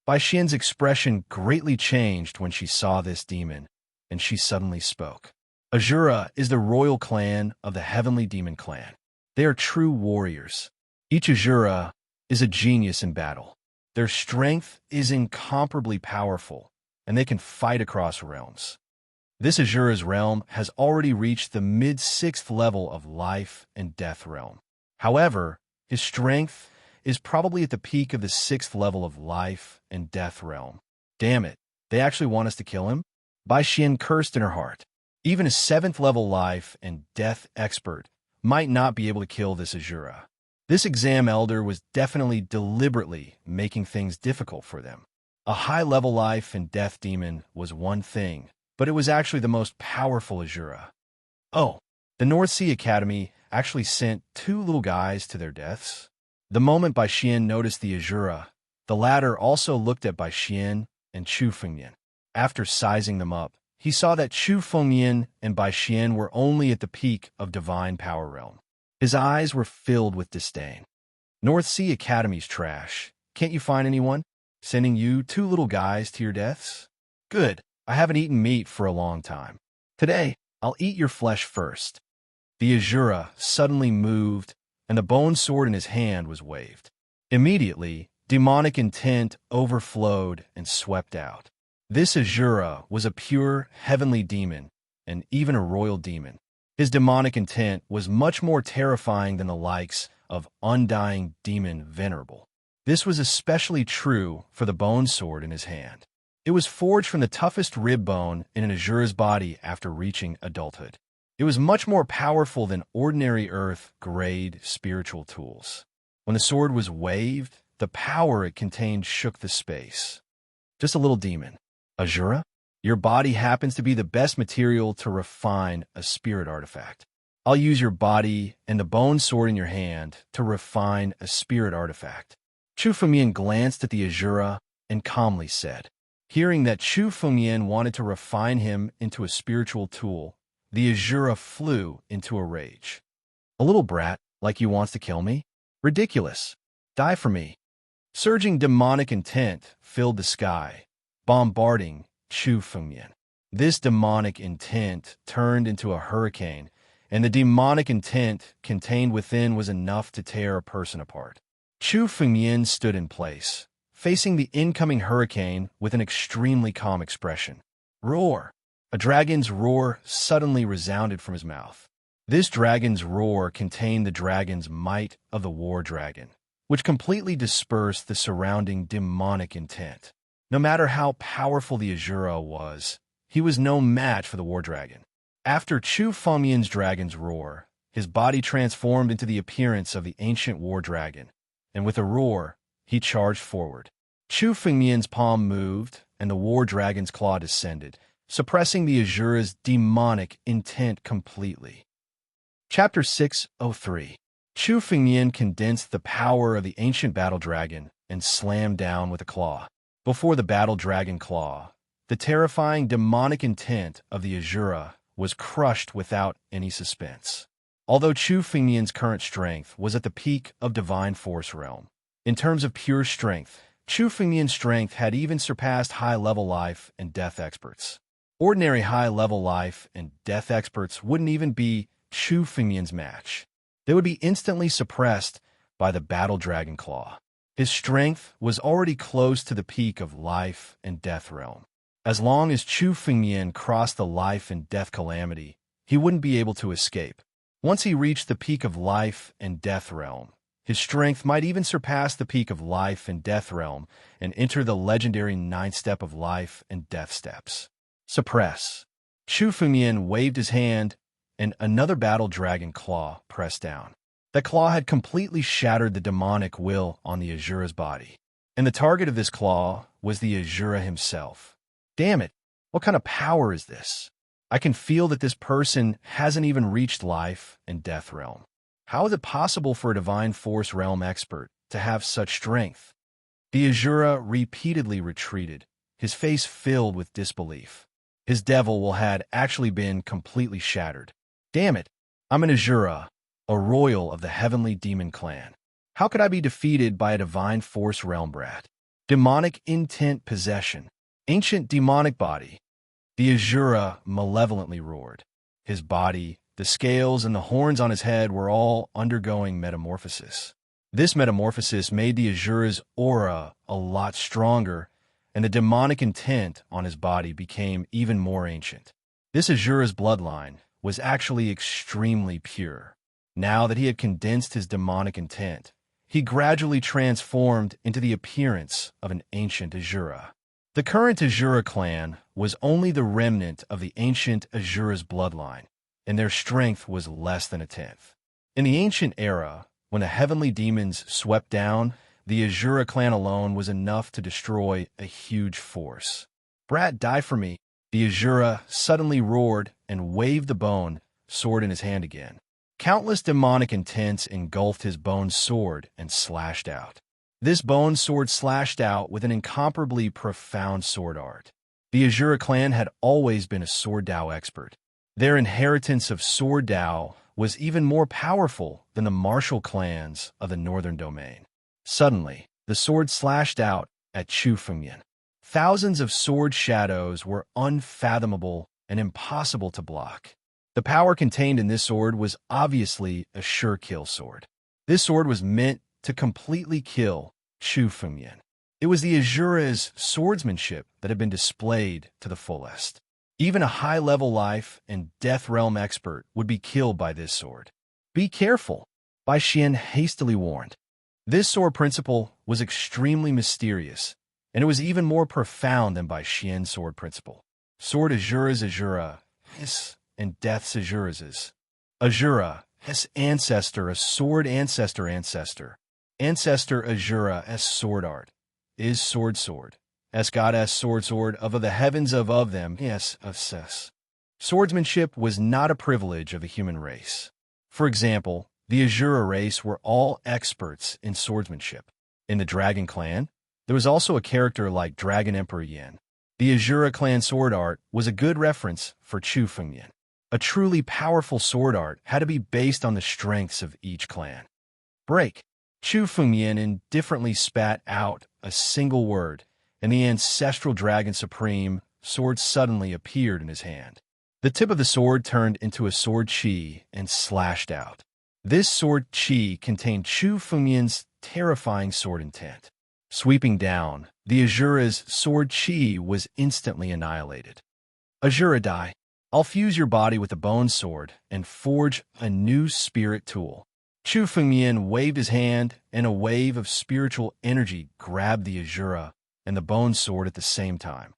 Bai Xian's expression greatly changed when she saw this demon, and she suddenly spoke. Azura is the royal clan of the Heavenly Demon Clan. They are true warriors. Each Azura is a genius in battle. Their strength is incomparably powerful, and they can fight across realms. This Azura's realm has already reached the mid-6th level of life and death realm. However, his strength is probably at the peak of the 6th level of life and death realm. Damn it, they actually want us to kill him? Bai Xian cursed in her heart. Even a 7th level life and death expert might not be able to kill this Azura. This exam elder was definitely deliberately making things difficult for them. A high-level life and death demon was one thing, but it was actually the most powerful Azura. Oh, the North Sea Academy actually sent 2 little guys to their deaths? The moment Bai Xian noticed the Azura, the latter also looked at Bai Xian and Chu Fengyan. After sizing them up, he saw that Chu Fengyan and Bai Xian were only at the peak of divine power realm. His eyes were filled with disdain. North Sea Academy's trash. Can't you find anyone? Sending you 2 little guys to your deaths? Good. I haven't eaten meat for a long time. Today, I'll eat your flesh first." The Azura suddenly moved, and the bone sword in his hand was waved. Immediately, demonic intent overflowed and swept out. This Azura was a pure, heavenly demon, and even a royal demon. His demonic intent was much more terrifying than the likes of undying demon Venerable. This was especially true for the bone sword in his hand. It was forged from the toughest rib bone in an Azura's body after reaching adulthood. It was much more powerful than ordinary earth-grade spiritual tools. When the sword was waved, the power it contained shook the space. Just a little demon. Azura? Your body happens to be the best material to refine a spirit artifact. I'll use your body and the bone sword in your hand to refine a spirit artifact. Chu Fengmian glanced at the Azura and calmly said. Hearing that Chu Fengmian wanted to refine him into a spiritual tool, the Azura flew into a rage. A little brat like you wants to kill me? Ridiculous. Die for me. Surging demonic intent filled the sky, bombarding Chu Fengmian. This demonic intent turned into a hurricane, and the demonic intent contained within was enough to tear a person apart. Chu Fengmian stood in place, facing the incoming hurricane with an extremely calm expression. Roar! A dragon's roar suddenly resounded from his mouth. This dragon's roar contained the dragon's might of the war dragon, which completely dispersed the surrounding demonic intent. No matter how powerful the Azura was, he was no match for the war dragon. After Chu Fengmian's dragon's roar, his body transformed into the appearance of the ancient war dragon, and with a roar, he charged forward. Chu Fengmian's palm moved, and the war dragon's claw descended, suppressing the Azura's demonic intent completely. Chapter 603. Chu Fengmian condensed the power of the ancient battle dragon and slammed down with a claw. Before the battle dragon claw, the terrifying demonic intent of the Azura was crushed without any suspense. Although Chu Fengmian's current strength was at the peak of divine force realm, in terms of pure strength, Chu Fengmian's strength had even surpassed high-level life and death experts. Ordinary high-level life and death experts wouldn't even be Chu Fengmian's match. They would be instantly suppressed by the battle dragon claw. His strength was already close to the peak of life and death realm. As long as Chu Fengmian crossed the life and death calamity, he wouldn't be able to escape. Once he reached the peak of life and death realm, his strength might even surpass the peak of life and death realm and enter the legendary 9th step of life and death steps. Suppress. Chu Fengmian waved his hand, and another battle dragon claw pressed down. The claw had completely shattered the demonic will on the Azura's body, and the target of this claw was the Azura himself. Damn it, what kind of power is this? I can feel that this person hasn't even reached life and death realm. How is it possible for a divine force realm expert to have such strength? The Azura repeatedly retreated, his face filled with disbelief. His devil will had actually been completely shattered. Damn it, I'm an Azura, a royal of the heavenly demon clan. How could I be defeated by a divine force realm brat? Demonic intent possession. Ancient demonic body. The Azura malevolently roared. His body, the scales, and the horns on his head were all undergoing metamorphosis. This metamorphosis made the Azura's aura a lot stronger, and the demonic intent on his body became even more ancient. This Azura's bloodline was actually extremely pure. Now that he had condensed his demonic intent, he gradually transformed into the appearance of an ancient Azura. The current Azura clan was only the remnant of the ancient Azura's bloodline, and their strength was less than a tenth. In the ancient era, when the heavenly demons swept down, the Azura clan alone was enough to destroy a huge force. Brat, die for me. The Azura suddenly roared and waved the bone sword in his hand again. Countless demonic intents engulfed his bone sword and slashed out. This bone sword slashed out with an incomparably profound sword art. The Azura clan had always been a sword Dao expert. Their inheritance of sword Dao was even more powerful than the martial clans of the northern domain. Suddenly, the sword slashed out at Chu Fengmian. Thousands of sword shadows were unfathomable and impossible to block. The power contained in this sword was obviously a sure kill sword. This sword was meant to completely kill Chu Fengyan. It was the Azura's swordsmanship that had been displayed to the fullest. Even a high-level life and death realm expert would be killed by this sword. Be careful, Bai Xian hastily warned. This sword principle was extremely mysterious, and it was even more profound than Bai Xian's sword principle. Sword Azura's Azura, and death's Azura's. Azura, ancestor, a sword ancestor. Ancestor Azura, sword art. Is sword. God sword of the heavens of them, of. Swordsmanship was not a privilege of a human race. For example, the Azura race were all experts in swordsmanship. In the Dragon clan, there was also a character like Dragon Emperor Yin. The Azura clan sword art was a good reference for Chu Fengyan. A truly powerful sword art had to be based on the strengths of each clan. Break. Chu Fengyan indifferently spat out a single word, and the ancestral Dragon Supreme sword suddenly appeared in his hand. The tip of the sword turned into a sword chi and slashed out. This sword chi contained Chu Fengyan's terrifying sword intent. Sweeping down, the Azura's sword chi was instantly annihilated. Azura die. I'll fuse your body with the bone sword and forge a new spirit tool. Chu Fengyan waved his hand, and a wave of spiritual energy grabbed the Azura and the bone sword at the same time.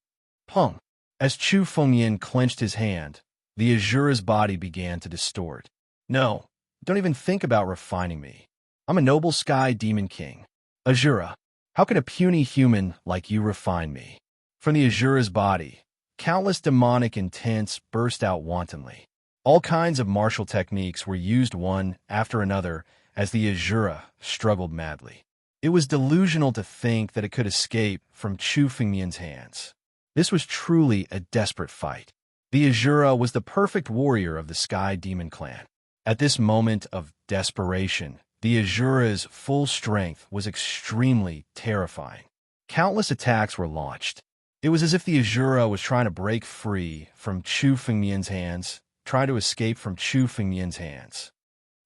Pung! As Chu Fengyan clenched his hand, the Azura's body began to distort. No, don't even think about refining me. I'm a noble sky demon king. Azura, how can a puny human like you refine me? From the Azura's body, countless demonic intents burst out wantonly. All kinds of martial techniques were used one after another as the Azura struggled madly. It was delusional to think that it could escape from Chu Fengyan's hands. This was truly a desperate fight. The Azura was the perfect warrior of the Sky Demon clan. At this moment of desperation, the Azura's full strength was extremely terrifying. Countless attacks were launched. It was as if the Azura was trying to break free from Chu Fengyan's hands, trying to escape from Chu Fengyan's hands.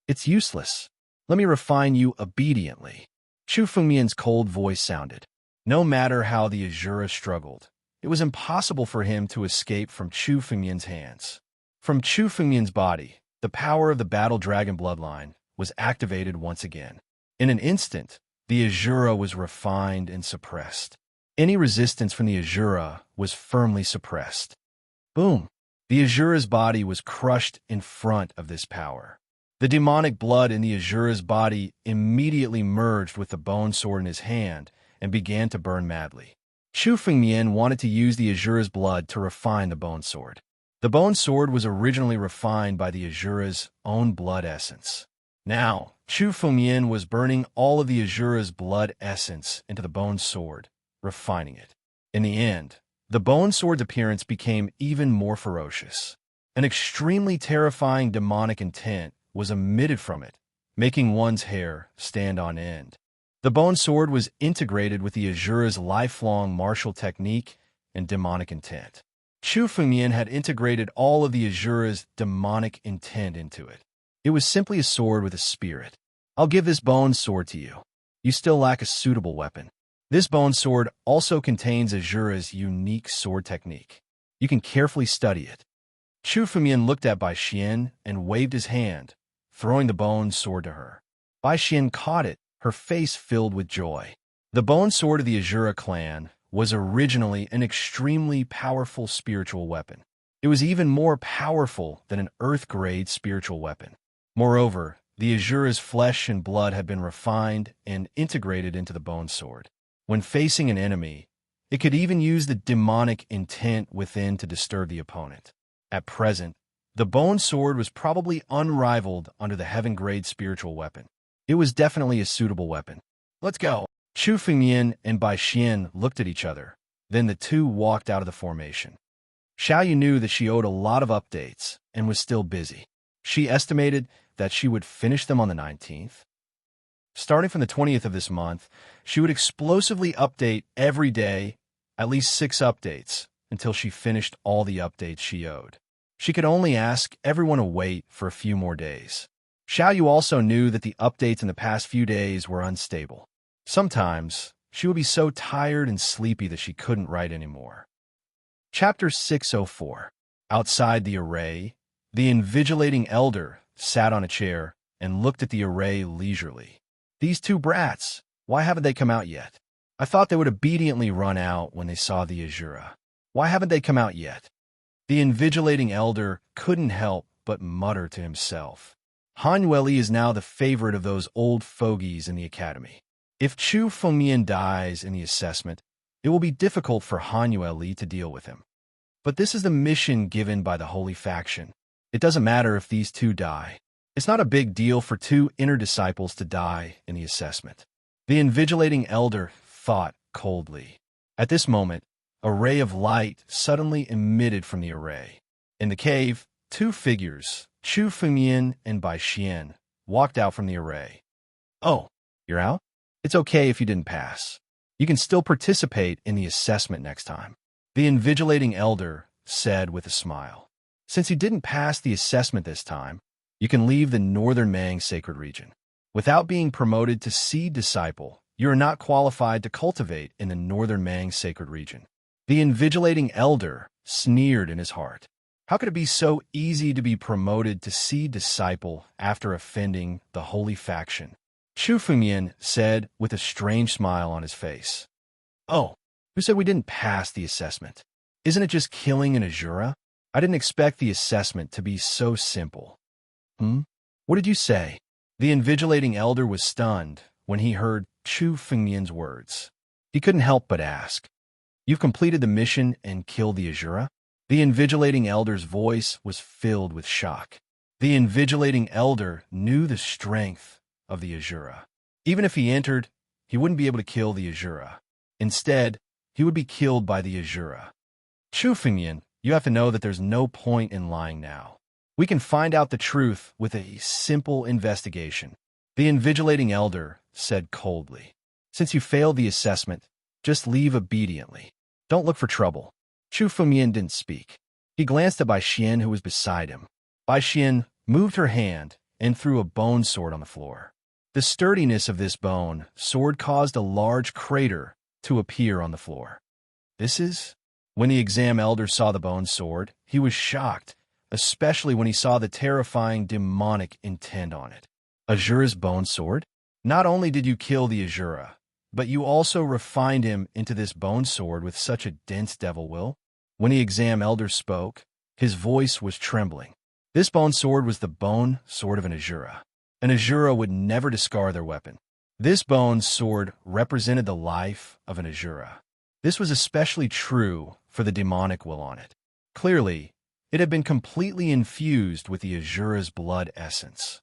It's useless. Let me refine you obediently. Chu Fengyan's cold voice sounded. No matter how the Azura struggled, it was impossible for him to escape from Chu Fengyan's hands. From Chu Fengyan's body, the power of the Battle Dragon bloodline was activated once again. In an instant, the Azura was refined and suppressed. Any resistance from the Azura was firmly suppressed. Boom! The Azura's body was crushed in front of this power. The demonic blood in the Azura's body immediately merged with the bone sword in his hand and began to burn madly. Chu Fengyan wanted to use the Azura's blood to refine the bone sword. The bone sword was originally refined by the Azura's own blood essence. Now, Chu Fengyan was burning all of the Azura's blood essence into the bone sword, refining it. In the end, the bone sword's appearance became even more ferocious. An extremely terrifying demonic intent was emitted from it, making one's hair stand on end. The bone sword was integrated with the Azura's lifelong martial technique and demonic intent. Chu Fengyan had integrated all of the Azura's demonic intent into it. It was simply a sword with a spirit. I'll give this bone sword to you. You still lack a suitable weapon. This bone sword also contains Azura's unique sword technique. You can carefully study it. Chu Fengyan looked at Bai Xian and waved his hand, throwing the bone sword to her. Bai Xian caught it, her face filled with joy. The bone sword of the Azura clan was originally an extremely powerful spiritual weapon. It was even more powerful than an Earth-grade spiritual weapon. Moreover, the Azura's flesh and blood had been refined and integrated into the bone sword. When facing an enemy, it could even use the demonic intent within to disturb the opponent. At present, the bone sword was probably unrivaled under the heaven-grade spiritual weapon. It was definitely a suitable weapon. Let's go. Chu Fengyan and Bai Xian looked at each other. Then the two walked out of the formation. Xiaoyu knew that she owed a lot of updates and was still busy. She estimated that she would finish them on the 19th. Starting from the 20th of this month, she would explosively update every day, at least 6 updates, until she finished all the updates she owed. She could only ask everyone to wait for a few more days. Xiaoyu also knew that the updates in the past few days were unstable. Sometimes, she would be so tired and sleepy that she couldn't write anymore. Chapter 604. Outside the array, the invigilating elder sat on a chair and looked at the array leisurely. These two brats, why haven't they come out yet? I thought they would obediently run out when they saw the Azura. Why haven't they come out yet? The invigilating elder couldn't help but mutter to himself. Han Yueli is now the favorite of those old fogies in the academy. If Chu Fengmian dies in the assessment, it will be difficult for Han Yueli to deal with him. But this is the mission given by the Holy Faction. It doesn't matter if these two die. It's not a big deal for two inner disciples to die in the assessment. The invigilating elder thought coldly. At this moment, a ray of light suddenly emitted from the array. In the cave, two figures, Chu Fengmian and Bai Xian, walked out from the array. Oh, you're out? It's okay if you didn't pass. You can still participate in the assessment next time, the invigilating elder said with a smile. Since you didn't pass the assessment this time, you can leave the Northern Mang Sacred Region. Without being promoted to Seed Disciple, you are not qualified to cultivate in the Northern Mang Sacred Region. The invigilating elder sneered in his heart. How could it be so easy to be promoted to Seed Disciple after offending the Holy Faction? Chu Fengmian said with a strange smile on his face. Oh, who said we didn't pass the assessment? Isn't it just killing an Azura? I didn't expect the assessment to be so simple. What did you say? The invigilating elder was stunned when he heard Chu Fengmian's words. He couldn't help but ask. You've completed the mission and killed the Azura? The invigilating elder's voice was filled with shock. The invigilating elder knew the strength of the Azura. Even if he entered, he wouldn't be able to kill the Azura. Instead, he would be killed by the Azura. Chu Fengmian, you have to know that there's no point in lying now. We can find out the truth with a simple investigation. The invigilating elder said coldly. Since you failed the assessment, just leave obediently. Don't look for trouble. Chu Fengmian didn't speak. He glanced at Bai Xian, who was beside him. Bai Xian moved her hand and threw a bone sword on the floor. The sturdiness of this bone sword caused a large crater to appear on the floor. This is? When the exam elder saw the bone sword, he was shocked, especially when he saw the terrifying demonic intent on it. Azura's bone sword? Not only did you kill the Azura, but you also refined him into this bone sword with such a dense devil will? When the exam elder spoke, his voice was trembling. This bone sword was the bone sword of an Azura. An Azura would never discard their weapon. This bone sword represented the life of an Azura. This was especially true for the demonic will on it. Clearly, it had been completely infused with the Azura's blood essence.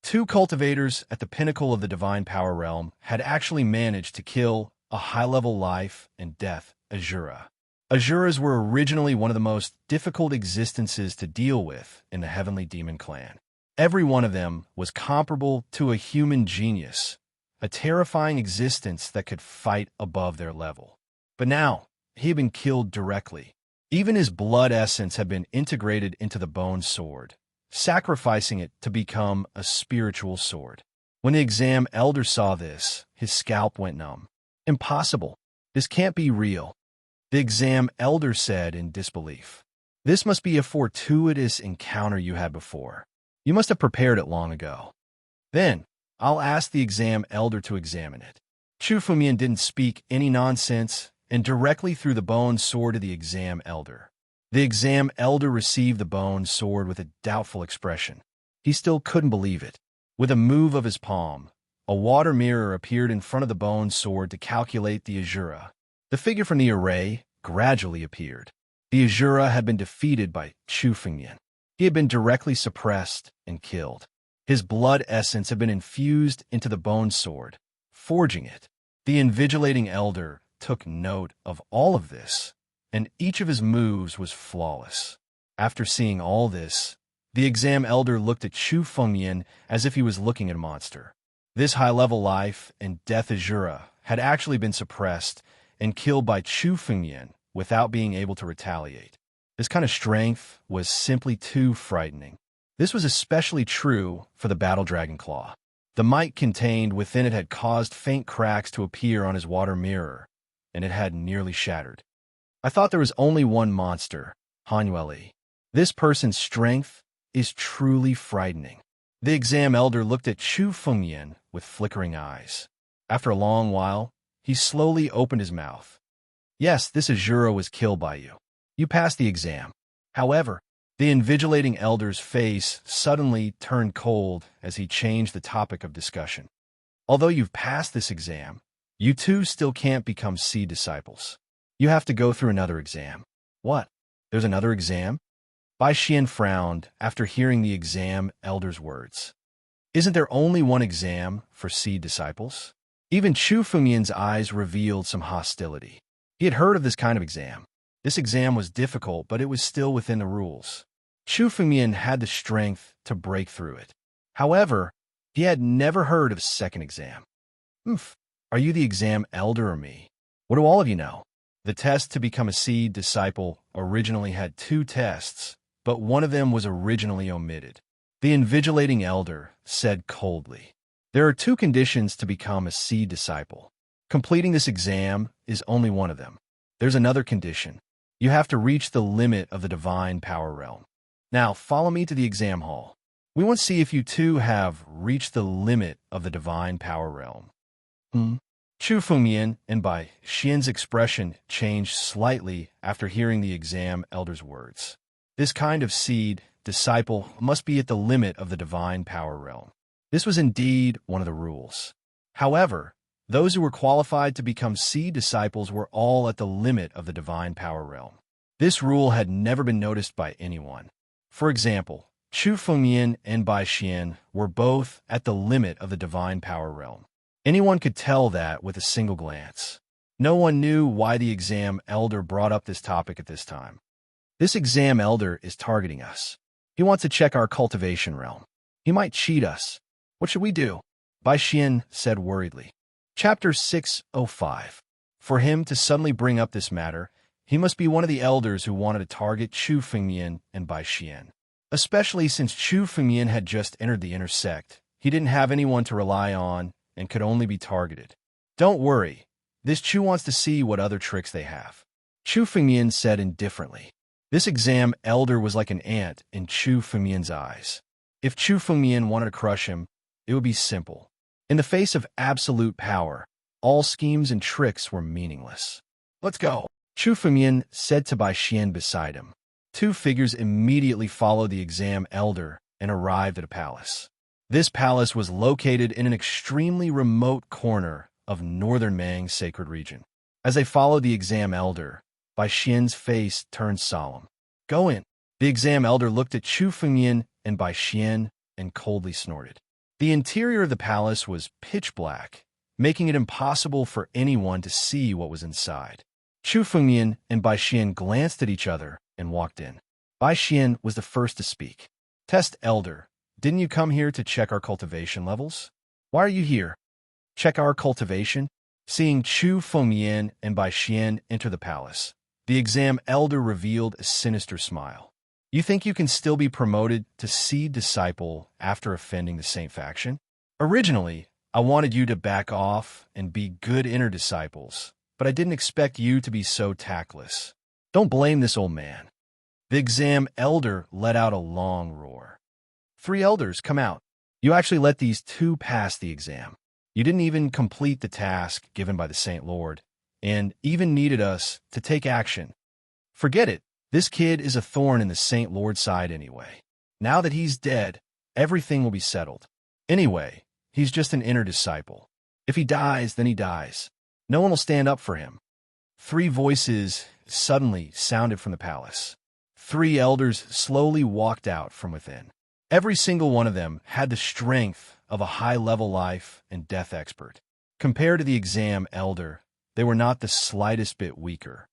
Two cultivators at the pinnacle of the divine power realm had actually managed to kill a high-level life and death Azura. Azuras were originally one of the most difficult existences to deal with in the Heavenly Demon Clan. Every one of them was comparable to a human genius, a terrifying existence that could fight above their level. But now, he had been killed directly. Even his blood essence had been integrated into the bone sword, sacrificing it to become a spiritual sword. When the exam elder saw this, his scalp went numb. Impossible. This can't be real. The exam elder said in disbelief. This must be a fortuitous encounter you had before. You must have prepared it long ago. Then, I'll ask the exam elder to examine it. Chu Fengmian didn't speak any nonsense and directly threw the bone sword to the exam elder. The exam elder received the bone sword with a doubtful expression. He still couldn't believe it. With a move of his palm, a water mirror appeared in front of the bone sword to calculate the Azura. The figure from the array gradually appeared. The Azura had been defeated by Chu Fengmian. He had been directly suppressed and killed. His blood essence had been infused into the bone sword, forging it. The invigilating elder took note of all of this, and each of his moves was flawless. After seeing all this, the exam elder looked at Chu Fengmian as if he was looking at a monster. This high-level life and death Azura had actually been suppressed and killed by Chu Fengmian without being able to retaliate. This kind of strength was simply too frightening. This was especially true for the battle dragon claw. The might contained within it had caused faint cracks to appear on his water mirror, and it had nearly shattered. I thought there was only one monster, Hanueli. This person's strength is truly frightening. The exam elder looked at Chu Fengyan with flickering eyes. After a long while, he slowly opened his mouth. Yes, this Azura was killed by you. You passed the exam. However, the invigilating elder's face suddenly turned cold as he changed the topic of discussion. Although you've passed this exam, you too still can't become seed disciples. You have to go through another exam. What? There's another exam? Bai Xian frowned after hearing the exam elder's words. Isn't there only one exam for seed disciples? Even Chu Fengyan's eyes revealed some hostility. He had heard of this kind of exam. This exam was difficult, but it was still within the rules. Chu Fengyan had the strength to break through it. However, he had never heard of a second exam. Are you the exam elder or me? What do all of you know? The test to become a seed disciple originally had 2 tests, but one of them was originally omitted. The invigilating elder said coldly, "There are 2 conditions to become a seed disciple. Completing this exam is only one of them. There's another condition. You have to reach the limit of the divine power realm. Now, follow me to the exam hall. We want to see if you too have reached the limit of the divine power realm." Chu Fengyan and Bai Xian's expression changed slightly after hearing the exam elder's words. This kind of seed disciple must be at the limit of the divine power realm. This was indeed one of the rules. However, those who were qualified to become seed disciples were all at the limit of the divine power realm. This rule had never been noticed by anyone. For example, Chu Fengyan and Bai Xian were both at the limit of the divine power realm. Anyone could tell that with a single glance. No one knew why the exam elder brought up this topic at this time. This exam elder is targeting us. He wants to check our cultivation realm. He might cheat us. What should we do? Bai Xian said worriedly. Chapter 605. For him to suddenly bring up this matter, he must be one of the elders who wanted to target Chu Fengyan and Bai Xian. Especially since Chu Fengyan had just entered the inner sect, he didn't have anyone to rely on and could only be targeted. Don't worry, this Chu wants to see what other tricks they have. Chu Fengyan said indifferently. This exam elder was like an ant in Chu Fengyan's eyes. If Chu Fengyan wanted to crush him, it would be simple. In the face of absolute power, all schemes and tricks were meaningless. Let's go, Chu Fengyan said to Bai Xian beside him. 2 figures immediately followed the exam elder and arrived at a palace. This palace was located in an extremely remote corner of northern Mang's sacred region. As they followed the exam elder, Bai Xian's face turned solemn. Go in. The exam elder looked at Chu Fengyan and Bai Xian and coldly snorted. The interior of the palace was pitch black, making it impossible for anyone to see what was inside. Chu Fengyan and Bai Xian glanced at each other and walked in. Bai Xian was the first to speak. Test elder, didn't you come here to check our cultivation levels? Why are you here? Check our cultivation? Seeing Chu Fengyan and Bai Xian enter the palace, the exam elder revealed a sinister smile. You think you can still be promoted to seed disciple after offending the Saint faction? Originally, I wanted you to back off and be good inner disciples, but I didn't expect you to be so tactless. Don't blame this old man. The exam elder let out a long roar. 3 elders, come out. You actually let these 2 pass the exam. You didn't even complete the task given by the Saint Lord, and even needed us to take action. Forget it. This kid is a thorn in the Saint Lord's side anyway. Now that he's dead, everything will be settled. Anyway, he's just an inner disciple. If he dies, then he dies. No one will stand up for him. 3 voices suddenly sounded from the palace. 3 elders slowly walked out from within. Every single one of them had the strength of a high-level life and death expert. Compared to the exam elder, they were not the slightest bit weaker.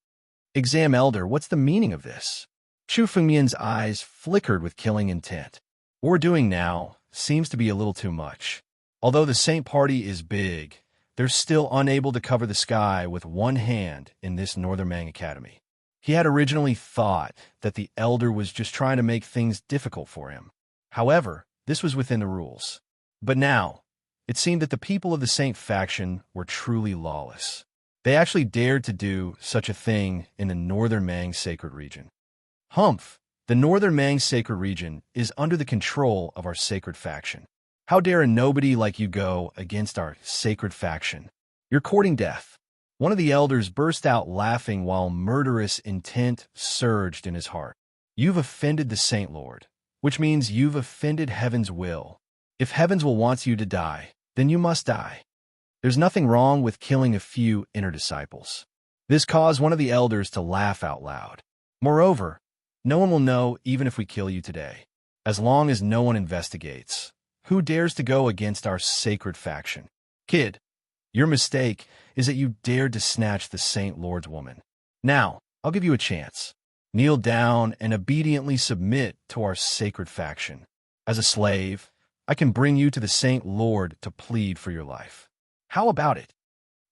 Exam elder, what's the meaning of this? Chu Fengyan's eyes flickered with killing intent. What we're doing now seems to be a little too much. Although the Saint Party is big, they're still unable to cover the sky with one hand in this Northern Mang Academy. He had originally thought that the elder was just trying to make things difficult for him. However, this was within the rules. But now, it seemed that the people of the Saint faction were truly lawless. They actually dared to do such a thing in the Northern Mang sacred region. Humph! The Northern Mang sacred region is under the control of our sacred faction. How dare a nobody like you go against our sacred faction? You're courting death. One of the elders burst out laughing while murderous intent surged in his heart. You've offended the Saint Lord, which means you've offended Heaven's will. If Heaven's will wants you to die, then you must die. There's nothing wrong with killing a few inner disciples. This caused one of the elders to laugh out loud. Moreover, no one will know even if we kill you today, as long as no one investigates. Who dares to go against our sacred faction? Kid, your mistake is that you dared to snatch the Saint Lord's woman. Now, I'll give you a chance. Kneel down and obediently submit to our sacred faction. As a slave, I can bring you to the Saint Lord to plead for your life. How about it?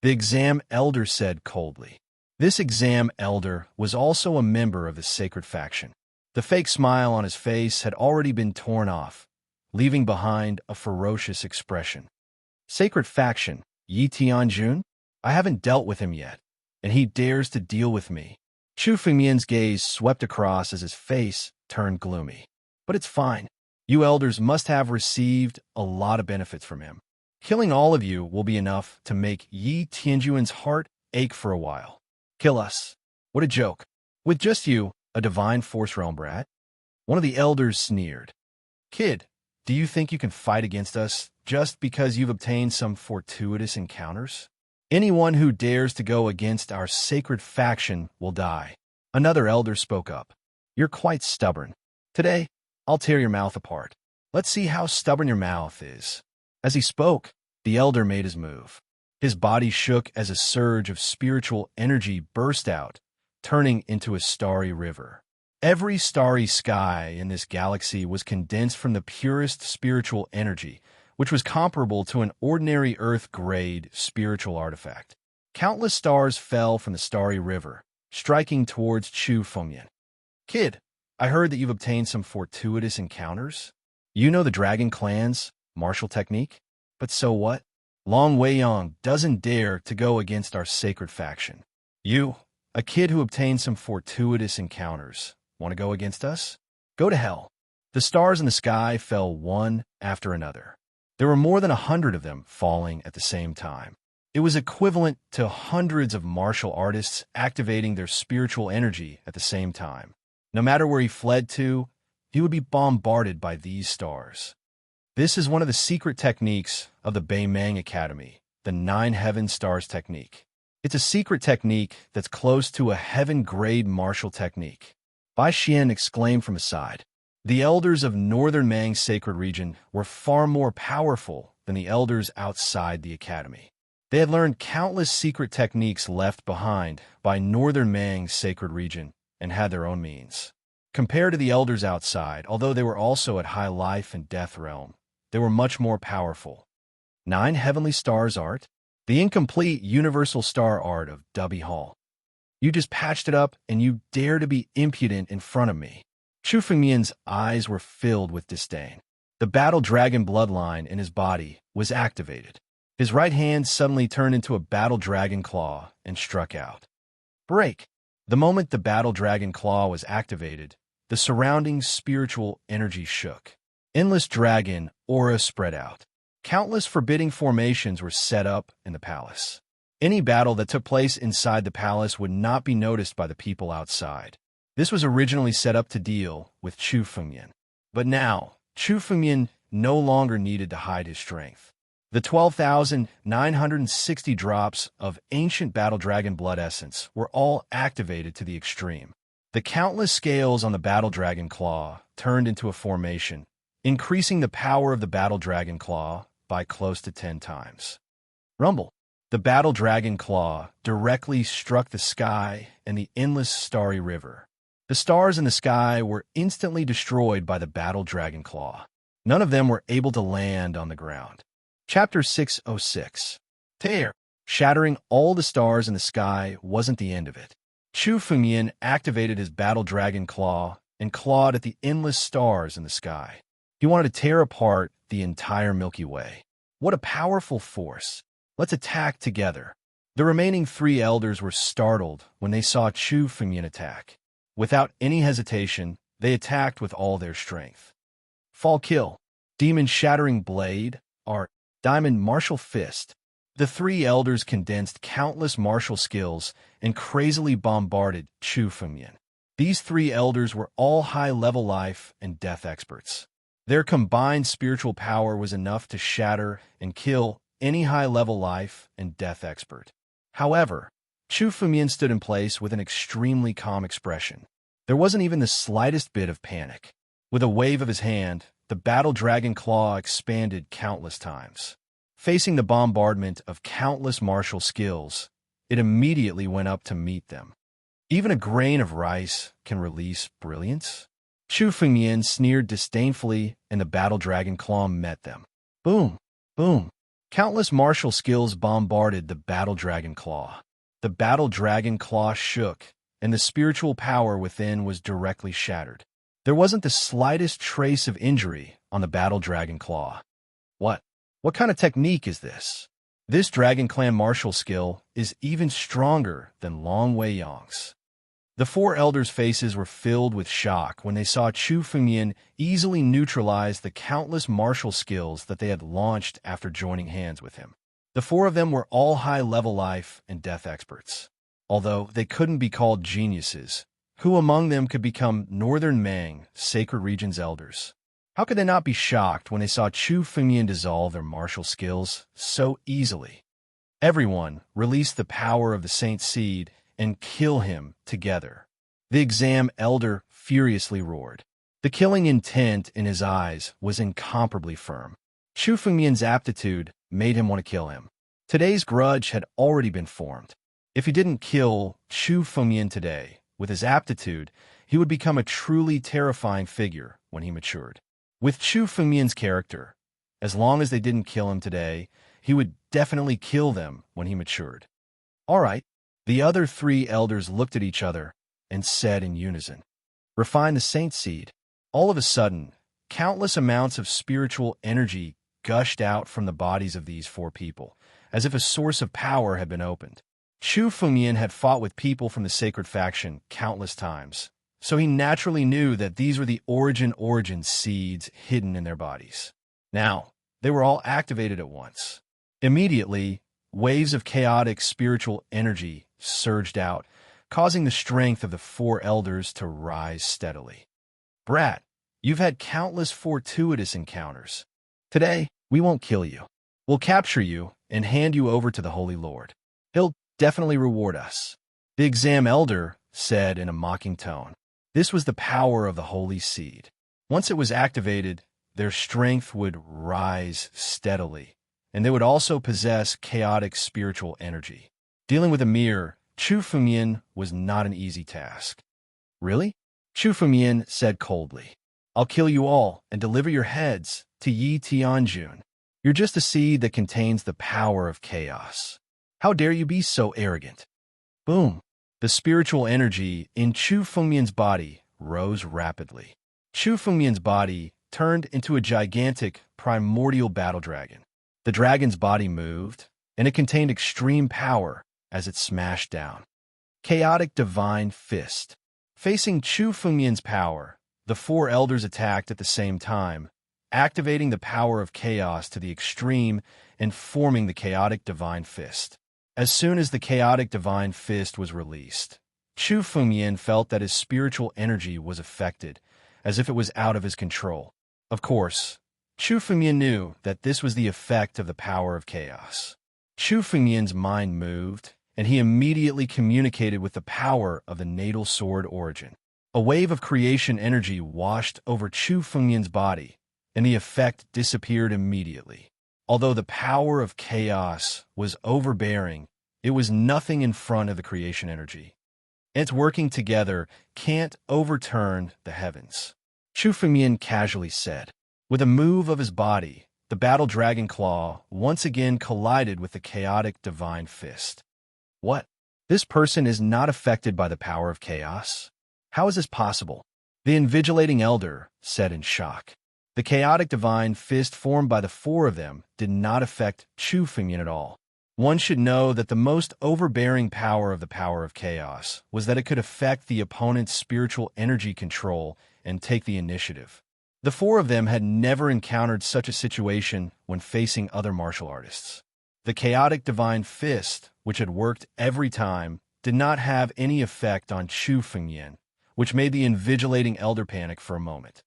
The exam elder said coldly. This exam elder was also a member of the sacred faction. The fake smile on his face had already been torn off, leaving behind a ferocious expression. Sacred faction, Yi Tianjun? I haven't dealt with him yet, and he dares to deal with me. Chu Fengmian's gaze swept across as his face turned gloomy. But it's fine. You elders must have received a lot of benefits from him. Killing all of you will be enough to make Yi Tianjun's heart ache for a while. Kill us. What a joke. With just you, a divine force realm brat? One of the elders sneered. Kid, do you think you can fight against us just because you've obtained some fortuitous encounters? Anyone who dares to go against our sacred faction will die. Another elder spoke up. You're quite stubborn. Today, I'll tear your mouth apart. Let's see how stubborn your mouth is. As he spoke, the elder made his move. His body shook as a surge of spiritual energy burst out, turning into a starry river. Every starry sky in this galaxy was condensed from the purest spiritual energy, which was comparable to an ordinary Earth-grade spiritual artifact. Countless stars fell from the starry river, striking towards Chu Fengmian. Kid, I heard that you've obtained some fortuitous encounters. You know the Dragon Clan's martial technique? But so what? Long Weiyang doesn't dare to go against our sacred faction. You, a kid who obtained some fortuitous encounters, want to go against us? Go to hell. The stars in the sky fell one after another. There were more than 100 of them falling at the same time. It was equivalent to hundreds of martial artists activating their spiritual energy at the same time. No matter where he fled to, he would be bombarded by these stars. This is one of the secret techniques of the Beimang Academy, the 9 Heaven Stars technique. It's a secret technique that's close to a heaven-grade martial technique. Bai Xian exclaimed from his side. The elders of Northern Mang Sacred Region were far more powerful than the elders outside the academy. They had learned countless secret techniques left behind by Northern Mang Sacred Region and had their own means. Compared to the elders outside, although they were also at high life and death realm, they were much more powerful. 9 Heavenly Stars art? The incomplete universal star art of Dubby Hall. You just patched it up and you dare to be impudent in front of me. Chu Fengmian's eyes were filled with disdain. The battle dragon bloodline in his body was activated. His right hand suddenly turned into a battle dragon claw and struck out. Break! The moment the battle dragon claw was activated, the surrounding spiritual energy shook. Endless dragon aura spread out. Countless forbidding formations were set up in the palace. Any battle that took place inside the palace would not be noticed by the people outside. This was originally set up to deal with Chu Fengmian. But now, Chu Fengmian no longer needed to hide his strength. The 12,960 drops of ancient battle dragon blood essence were all activated to the extreme. The countless scales on the battle dragon claw turned into a formation, increasing the power of the battle dragon claw by close to 10 times. Rumble. The battle dragon claw directly struck the sky and the endless starry river. The stars in the sky were instantly destroyed by the battle dragon claw. None of them were able to land on the ground. Chapter 606. Tear. Shattering all the stars in the sky wasn't the end of it. Chu Fengyan activated his battle dragon claw and clawed at the endless stars in the sky. He wanted to tear apart the entire Milky Way. What a powerful force! Let's attack together. The remaining three elders were startled when they saw Chu Fengyan attack. Without any hesitation, they attacked with all their strength. Fall Kill, Demon Shattering Blade, Art, Diamond Martial Fist. The three elders condensed countless martial skills and crazily bombarded Chu Fengyan. These three elders were all high-level life and death experts. Their combined spiritual power was enough to shatter and kill any high-level life and death expert. However, Chu Fengyan stood in place with an extremely calm expression. There wasn't even the slightest bit of panic. With a wave of his hand, the battle dragon claw expanded countless times. Facing the bombardment of countless martial skills, it immediately went up to meet them. Even a grain of rice can release brilliance? Chu Fengyan sneered disdainfully, and the battle dragon claw met them. Boom! Boom! Countless martial skills bombarded the battle dragon claw. The battle dragon claw shook, and the spiritual power within was directly shattered. There wasn't the slightest trace of injury on the battle dragon claw. What kind of technique is this? This Dragon Clan martial skill is even stronger than Long Wei Yang's. The four elders' faces were filled with shock when they saw Chu Fengyan easily neutralize the countless martial skills that they had launched after joining hands with him. The four of them were all high-level life and death experts. Although they couldn't be called geniuses, who among them could become Northern Mang, Sacred Region's elders? How could they not be shocked when they saw Chu Fengyan dissolve their martial skills so easily? Everyone released the power of the Saint Seed and kill him together. The exam elder furiously roared. The killing intent in his eyes was incomparably firm. Chu Fengyan's aptitude made him want to kill him. Today's grudge had already been formed. If he didn't kill Chu Fengyan today, with his aptitude, he would become a truly terrifying figure when he matured. With Chu Fengyan's character, as long as they didn't kill him today, he would definitely kill them when he matured. All right. The other three elders looked at each other and said in unison, "Refine the Saint Seed." All of a sudden, countless amounts of spiritual energy gushed out from the bodies of these four people, as if a source of power had been opened. Chu Fengyan had fought with people from the sacred faction countless times, so he naturally knew that these were the origin seeds hidden in their bodies. Now, they were all activated at once. Immediately, waves of chaotic spiritual energy surged out, causing the strength of the four elders to rise steadily. Brat, you've had countless fortuitous encounters. Today, we won't kill you. We'll capture you and hand you over to the Holy Lord. He'll definitely reward us. The exam elder said in a mocking tone. This was the power of the Holy Seed. Once it was activated, their strength would rise steadily, and they would also possess chaotic spiritual energy. Dealing with a mirror, Chu Fengyan was not an easy task. Really? Chu Fengyan said coldly. I'll kill you all and deliver your heads to Yi Tianjun. You're just a seed that contains the power of chaos. How dare you be so arrogant? Boom. The spiritual energy in Chu Fengyan's body rose rapidly. Chu Fengyan's body turned into a gigantic, primordial battle dragon. The dragon's body moved, and it contained extreme power as it smashed down. Chaotic Divine Fist. Facing Chu Fengyan's power, the four elders attacked at the same time, activating the power of chaos to the extreme and forming the Chaotic Divine Fist. As soon as the Chaotic Divine Fist was released, Chu Fengyan felt that his spiritual energy was affected, as if it was out of his control. Of course, Chu Fengyan knew that this was the effect of the power of chaos. Chu Fengyan's mind moved, and he immediately communicated with the power of the natal sword origin. A wave of creation energy washed over Chu Fengyan's body, and the effect disappeared immediately. Although the power of chaos was overbearing, it was nothing in front of the creation energy. Its working together can't overturn the heavens. Chu Fengyan casually said. With a move of his body, the battle dragon claw once again collided with the Chaotic Divine Fist. What? This person is not affected by the power of chaos. How is this possible? The invigilating elder said in shock. The chaotic divine fist formed by the four of them did not affect Chu Fengyan at all. One should know that the most overbearing power of the power of chaos was that it could affect the opponent's spiritual energy control and take the initiative. The four of them had never encountered such a situation when facing other martial artists. The chaotic divine fist, which had worked every time, did not have any effect on Chu Fengyan, which made the invigilating elder panic for a moment.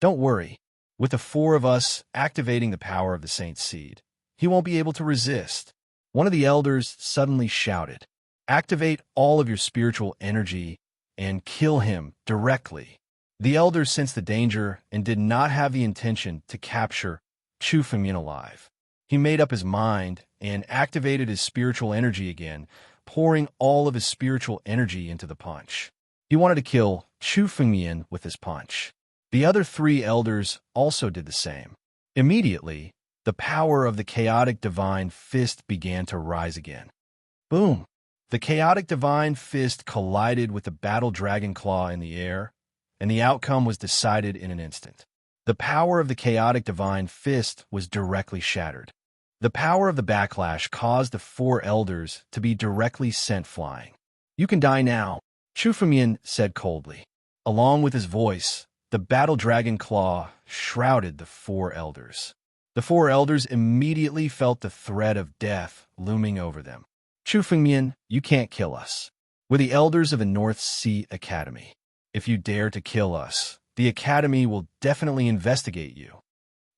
Don't worry. With the four of us activating the power of the Saint Seed, he won't be able to resist. One of the elders suddenly shouted, "Activate all of your spiritual energy and kill him directly." The elders sensed the danger and did not have the intention to capture Chu Fengyan alive. He made up his mind and activated his spiritual energy again, pouring all of his spiritual energy into the punch. He wanted to kill Chu Fengyan with his punch. The other three elders also did the same. Immediately, the power of the chaotic divine fist began to rise again. Boom! The chaotic divine fist collided with the battle dragon claw in the air, and the outcome was decided in an instant. The power of the chaotic divine fist was directly shattered. The power of the backlash caused the four elders to be directly sent flying. "You can die now," Chu Fengyan said coldly. Along with his voice, the battle dragon claw shrouded the four elders. The four elders immediately felt the threat of death looming over them. "Chu Fengyan, you can't kill us. We're the elders of the North Sea Academy. If you dare to kill us, the Academy will definitely investigate you."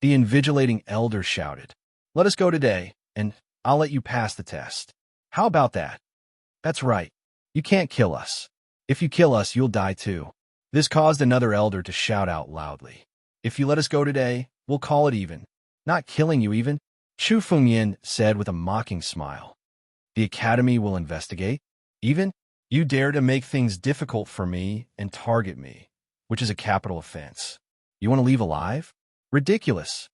The invigilating elder shouted, "Let us go today, and I'll let you pass the test." "How about that?" "That's right. You can't kill us. If you kill us, you'll die too." This caused another elder to shout out loudly, "If you let us go today, we'll call it even. Not killing you even," Chu Fengyan said with a mocking smile. "The Academy will investigate? Even? You dare to make things difficult for me and target me, which is a capital offense. You want to leave alive? Ridiculous."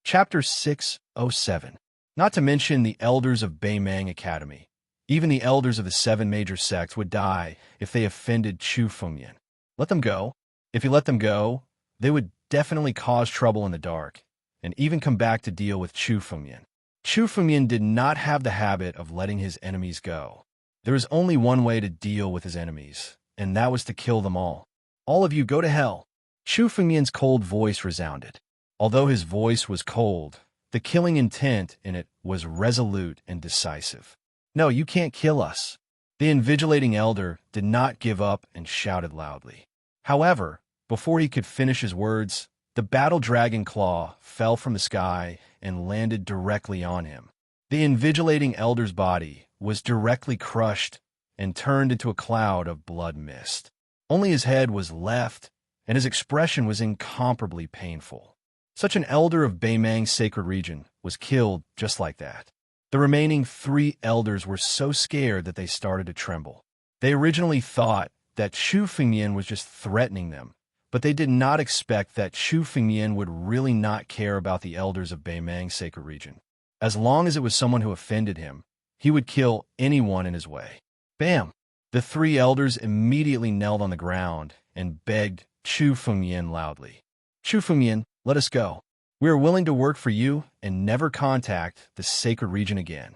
Chapter 607. Not to mention the elders of Beimang Academy. Even the elders of the 7 major sects would die if they offended Chu Fengyan. Let them go. If you let them go, they would definitely cause trouble in the dark, and even come back to deal with Chu Fengyan. Chu Fengyan did not have the habit of letting his enemies go. There was only one way to deal with his enemies, and that was to kill them all. "All of you go to hell." Chu Fengyan's cold voice resounded. Although his voice was cold, the killing intent in it was resolute and decisive. "No, you can't kill us." The invigilating elder did not give up and shouted loudly. However, before he could finish his words, the battle dragon claw fell from the sky and landed directly on him. The invigilating elder's body was directly crushed and turned into a cloud of blood mist. Only his head was left, and his expression was incomparably painful. Such an elder of Beimang's sacred region was killed just like that. The remaining 3 elders were so scared that they started to tremble. They originally thought that Chu Fengyan was just threatening them, but they did not expect that Chu Fengyan would really not care about the elders of Beimang's sacred region. As long as it was someone who offended him, he would kill anyone in his way. Bam! The 3 elders immediately knelt on the ground and begged Chu Fengyan loudly. "Chu Fengyan, let us go. We are willing to work for you and never contact the sacred region again."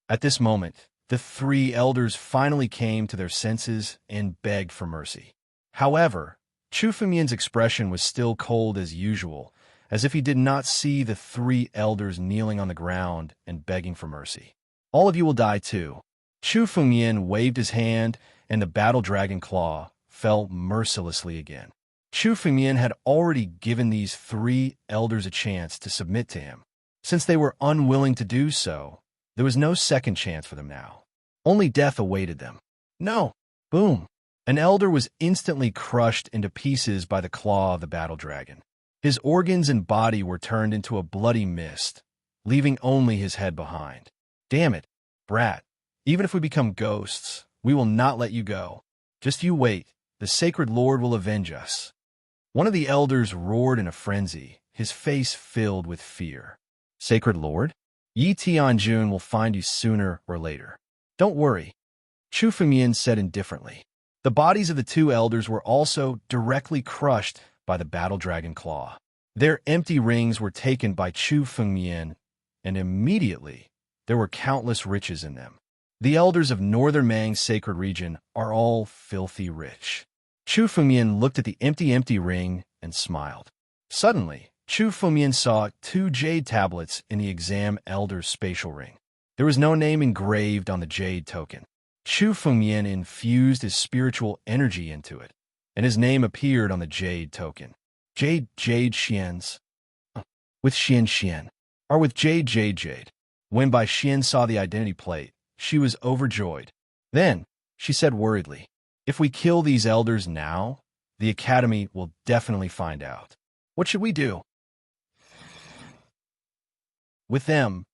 At this moment, the 3 elders finally came to their senses and begged for mercy. However, Chu Fengyan's expression was still cold as usual, as if he did not see the 3 elders kneeling on the ground and begging for mercy. "All of you will die too." Chu Fengyan waved his hand, and the battle dragon claw fell mercilessly again. Chu Fengyan had already given these 3 elders a chance to submit to him. Since they were unwilling to do so, there was no second chance for them now. Only death awaited them. "No!" Boom! An elder was instantly crushed into pieces by the claw of the battle dragon. His organs and body were turned into a bloody mist, leaving only his head behind. "Damn it, brat. Even if we become ghosts, we will not let you go. Just you wait. The sacred Lord will avenge us." One of the elders roared in a frenzy, his face filled with fear. "Sacred Lord? Yi Tianjun will find you sooner or later. Don't worry. Chu Fengmian said indifferently. The bodies of the two elders were also directly crushed by the battle dragon claw. Their empty rings were taken by Chu Fengmian, and immediately there were countless riches in them. The elders of Northern Mang's sacred region are all filthy rich. Chu Fengmian looked at the empty ring and smiled. Suddenly, Chu Fengmian saw 2 jade tablets in the exam elder's spatial ring. There was no name engraved on the jade token. Chu Fengmian infused his spiritual energy into it, and his name appeared on the jade token. Jade Xian's. With Xian. Or with Jade. When Bai Xian saw the identity plate, she was overjoyed. Then, she said worriedly, if we kill these elders now, the Academy will definitely find out. What should we do? With them,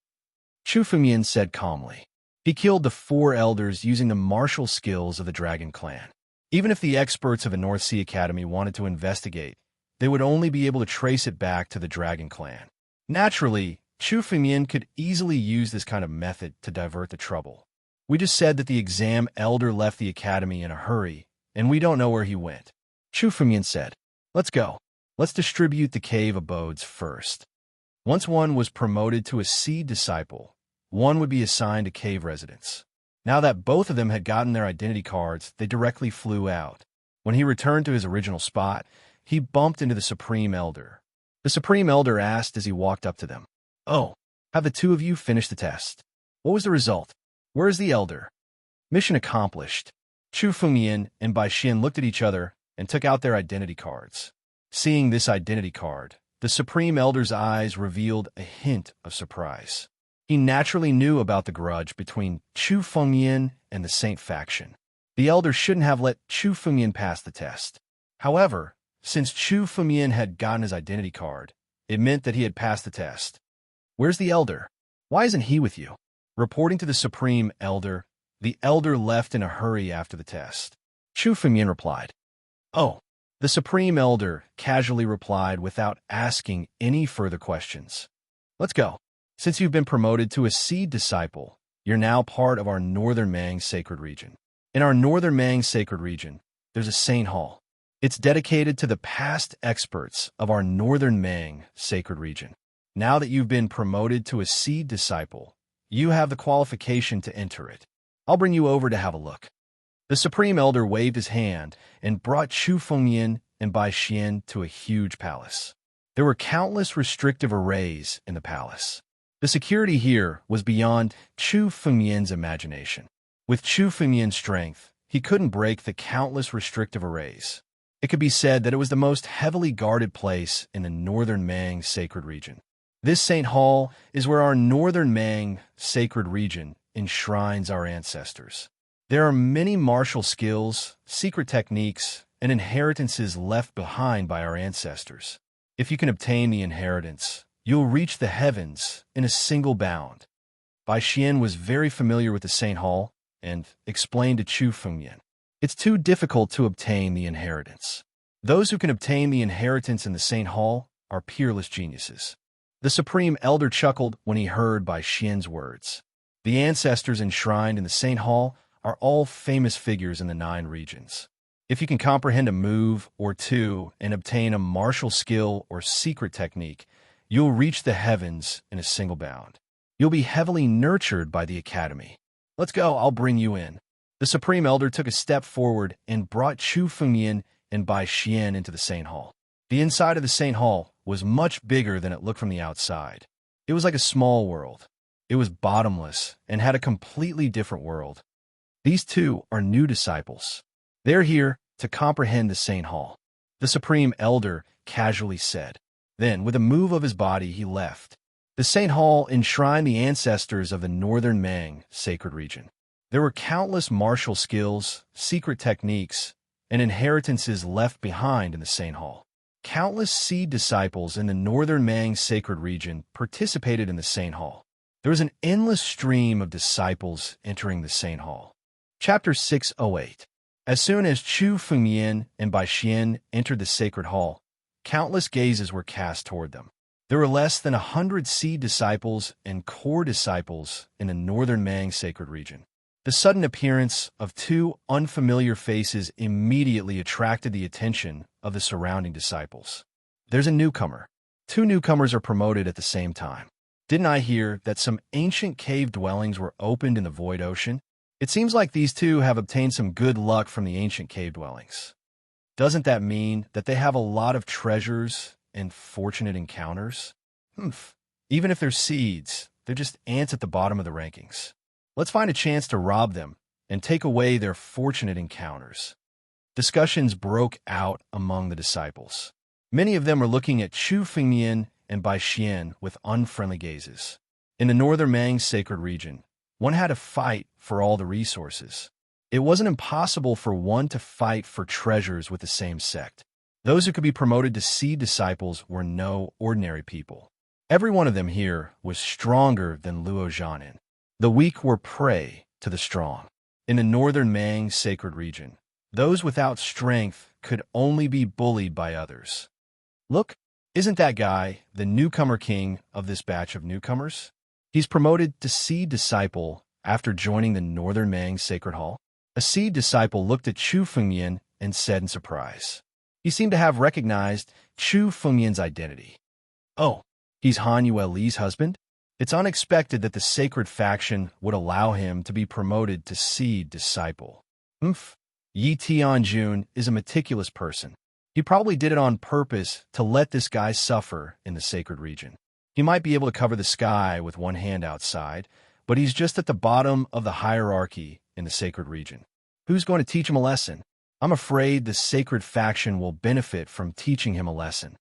Chu Fengmian said calmly. He killed the 4 elders using the martial skills of the Dragon Clan. Even if the experts of the North Sea Academy wanted to investigate, they would only be able to trace it back to the Dragon Clan. Naturally, Chu Fengmian could easily use this kind of method to divert the trouble. We just said that the exam elder left the academy in a hurry, and we don't know where he went. Chu Fengmian said, let's go. Let's distribute the cave abodes first. Once one was promoted to a seed disciple, one would be assigned a cave residence. Now that both of them had gotten their identity cards, they directly flew out. When he returned to his original spot, he bumped into the Supreme Elder. The Supreme Elder asked as he walked up to them, "Oh, have the 2 of you finished the test? What was the result? Where is the Elder?" Mission accomplished. Chu Fengmian and Bai Xian looked at each other and took out their identity cards. Seeing this identity card, the Supreme Elder's eyes revealed a hint of surprise. He naturally knew about the grudge between Chu Fengmian and the Saint faction. The Elder shouldn't have let Chu Fengmian pass the test. However, since Chu Fengmian had gotten his identity card, it meant that he had passed the test. Where's the Elder? Why isn't he with you? Reporting to the Supreme Elder, the Elder left in a hurry after the test. Chu Fengmian replied, "Oh." The Supreme Elder casually replied without asking any further questions. "Let's go. Since you've been promoted to a seed disciple, you're now part of our Northern Mang sacred region. In our Northern Mang sacred region, there's a Saint Hall. It's dedicated to the past experts of our Northern Mang sacred region. Now that you've been promoted to a seed disciple, you have the qualification to enter it. I'll bring you over to have a look." The Supreme Elder waved his hand and brought Chu Fengmian and Bai Xian to a huge palace. There were countless restrictive arrays in the palace. The security here was beyond Chu Fengmian's imagination. With Chu Fengmian's strength, he couldn't break the countless restrictive arrays. It could be said that it was the most heavily guarded place in the Northern Mang sacred region. This Saint Hall is where our Northern Mang sacred region enshrines our ancestors. There are many martial skills, secret techniques, and inheritances left behind by our ancestors. If you can obtain the inheritance, you'll reach the heavens in a single bound. Bai Xian was very familiar with the Saint Hall and explained to Chu Fengmian, "It's too difficult to obtain the inheritance. Those who can obtain the inheritance in the Saint Hall are peerless geniuses." The Supreme Elder chuckled when he heard Bai Xian's words. The ancestors enshrined in the Saint Hall are all famous figures in the 9 regions. If you can comprehend a move or two and obtain a martial skill or secret technique, you'll reach the heavens in a single bound. You'll be heavily nurtured by the academy. Let's go, I'll bring you in. The Supreme Elder took a step forward and brought Chu Fengmian and Bai Xian into the Saint Hall. The inside of the Saint Hall was much bigger than it looked from the outside. It was like a small world. It was bottomless and had a completely different world. These 2 are new disciples. They're here to comprehend the Saint Hall, the Supreme Elder casually said. Then, with a move of his body, he left. The Saint Hall enshrined the ancestors of the Northern Mang sacred region. There were countless martial skills, secret techniques, and inheritances left behind in the Saint Hall. Countless seed disciples in the Northern Mang sacred region participated in the Saint Hall. There was an endless stream of disciples entering the Saint Hall. Chapter 608. As soon as Chu Fengmian and Bai Xian entered the sacred hall, countless gazes were cast toward them. There were less than 100 seed disciples and core disciples in the Northern Mang sacred region. The sudden appearance of two unfamiliar faces immediately attracted the attention of the surrounding disciples. There's a newcomer. Two newcomers are promoted at the same time. Didn't I hear that some ancient cave dwellings were opened in the void ocean? It seems like these two have obtained some good luck from the ancient cave dwellings. Doesn't that mean that they have a lot of treasures and fortunate encounters? Even if they're seeds, they're just ants at the bottom of the rankings. Let's find a chance to rob them and take away their fortunate encounters. Discussions broke out among the disciples. Many of them were looking at Chu Fengmian and Bai Xian with unfriendly gazes. In the northern Mang sacred region, one had to fight for all the resources. It wasn't impossible for one to fight for treasures with the same sect. Those who could be promoted to seed disciples were no ordinary people. Every one of them here was stronger than Luo Zhanin. The weak were prey to the strong. In the northern Mang sacred region, those without strength could only be bullied by others. Look, isn't that guy the newcomer king of this batch of newcomers? He's promoted to seed disciple after joining the northern Mang sacred hall. A seed disciple looked at Chu Fengmian and said in surprise. He seemed to have recognized Chu Fengmian's identity. Oh, he's Han Yueli's husband? It's unexpected that the sacred faction would allow him to be promoted to seed disciple. Yi Tianjun is a meticulous person. He probably did it on purpose to let this guy suffer in the sacred region. He might be able to cover the sky with one hand outside, but he's just at the bottom of the hierarchy in the sacred region. Who's going to teach him a lesson? I'm afraid the sacred faction will benefit from teaching him a lesson.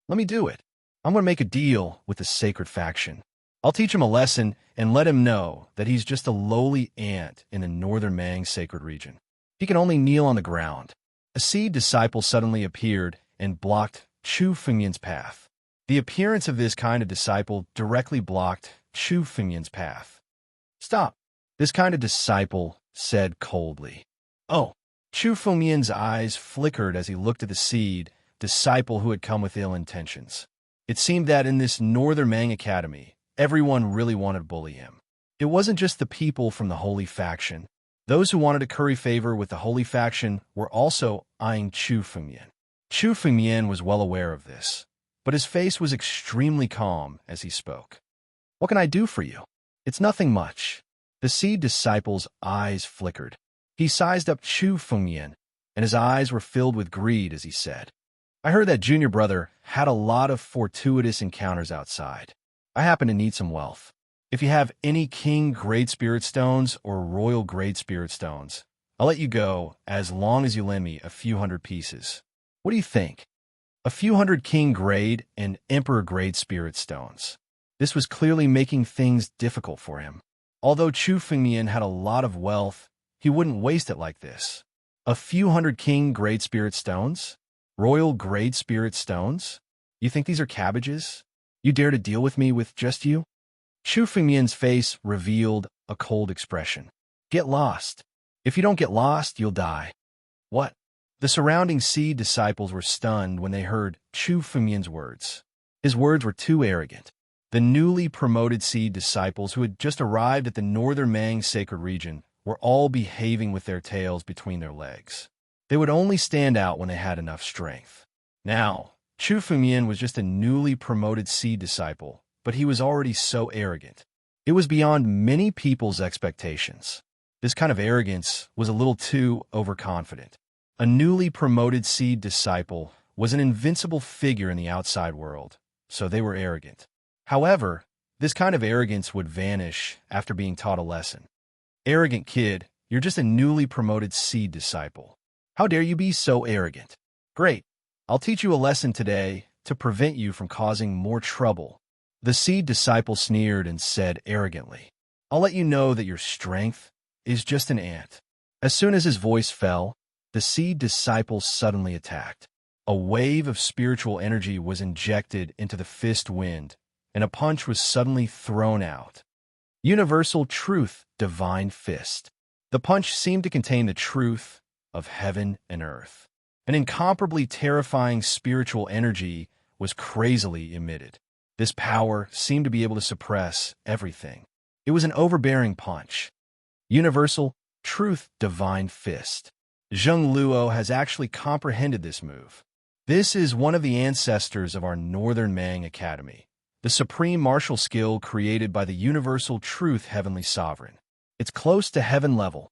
Let me do it. I'm going to make a deal with the sacred faction. I'll teach him a lesson and let him know that he's just a lowly ant in the northern Mang sacred region. He can only kneel on the ground. A seed disciple suddenly appeared and blocked Chu Fengmian's path. The appearance of this kind of disciple directly blocked Chu Fengmian's path. Stop, this kind of disciple said coldly. Oh, Chu Fengmian's eyes flickered as he looked at the seed disciple who had come with ill intentions. It seemed that in this northern Mang academy, everyone really wanted to bully him. It wasn't just the people from the holy faction. Those who wanted to curry favor with the holy faction were also eyeing Chu Fengmian. Chu Fengmian was well aware of this, but his face was extremely calm as he spoke. What can I do for you? It's nothing much. The seed disciple's eyes flickered. He sized up Chu Fengmian, and his eyes were filled with greed as he said, I heard that junior brother had a lot of fortuitous encounters outside. I happen to need some wealth. If you have any King Great Spirit Stones or Royal Great Spirit Stones, I'll let you go as long as you lend me a few hundred pieces. What do you think? A few hundred King Grade and Emperor Grade Spirit Stones. This was clearly making things difficult for him. Although Chu Fengmian had a lot of wealth, he wouldn't waste it like this. A few hundred King Great Spirit Stones? Royal Great Spirit Stones? You think these are cabbages? You dare to deal with me with just you? Chu Fengmian's face revealed a cold expression. Get lost. If you don't get lost, you'll die. What? The surrounding seed disciples were stunned when they heard Chu Fengmian's words. His words were too arrogant. The newly promoted seed disciples who had just arrived at the northern Mang sacred region were all behaving with their tails between their legs. They would only stand out when they had enough strength. Now, Chu Fengmian was just a newly promoted seed disciple, but he was already so arrogant. It was beyond many people's expectations. This kind of arrogance was a little too overconfident. A newly promoted seed disciple was an invincible figure in the outside world, so they were arrogant. However, this kind of arrogance would vanish after being taught a lesson. Arrogant kid, you're just a newly promoted seed disciple. How dare you be so arrogant? Great. I'll teach you a lesson today to prevent you from causing more trouble. The seed disciple sneered and said arrogantly, I'll let you know that your strength is just an ant. As soon as his voice fell, the seed disciple suddenly attacked. A wave of spiritual energy was injected into the fist wind, and a punch was suddenly thrown out. Universal Truth, Divine Fist. The punch seemed to contain the truth of heaven and earth. An incomparably terrifying spiritual energy was crazily emitted. This power seemed to be able to suppress everything. It was an overbearing punch. Universal Truth Divine Fist. Zheng Luo has actually comprehended this move. This is one of the ancestors of our Northern Mang Academy, the supreme martial skill created by the Universal Truth Heavenly Sovereign. It's close to heaven level.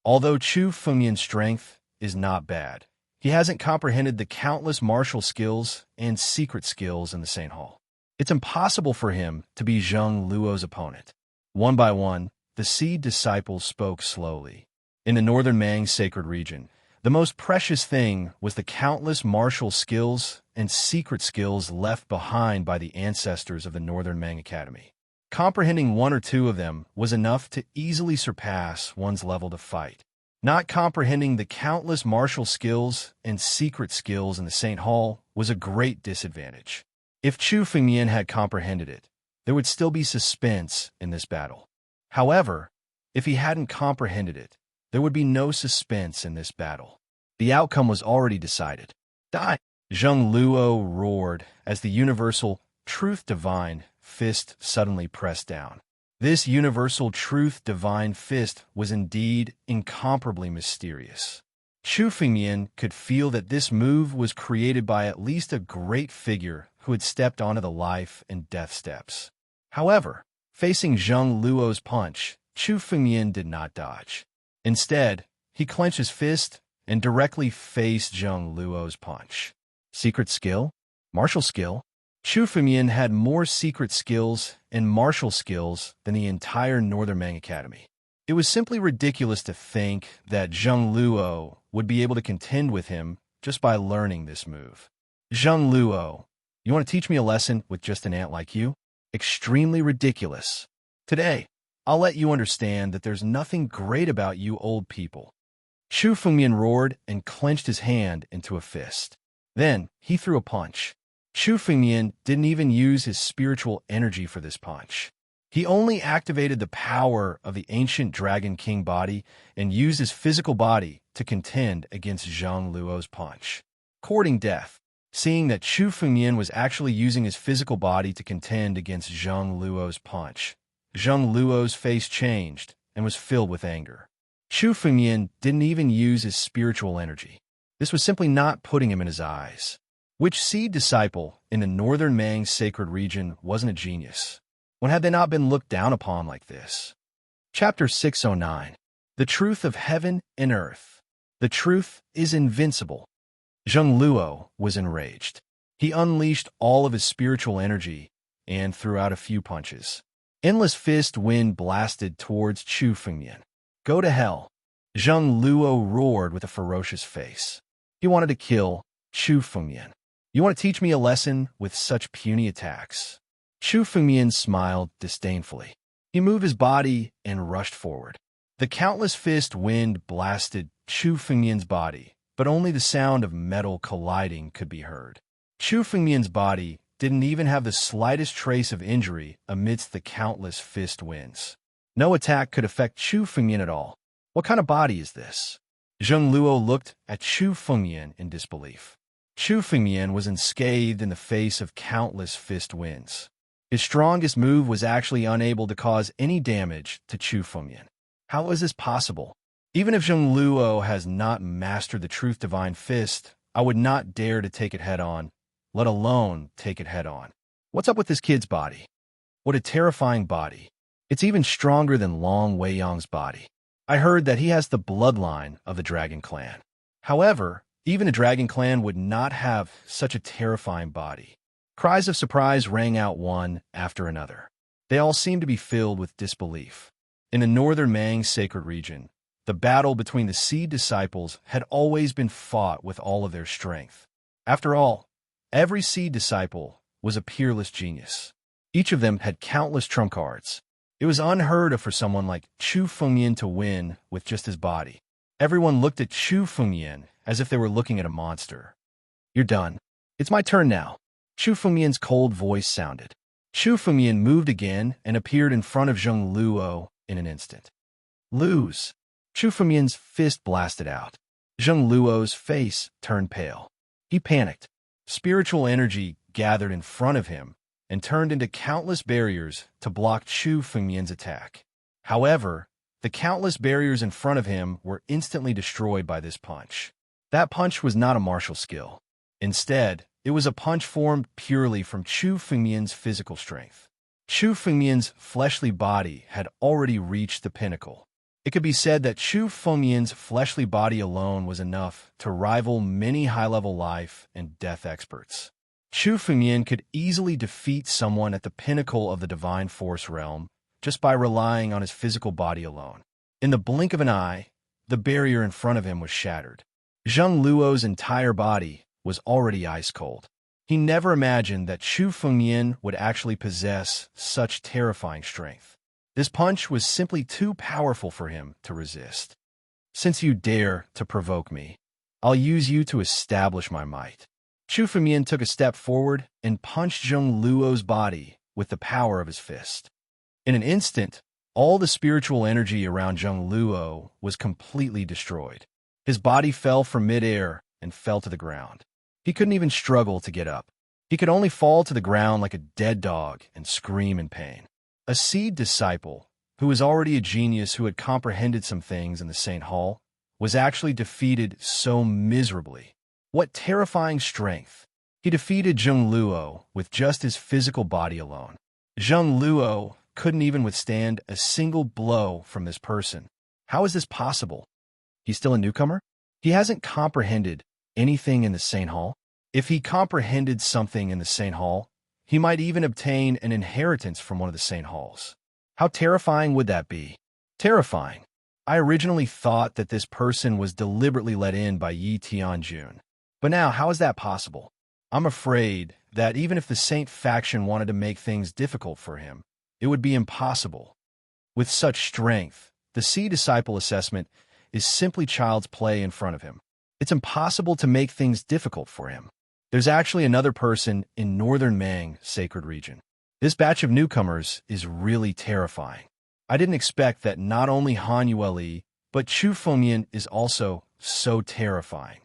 Although Chu Fengyan's strength is not bad, he hasn't comprehended the countless martial skills and secret skills in the Saint Hall. It's impossible for him to be Zheng Luo's opponent. One by one, the seed disciples spoke slowly. In the Northern Mang sacred region, the most precious thing was the countless martial skills and secret skills left behind by the ancestors of the Northern Mang Academy. Comprehending one or two of them was enough to easily surpass one's level to fight. Not comprehending the countless martial skills and secret skills in the Saint Hall was a great disadvantage. If Chu Fengyan had comprehended it, there would still be suspense in this battle. However, if he hadn't comprehended it, there would be no suspense in this battle. The outcome was already decided. Die! Zheng Luo roared as the Universal Truth Divine Fist suddenly pressed down. This Universal Truth Divine Fist was indeed incomparably mysterious. Chu Fengyan could feel that this move was created by at least a great figure who had stepped onto the life and death steps. However, facing Zheng Luo's punch, Chu Fengyan did not dodge. Instead, he clenched his fist and directly faced Zheng Luo's punch. Secret skill? Martial skill? Chu Fengyan had more secret skills and martial skills than the entire Northern Mang Academy. It was simply ridiculous to think that Zheng Luo would be able to contend with him just by learning this move. Zheng Luo, you want to teach me a lesson with just an ant like you? Extremely ridiculous. Today, I'll let you understand that there's nothing great about you old people. Chu Fengyan roared and clenched his hand into a fist. Then, he threw a punch. Chu Fengyan didn't even use his spiritual energy for this punch. He only activated the power of the ancient Dragon King body and used his physical body to contend against Zheng Luo's punch. Courting death. Seeing that Chu Fengyan was actually using his physical body to contend against Zheng Luo's punch, Zheng Luo's face changed and was filled with anger. Chu Fengyan didn't even use his spiritual energy. This was simply not putting him in his eyes. Which seed disciple in the Northern Mang sacred region wasn't a genius? When had they not been looked down upon like this? Chapter 609. The Truth of Heaven and Earth. The truth is invincible. Zheng Luo was enraged. He unleashed all of his spiritual energy and threw out a few punches. Endless fist wind blasted towards Chu Fengyan. Go to hell. Zheng Luo roared with a ferocious face. He wanted to kill Chu Fengyan. You want to teach me a lesson with such puny attacks? Chu Fengyan smiled disdainfully. He moved his body and rushed forward. The countless fist wind blasted Chu Fengyan's body, but only the sound of metal colliding could be heard. Chu Fengyan's body didn't even have the slightest trace of injury amidst the countless fist winds. No attack could affect Chu Fengyan at all. What kind of body is this? Zheng Luo looked at Chu Fengyan in disbelief. Chu Fengyan was unscathed in the face of countless fist winds. His strongest move was actually unable to cause any damage to Chu Fengyan. How is this possible? Even if Zheng Luo has not mastered the Truth Divine Fist, I would not dare to take it head-on, let alone take it head-on. What's up with this kid's body? What a terrifying body. It's even stronger than Long Weiyang's body. I heard that he has the bloodline of the Dragon Clan. However, even a Dragon Clan would not have such a terrifying body. Cries of surprise rang out one after another. They all seemed to be filled with disbelief. In the Northern Mang sacred region, the battle between the seed disciples had always been fought with all of their strength. After all, every seed disciple was a peerless genius. Each of them had countless trump cards. It was unheard of for someone like Chu Fengyan to win with just his body. Everyone looked at Chu Fengyan as if they were looking at a monster. You're done. It's my turn now. Chu Fengyan's cold voice sounded. Chu Fengyan moved again and appeared in front of Zheng Luo in an instant. Lose. Chu Fengyan's fist blasted out. Zheng Luo's face turned pale. He panicked. Spiritual energy gathered in front of him and turned into countless barriers to block Chu Fengyan's attack. However, The countless barriers in front of him were instantly destroyed by this punch. That punch was not a martial skill. Instead, it was a punch formed purely from Chu Fengmian's physical strength. Chu Fengmian's fleshly body had already reached the pinnacle. It could be said that Chu Fengmian's fleshly body alone was enough to rival many high-level life and death experts. Chu Fengmian could easily defeat someone at the pinnacle of the divine force realm just by relying on his physical body alone. In the blink of an eye, the barrier in front of him was shattered. Zheng Luo's entire body was already ice-cold. He never imagined that Chu Fengmian would actually possess such terrifying strength. This punch was simply too powerful for him to resist. Since you dare to provoke me, I'll use you to establish my might. Chu Fengmian took a step forward and punched Zheng Luo's body with the power of his fist. In an instant, all the spiritual energy around Zheng Luo was completely destroyed. His body fell from midair and fell to the ground. He couldn't even struggle to get up. He could only fall to the ground like a dead dog and scream in pain. A seed disciple, who was already a genius who had comprehended some things in the Saint Hall, was actually defeated so miserably. What terrifying strength! He defeated Zheng Luo with just his physical body alone. Zheng Luo couldn't even withstand a single blow from this person. How is this possible? He's still a newcomer? He hasn't comprehended anything in the Saint Hall? If he comprehended something in the Saint Hall, he might even obtain an inheritance from one of the Saint Halls. How terrifying would that be? Terrifying. I originally thought that this person was deliberately let in by Yi Tianjun. But now, how is that possible? I'm afraid that even if the Saint faction wanted to make things difficult for him, it would be impossible. With such strength, the Sea Disciple assessment is simply child's play in front of him. It's impossible to make things difficult for him. There's actually another person in northern Mang sacred region. This batch of newcomers is really terrifying. I didn't expect that not only Han Yueli, but Chu Fengmian is also so terrifying.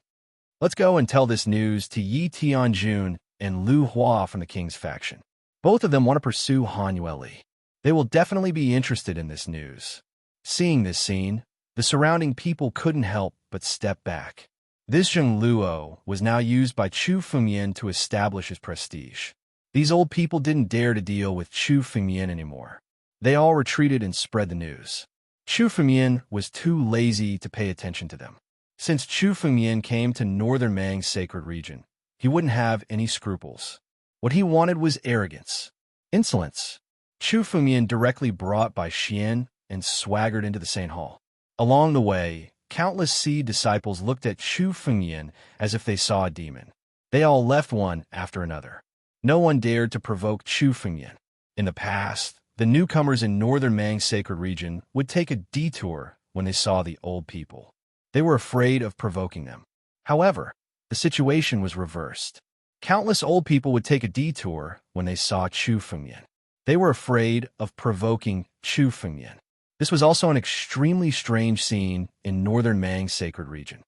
Let's go and tell this news to Yi Tianjun and Lu Hua from the King's faction. Both of them want to pursue Han Yueli. They will definitely be interested in this news. Seeing this scene, the surrounding people couldn't help but step back. This Zheng Luo was now used by Chu Fengmian to establish his prestige. These old people didn't dare to deal with Chu Fengmian anymore. They all retreated and spread the news. Chu Fengmian was too lazy to pay attention to them. Since Chu Fengmian came to northern Mang's sacred region, he wouldn't have any scruples. What he wanted was arrogance, insolence. Chu Fengmian directly brought by Xian and swaggered into the Saint Hall. Along the way, countless Sea disciples looked at Chu Fengmian as if they saw a demon. They all left one after another. No one dared to provoke Chu Fengmian. In the past, the newcomers in northern Mang's sacred region would take a detour when they saw the old people. They were afraid of provoking them. However, the situation was reversed. Countless old people would take a detour when they saw Chu Fengmian. They were afraid of provoking Chu Fengmian. This was also an extremely strange scene in northern Mang's sacred region.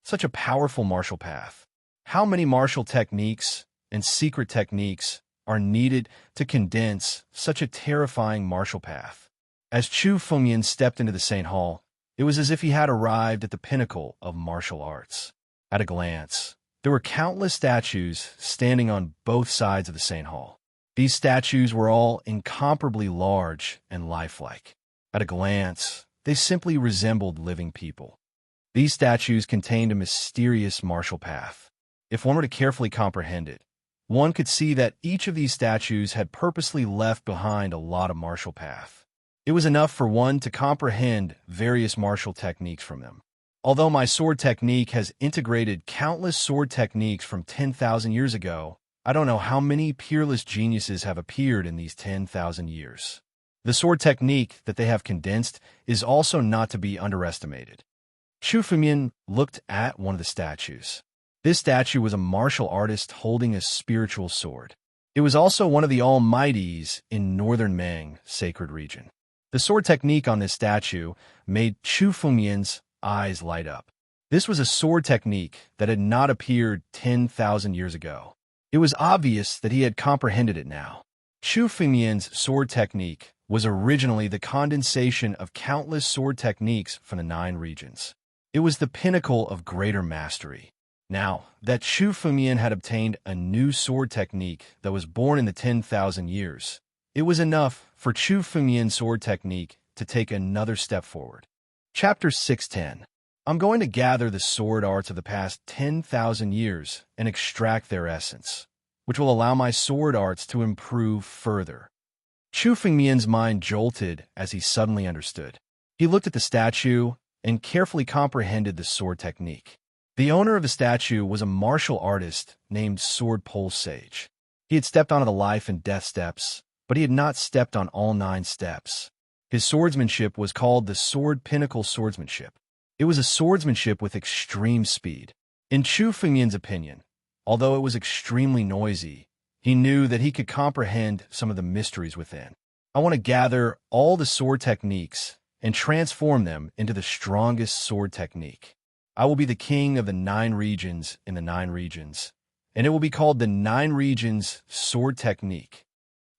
Such a powerful martial path. How many martial techniques and secret techniques are needed to condense such a terrifying martial path? As Chu Fengmian stepped into the Saint Hall, it was as if he had arrived at the pinnacle of martial arts. At a glance, there were countless statues standing on both sides of the Saint Hall. These statues were all incomparably large and lifelike. At a glance, they simply resembled living people. These statues contained a mysterious martial path. If one were to carefully comprehend it, one could see that each of these statues had purposely left behind a lot of martial path. It was enough for one to comprehend various martial techniques from them. Although my sword technique has integrated countless sword techniques from 10,000 years ago, I don't know how many peerless geniuses have appeared in these 10,000 years. The sword technique that they have condensed is also not to be underestimated. Chu Fengmian looked at one of the statues. This statue was a martial artist holding a spiritual sword. It was also one of the Almighties in northern Mang sacred region. The sword technique on this statue made Chu Fengmian's eyes light up. This was a sword technique that had not appeared 10,000 years ago. It was obvious that he had comprehended it now. Chu Fengmian's sword technique was originally the condensation of countless sword techniques from the 9 regions. It was the pinnacle of greater mastery. Now that Chu Fengmian had obtained a new sword technique that was born in the 10,000 years, it was enough for Chu Fengmian's sword technique to take another step forward. Chapter 610. I'm going to gather the sword arts of the past 10,000 years and extract their essence, which will allow my sword arts to improve further. Chu Fengmian's mind jolted as he suddenly understood. He looked at the statue and carefully comprehended the sword technique. The owner of the statue was a martial artist named Sword Pole Sage. He had stepped onto the life and death steps, but he had not stepped on all 9 steps. His swordsmanship was called the Sword Pinnacle Swordsmanship. It was a swordsmanship with extreme speed. In Chu Fengmian's opinion, although it was extremely noisy, he knew that he could comprehend some of the mysteries within. I want to gather all the sword techniques and transform them into the strongest sword technique. I will be the king of the 9 regions in the 9 regions, and it will be called the 9 regions sword technique.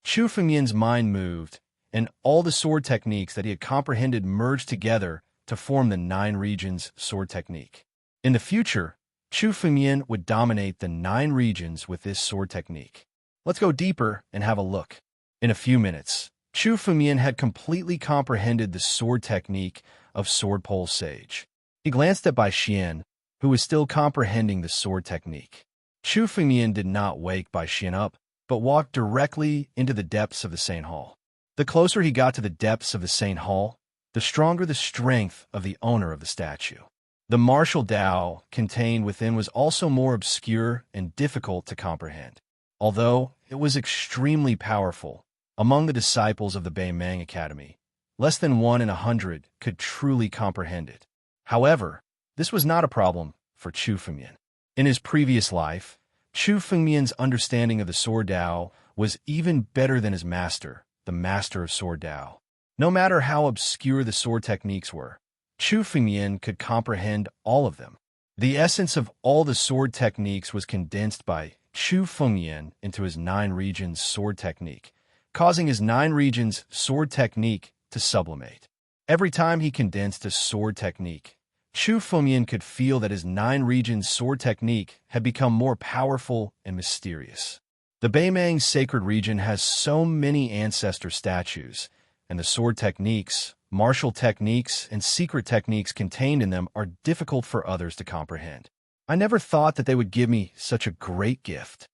Chu Fengmian's mind moved, and all the sword techniques that he had comprehended merged together to form the 9 regions sword technique. In the future, Chu Fengmian would dominate the 9 regions with this sword technique. Let's go deeper and have a look. In a few minutes, Chu Fengmian had completely comprehended the sword technique of Sword Pole Sage. He glanced at Bai Xian, who was still comprehending the sword technique. Chu Fengmian did not wake Bai Xian up, but walked directly into the depths of the Saint Hall. The closer he got to the depths of the Saint Hall, the stronger the strength of the owner of the statue. The martial Tao contained within was also more obscure and difficult to comprehend. Although it was extremely powerful, among the disciples of the Beimang Academy, less than 1 in 100 could truly comprehend it. However, this was not a problem for Chu Fengmian. In his previous life, Chu Fengmian's understanding of the Sword Tao was even better than his master, the Master of Sword Tao. No matter how obscure the sword techniques were, Chu Fengmian could comprehend all of them. The essence of all the sword techniques was condensed by Chu Fengmian into his 9 regions sword technique, causing his 9 regions sword technique to sublimate. Every time he condensed a sword technique, Chu Fengmian could feel that his 9 regions sword technique had become more powerful and mysterious. The Beimang sacred region has so many ancestor statues, and the sword techniques, martial techniques, and secret techniques contained in them are difficult for others to comprehend. I never thought that they would give me such a great gift.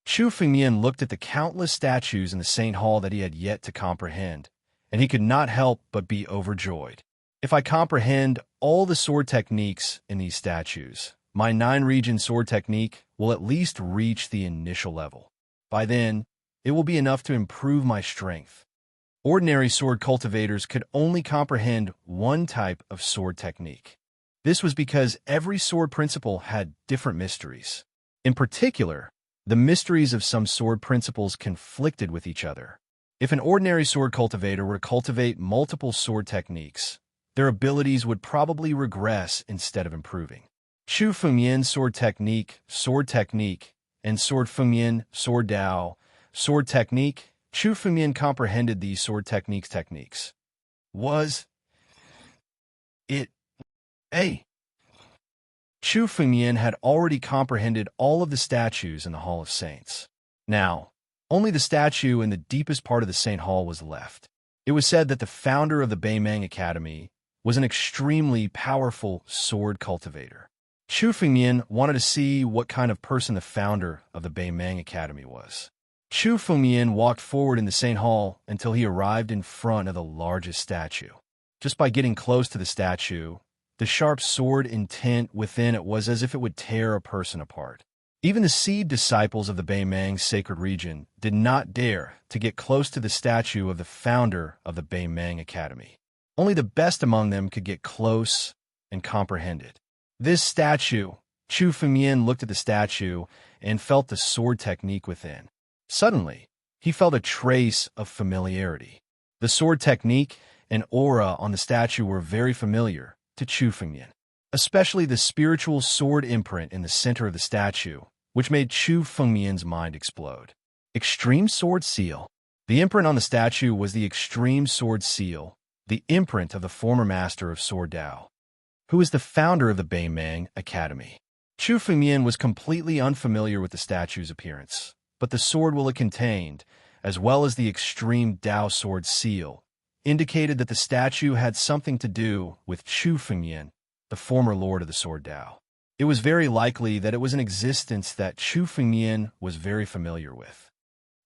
Chu Fengmian looked at the countless statues in the Saint Hall that he had yet to comprehend, and he could not help but be overjoyed. If I comprehend all the sword techniques in these statues, my 9-region sword technique will at least reach the initial level. By then, it will be enough to improve my strength. Ordinary sword cultivators could only comprehend one type of sword technique. This was because every sword principle had different mysteries. In particular, the mysteries of some sword principles conflicted with each other. If an ordinary sword cultivator were to cultivate multiple sword techniques, their abilities would probably regress instead of improving. Chu Fengmian sword technique, and Sword Fengmian sword Tao, sword technique. Chu Fengmian comprehended these sword techniques. Was it a? Chu Fengmian had already comprehended all of the statues in the Hall of Saints. Now, only the statue in the deepest part of the Saint Hall was left. It was said that the founder of the Beimang Academy was an extremely powerful sword cultivator. Chu Fengmian wanted to see what kind of person the founder of the Beimang Academy was. Chu Fengmian walked forward in the Saint Hall until he arrived in front of the largest statue. Just by getting close to the statue, the sharp sword intent within it was as if it would tear a person apart. Even the seed disciples of the Beimang sacred region did not dare to get close to the statue of the founder of the Beimang Academy. Only the best among them could get close and comprehend it. This statue, Chu Fengmian looked at the statue and felt the sword technique within. Suddenly, he felt a trace of familiarity. The sword technique and aura on the statue were very familiar to Chu Fengmian, especially the spiritual sword imprint in the center of the statue, which made Chu Fengmian's mind explode. Extreme Sword Seal. The imprint on the statue was the extreme sword seal, the imprint of the former master of Sword Dao, who was the founder of the Beimang Academy. Chu Fengmian was completely unfamiliar with the statue's appearance, but the sword will it contained, as well as the extreme Dao sword seal, indicated that the statue had something to do with Chu Fengmian, the former lord of the Sword Dao. It was very likely that it was an existence that Chu Fengmian was very familiar with.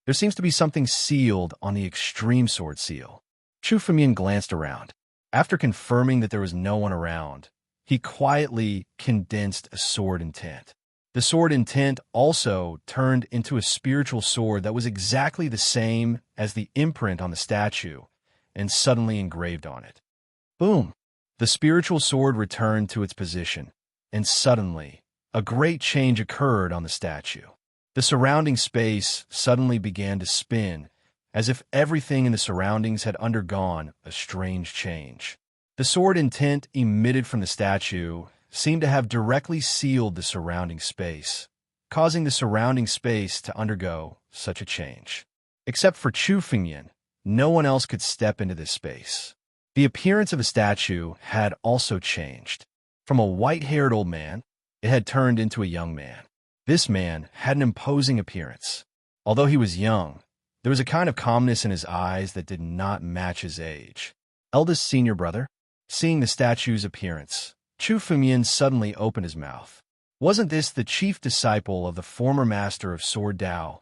There seems to be something sealed on the extreme sword seal. Chu Fengmian glanced around. After confirming that there was no one around, he quietly condensed a sword intent. The sword intent also turned into a spiritual sword that was exactly the same as the imprint on the statue and suddenly engraved on it. Boom! The spiritual sword returned to its position, and suddenly, a great change occurred on the statue. The surrounding space suddenly began to spin, as if everything in the surroundings had undergone a strange change. The sword intent emitted from the statue seemed to have directly sealed the surrounding space, causing the surrounding space to undergo such a change. Except for Chu Fengmian, no one else could step into this space. The appearance of the statue had also changed. From a white-haired old man, it had turned into a young man. This man had an imposing appearance. Although he was young, there was a kind of calmness in his eyes that did not match his age. Eldest senior brother? Seeing the statue's appearance, Chu Fengmian suddenly opened his mouth. Wasn't this the chief disciple of the former master of Sword Dao,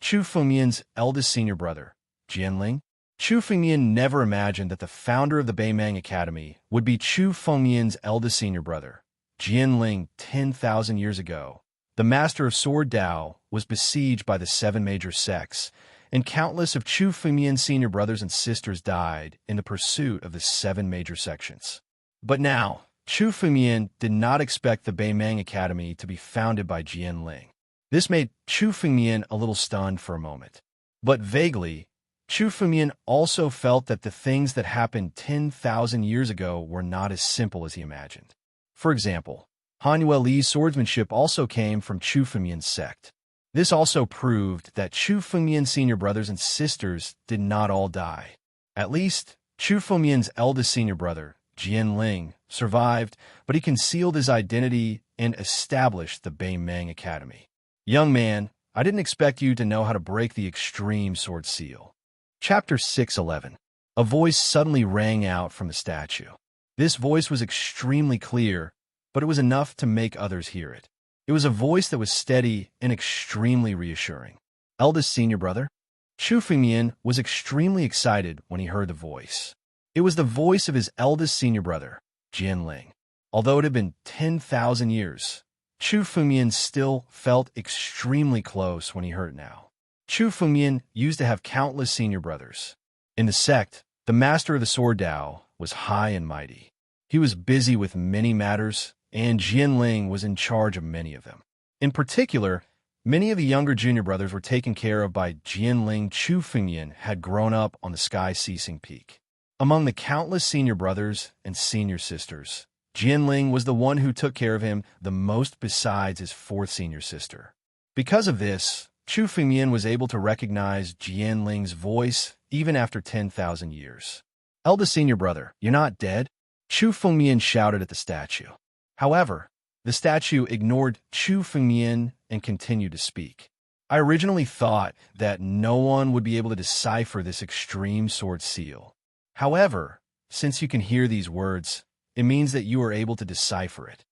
Chu Fengmian's eldest senior brother, Jianling? Chu Fengmian never imagined that the founder of the Beimang Academy would be Chu Fengmian's eldest senior brother, Jianling. 10,000 years ago, the master of Sword Dao was besieged by the 7 major sects, and countless of Chu Fengmian's senior brothers and sisters died in the pursuit of the 7 major sections. But now, Chu Fengmian did not expect the Beimang Academy to be founded by Jianling. This made Chu Fengmian a little stunned for a moment. But vaguely, Chu Fengmian also felt that the things that happened 10,000 years ago were not as simple as he imagined. For example, Han Yueli's swordsmanship also came from Chu Fengmian's sect. This also proved that Chu Fengmian's senior brothers and sisters did not all die. At least, Chu Fengmian's eldest senior brother, Jianling, survived, but he concealed his identity and established the Beimang Academy. Young man, I didn't expect you to know how to break the extreme sword seal. Chapter 6:11. A voice suddenly rang out from the statue. This voice was extremely clear, but it was enough to make others hear it. It was a voice that was steady and extremely reassuring. Eldest senior brother? Chu Fengmian was extremely excited when he heard the voice. It was the voice of his eldest senior brother, Jianling. Although it had been 10,000 years, Chu Fengmian still felt extremely close when he heard it now. Chu Fengmian used to have countless senior brothers. In the sect, the master of the Sword Dao was high and mighty. He was busy with many matters, and Jianling was in charge of many of them. In particular, many of the younger junior brothers were taken care of by Jianling. Chu Fengmian had grown up on the sky-ceasing peak. Among the countless senior brothers and senior sisters, Jianling was the one who took care of him the most besides his 4th senior sister. Because of this, Chu Fengmian was able to recognize Jianling's voice even after 10,000 years. Eldest senior brother, you're not dead? Chu Fengmian shouted at the statue. However, the statue ignored Chu Fengmian and continued to speak. I originally thought that no one would be able to decipher this extreme sword seal. However, since you can hear these words, it means that you are able to decipher it.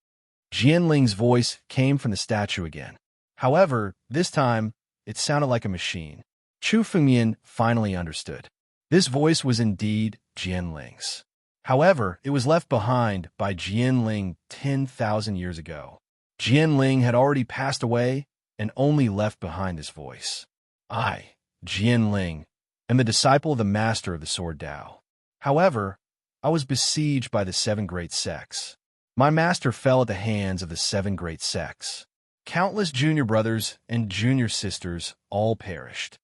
Jianling's voice came from the statue again. However, this time, it sounded like a machine. Chu Fengmian finally understood. This voice was indeed Jianling's. However, it was left behind by Jianling 10,000 years ago. Jianling had already passed away and only left behind this voice. I, Jianling, am the disciple of the master of the Sword Dao. However, I was besieged by the 7 great sects. My master fell at the hands of the 7 great sects. Countless junior brothers and junior sisters all perished.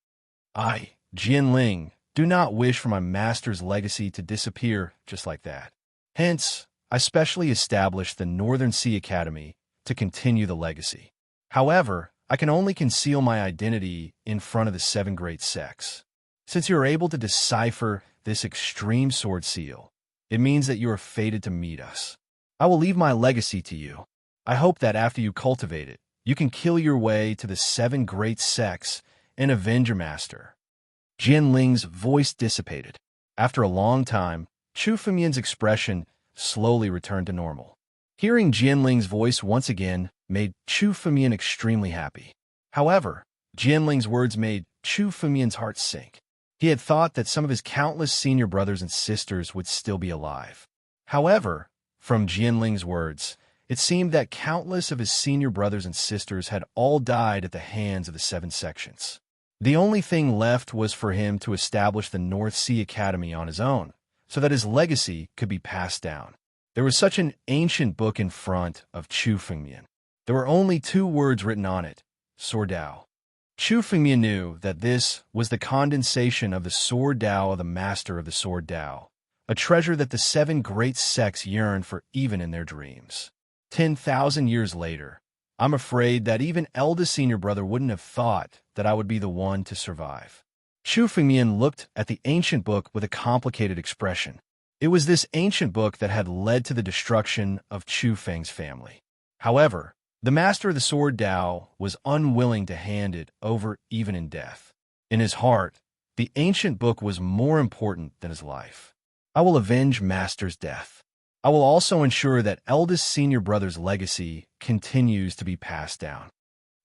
I, Jianling, do not wish for my master's legacy to disappear just like that. Hence, I specially established the Northern Sea Academy to continue the legacy. However, I can only conceal my identity in front of the 7 great sects. Since you are able to decipher this extreme sword seal, it means that you are fated to meet us. I will leave my legacy to you. I hope that after you cultivate it, you can kill your way to the 7 great sects and avenge your master. Jianling's voice dissipated. After a long time, Chu Fengmian's expression slowly returned to normal. Hearing Jianling's voice once again made Chu Fengmian extremely happy. However, Jianling's words made Chu Fengmian's heart sink. He had thought that some of his countless senior brothers and sisters would still be alive. However, from Jianling's words, it seemed that countless of his senior brothers and sisters had all died at the hands of the 7 sections. The only thing left was for him to establish the North Sea Academy on his own, so that his legacy could be passed down. There was such an ancient book in front of Chu Fengmian. There were only 2 words written on it, Sword Dao. Chu Fengmian knew that this was the condensation of the Sword Dao of the Master of the Sword Dao, a treasure that the 7 great sects yearned for even in their dreams. 10,000 years later, I'm afraid that even eldest senior brother wouldn't have thought that I would be the one to survive. Chu Fengmian looked at the ancient book with a complicated expression. It was this ancient book that had led to the destruction of Chu Feng's family. However, the master of the Sword Dao was unwilling to hand it over even in death. In his heart, the ancient book was more important than his life. I will avenge master's death. I will also ensure that eldest senior brother's legacy continues to be passed down.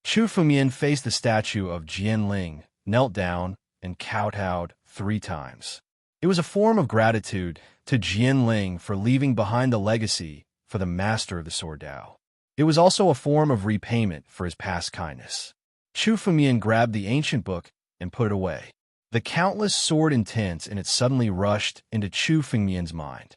Chu Fengmian faced the statue of Jianling, knelt down, and kowtowed 3 times. It was a form of gratitude to Jianling for leaving behind the legacy for the master of the Sword Dao. It was also a form of repayment for his past kindness. Chu Fengmian grabbed the ancient book and put it away. The countless sword intents in it suddenly rushed into Chu Fengmian's mind.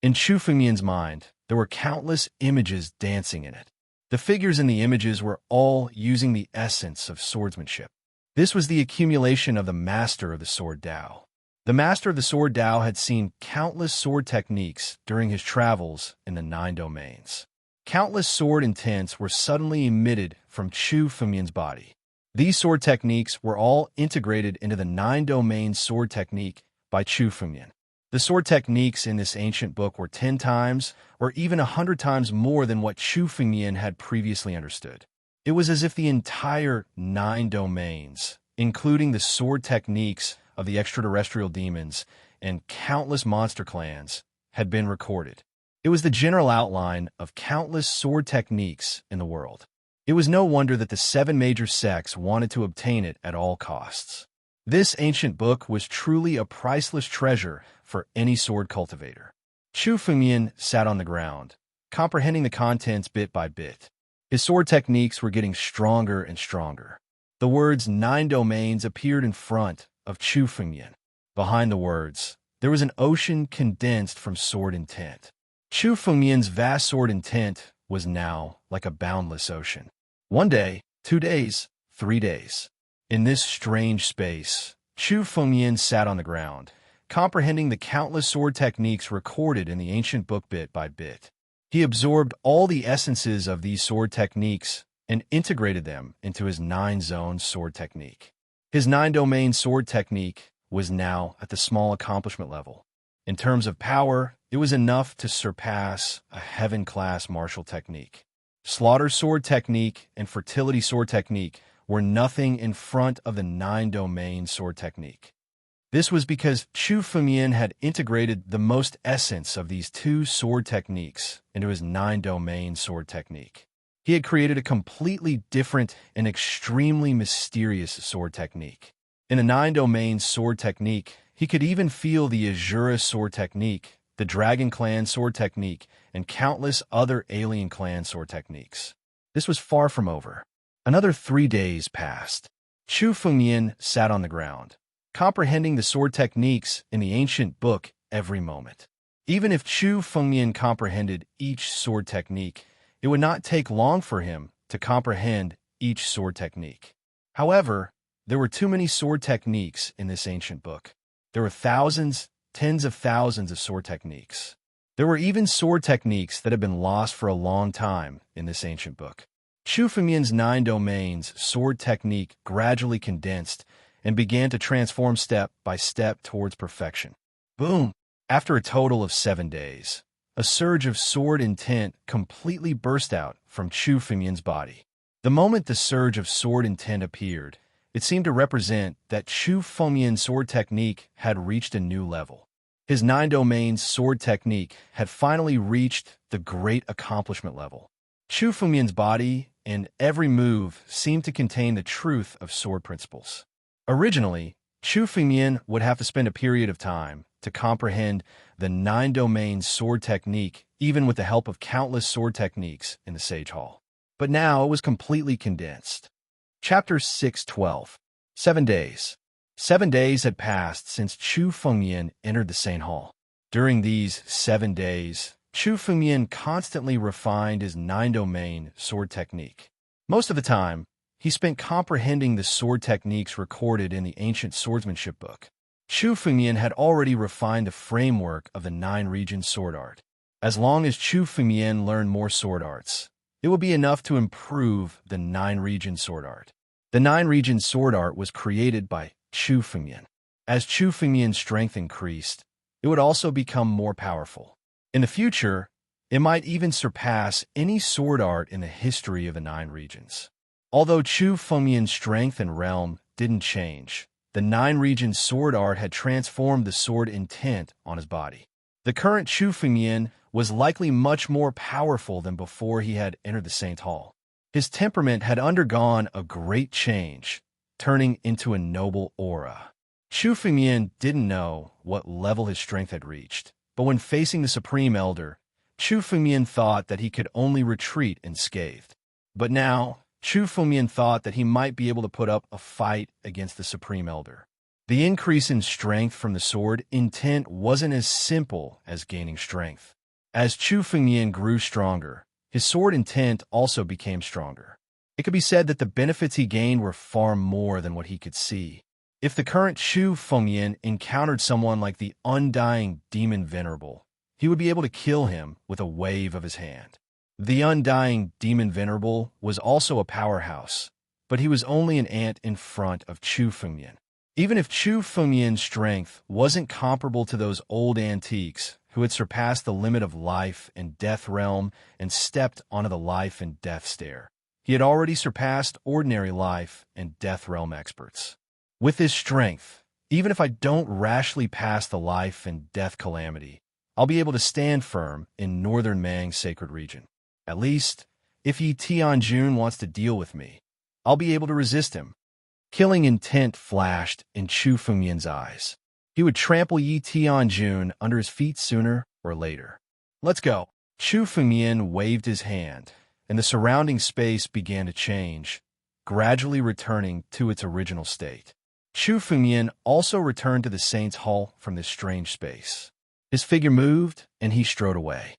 In Chu Fengmian's mind, there were countless images dancing in it. The figures in the images were all using the essence of swordsmanship. This was the accumulation of the master of the Sword Dao. The master of the Sword Dao had seen countless sword techniques during his travels in the 9 domains. Countless sword intents were suddenly emitted from Chu Fengmian's body. These sword techniques were all integrated into the 9-domain sword technique by Chu Fengmian. The sword techniques in this ancient book were 10 times or even 100 times more than what Chu Fengmian had previously understood. It was as if the entire 9 domains, including the sword techniques of the extraterrestrial demons and countless monster clans, had been recorded. It was the general outline of countless sword techniques in the world. It was no wonder that the 7 major sects wanted to obtain it at all costs. This ancient book was truly a priceless treasure for any sword cultivator. Chu Fengmian sat on the ground, comprehending the contents bit by bit. His sword techniques were getting stronger and stronger. The words 9 domains appeared in front of Chu Fengmian. Behind the words, there was an ocean condensed from sword intent. Chu Fengmian's vast sword intent was now like a boundless ocean. 1 day, 2 days, 3 days. In this strange space, Chu Fengmian sat on the ground, comprehending the countless sword techniques recorded in the ancient book bit by bit. He absorbed all the essences of these sword techniques and integrated them into his 9-zone sword technique. His 9-domain sword technique was now at the small accomplishment level. In terms of power, it was enough to surpass a heaven-class martial technique. Slaughter sword technique and fertility sword technique were nothing in front of the 9-domain sword technique. This was because Chu Fengmian had integrated the most essence of these 2 sword techniques into his 9-domain sword technique. He had created a completely different and extremely mysterious sword technique. In a 9-domain sword technique, he could even feel the Azura sword technique, the Dragon Clan sword technique, and countless other alien clan sword techniques. This was far from over. Another 3 days passed. Chu Fengmian sat on the ground, comprehending the sword techniques in the ancient book every moment. Even if Chu Fengmian comprehended each sword technique, it would not take long for him to comprehend each sword technique. However, there were too many sword techniques in this ancient book. There were thousands, tens of thousands of sword techniques. There were even sword techniques that had been lost for a long time in this ancient book. Chu Fengmian's 9 domains sword technique gradually condensed and began to transform step by step towards perfection. Boom! After a total of 7 days, a surge of sword intent completely burst out from Chu Fengmian's body. The moment the surge of sword intent appeared, it seemed to represent that Chu Fengmian's sword technique had reached a new level. His 9-domain sword technique had finally reached the great accomplishment level. Chu Fengmian's body and every move seemed to contain the truth of sword principles. Originally, Chu Fengmian would have to spend a period of time to comprehend the 9-domain sword technique, even with the help of countless sword techniques in the Sage Hall. But now it was completely condensed. Chapter 6:12. 7 days. 7 days had passed since Chu Fengmian entered the Sane Hall. During these 7 days, Chu Fengmian constantly refined his 9-domain sword technique. Most of the time, he spent comprehending the sword techniques recorded in the ancient swordsmanship book. Chu Fengmian had already refined the framework of the 9-region sword art. As long as Chu Fengmian learned more sword arts, it would be enough to improve the 9-region sword art. The 9-region sword art was created by Chu Fengmian. As Chu Fengmian's strength increased, it would also become more powerful. In the future, it might even surpass any sword art in the history of the 9 regions. Although Chu Fengmian's strength and realm didn't change, the 9-region sword art had transformed the sword intent on his body. The current Chu Fengmian was likely much more powerful than before he had entered the Saint Hall. His temperament had undergone a great change, turning into a noble aura. Chu Fengmian didn't know what level his strength had reached, but when facing the Supreme Elder, Chu Fengmian thought that he could only retreat unscathed. But now, Chu Fengmian thought that he might be able to put up a fight against the Supreme Elder. The increase in strength from the sword intent wasn't as simple as gaining strength. As Chu Fengmian grew stronger, his sword intent also became stronger. It could be said that the benefits he gained were far more than what he could see. If the current Chu Fengmian encountered someone like the Undying Demon Venerable, he would be able to kill him with a wave of his hand. The Undying Demon Venerable was also a powerhouse, but he was only an ant in front of Chu Fengmian. Even if Chu Fengmian's strength wasn't comparable to those old antiques who had surpassed the limit of life and death realm and stepped onto the life and death stair, he had already surpassed ordinary life and death realm experts. With his strength, even if I don't rashly pass the life and death calamity, I'll be able to stand firm in Northern Mang's sacred region. At least, if Yi Tianjun wants to deal with me, I'll be able to resist him. Killing intent flashed in Chu Fengmian's eyes. He would trample Yi Tianjun under his feet sooner or later. Let's go. Chu Fengmian waved his hand, and the surrounding space began to change, gradually returning to its original state. Chu Fengmian also returned to the Saint's Hall from this strange space. His figure moved, and he strode away.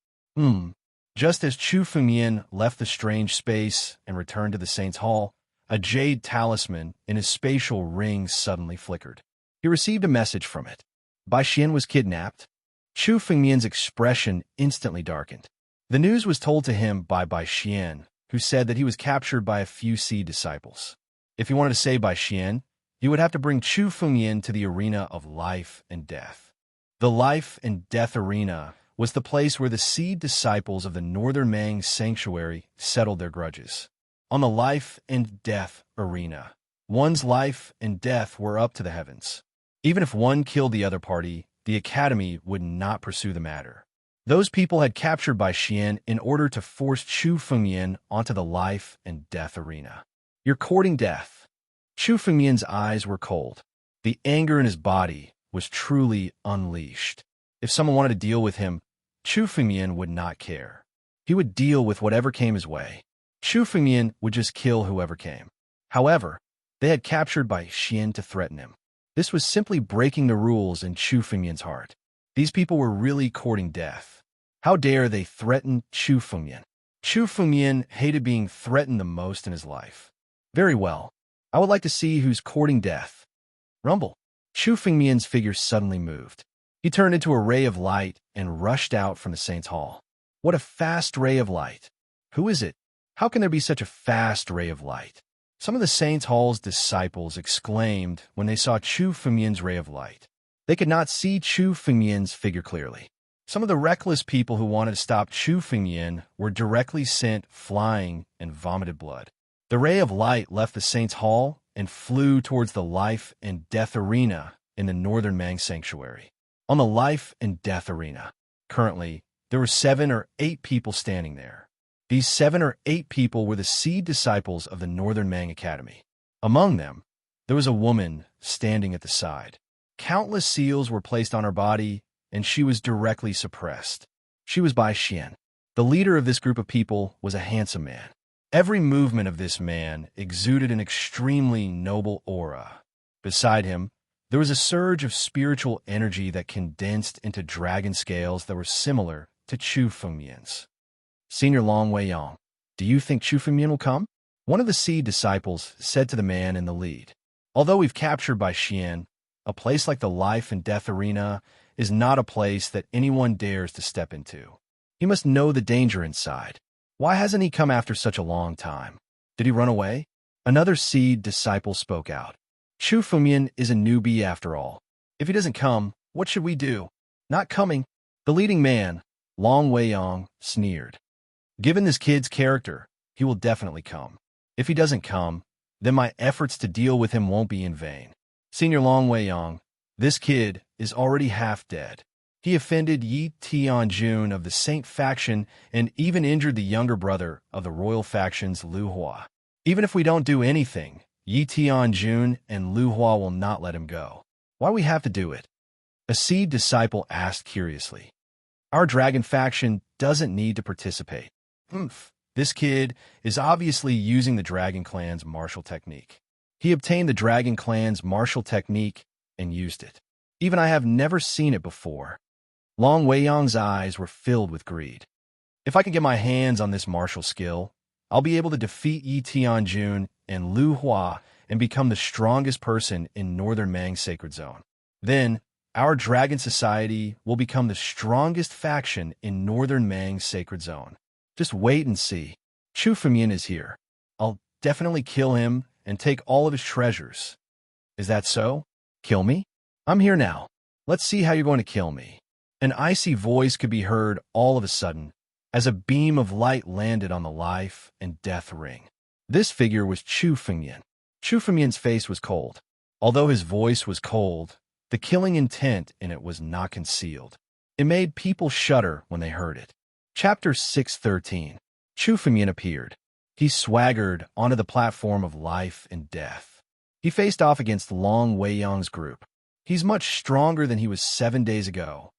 Just as Chu Fengmian left the strange space and returned to the Saint's Hall, a jade talisman in his spatial ring suddenly flickered. He received a message from it. Bai Xian was kidnapped. Chu Fengmian's expression instantly darkened. The news was told to him by Bai Xian, who said that he was captured by a few seed disciples. If he wanted to save Bai Xian, he would have to bring Chu Fengmian to the arena of life and death. The life and death arena was the place where the seed disciples of the Northern Mang Sanctuary settled their grudges. On the life and death arena, one's life and death were up to the heavens. Even if one killed the other party, the Academy would not pursue the matter. Those people had captured Bai Xian in order to force Chu Fengmian onto the life and death arena. You're courting death. Chu Fengmian's eyes were cold. The anger in his body was truly unleashed. If someone wanted to deal with him, Chu Fengmian would not care. He would deal with whatever came his way. Chu Fengmian would just kill whoever came. However, they had captured Bai Xian to threaten him. This was simply breaking the rules in Chu Fengmian's heart. These people were really courting death. How dare they threaten Chu Fengmian? Chu Fengmian hated being threatened the most in his life. Very well. I would like to see who's courting death. Rumble. Chu Fengmian's figure suddenly moved. He turned into a ray of light and rushed out from the Saint's Hall. What a fast ray of light. Who is it? How can there be such a fast ray of light? Some of the Saint Hall's disciples exclaimed when they saw Chu Fengmian's ray of light. They could not see Chu Fengmian's figure clearly. Some of the reckless people who wanted to stop Chu Fengmian were directly sent flying and vomited blood. The ray of light left the Saints' Hall and flew towards the life and death arena in the northern Mang sanctuary. On the life and death arena, currently, there were 7 or 8 people standing there. These 7 or 8 people were the seed disciples of the Northern Mang Academy. Among them, there was a woman standing at the side. Countless seals were placed on her body, and she was directly suppressed. She was Bai Xian. The leader of this group of people was a handsome man. Every movement of this man exuded an extremely noble aura. Beside him, there was a surge of spiritual energy that condensed into dragon scales that were similar to Chu Fengmian's. Senior Long Weiyang, do you think Chu Fengmian will come? One of the seed disciples said to the man in the lead. Although we've captured Bai Xian, a place like the life and death arena is not a place that anyone dares to step into. He must know the danger inside. Why hasn't he come after such a long time? Did he run away? Another seed disciple spoke out. Chu Fengmian is a newbie after all. If he doesn't come, what should we do? Not coming. The leading man, Long Weiyang, sneered. Given this kid's character, he will definitely come. If he doesn't come, then my efforts to deal with him won't be in vain. Senior Long Weiyang, this kid is already half dead. He offended Yi Tianjun of the Saint faction and even injured the younger brother of the royal faction's Lu Hua. Even if we don't do anything, Yi Tianjun and Lu Hua will not let him go. Why we have to do it? A seed disciple asked curiously. Our dragon faction doesn't need to participate. This kid is obviously using the Dragon Clan's martial technique. He obtained the Dragon Clan's martial technique and used it. Even I have never seen it before. Long Weiyang's eyes were filled with greed. If I can get my hands on this martial skill, I'll be able to defeat Yi Tianjun and Lu Hua and become the strongest person in Northern Mang Sacred Zone. Then, our Dragon Society will become the strongest faction in Northern Mang Sacred Zone. Just wait and see. Chu Fengmian is here. I'll definitely kill him and take all of his treasures. Is that so? Kill me? I'm here now. Let's see how you're going to kill me. An icy voice could be heard all of a sudden as a beam of light landed on the life and death ring. This figure was Chu Fengmian. Chu Fengmian's face was cold. Although his voice was cold, the killing intent in it was not concealed. It made people shudder when they heard it. Chapter 613. Chu Fengmian appeared. He swaggered onto the platform of life and death. He faced off against Long Weiyang's group. He's much stronger than he was 7 days ago.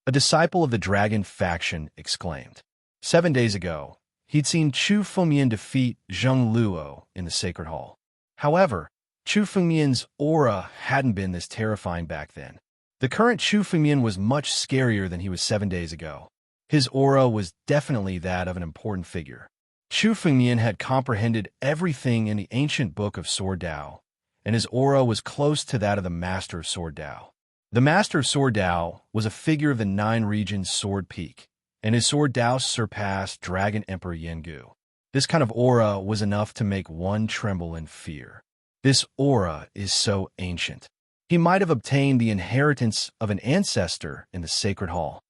A disciple of the Dragon faction exclaimed. 7 days ago, he'd seen Chu Fengmian defeat Zheng Luo in the Sacred Hall. However, Chu Fengmian's aura hadn't been this terrifying back then. The current Chu Fengmian was much scarier than he was 7 days ago. His aura was definitely that of an important figure. Chu Fengmian had comprehended everything in the ancient book of Sword Dao, and his aura was close to that of the Master of Sword Dao. The Master of Sword Dao was a figure of the 9 regions Sword Peak, and his Sword Dao surpassed Dragon Emperor Yengu. This kind of aura was enough to make one tremble in fear. This aura is so ancient. He might have obtained the inheritance of an ancestor in the Sacred Hall.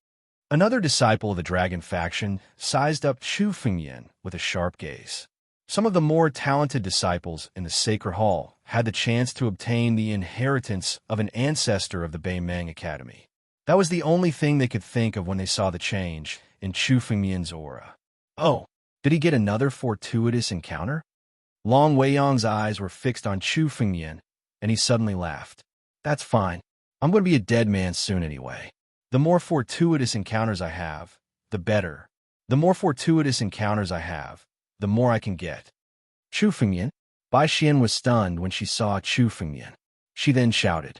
Another disciple of the Dragon faction sized up Chu Fengmian with a sharp gaze. Some of the more talented disciples in the Sacred Hall had the chance to obtain the inheritance of an ancestor of the Bei Mang Academy. That was the only thing they could think of when they saw the change in Chu Fengmian's aura. Oh, did he get another fortuitous encounter? Long Weiyang's eyes were fixed on Chu Fengmian, and he suddenly laughed. That's fine. I'm going to be a dead man soon anyway. The more fortuitous encounters I have, the better. The more fortuitous encounters I have, the more I can get. Chu Fengmian? Bai Xian was stunned when she saw Chu Fengmian. She then shouted,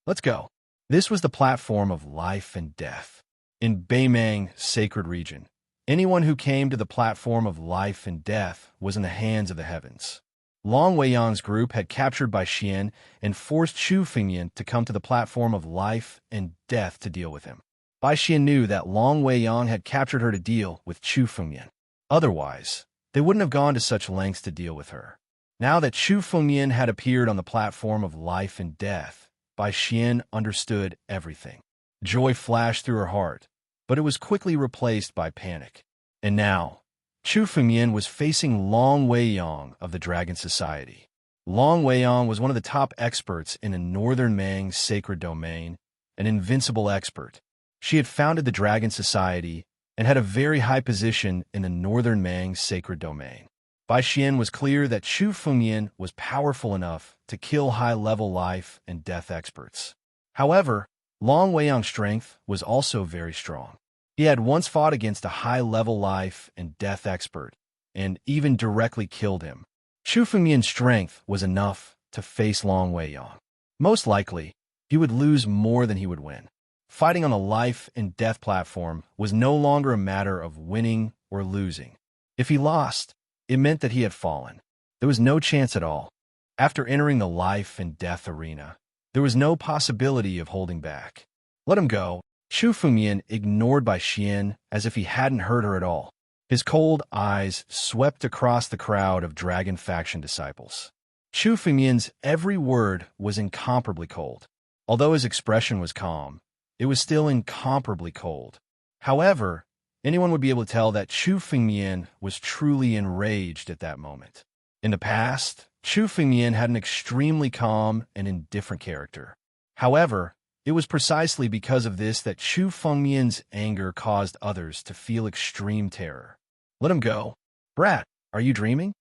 Let's go. This was the platform of life and death. In Bei Mang Sacred Region, anyone who came to the platform of life and death was in the hands of the heavens. Long Weiyang's group had captured Bai Xian and forced Chu Fengmian to come to the platform of life and death to deal with him. Bai Xian knew that Long Weiyang had captured her to deal with Chu Fengmian. Otherwise, they wouldn't have gone to such lengths to deal with her. Now that Chu Fengyan had appeared on the platform of life and death, Bai Xian understood everything. Joy flashed through her heart, but it was quickly replaced by panic. And now, Chu Fengyan was facing Long Weiyang of the Dragon Society. Long Weiyang was one of the top experts in a Northern Mang's sacred domain, an invincible expert. She had founded the Dragon Society and had a very high position in the Northern Mang's sacred domain. Bai Xian was clear that Chu Fengyan was powerful enough to kill high-level life and death experts. However, Long Weiyang's strength was also very strong. He had once fought against a high-level life and death expert, and even directly killed him. Chu Fengyan's strength was enough to face Long Weiyang. Most likely, he would lose more than he would win. Fighting on a life and death platform was no longer a matter of winning or losing. If he lost, it meant that he had fallen. There was no chance at all. After entering the life and death arena, there was no possibility of holding back. Let him go. Chu Fengyan ignored Bai Xian as if he hadn't heard her at all. His cold eyes swept across the crowd of Dragon Faction disciples. Chu Fengyan's every word was incomparably cold. Although his expression was calm, it was still incomparably cold. However, anyone would be able to tell that Chu Fengyan was truly enraged at that moment. In the past, Chu Fengyan had an extremely calm and indifferent character. However, it was precisely because of this that Chu Fengyan's anger caused others to feel extreme terror. Let him go. Brat, are you dreaming?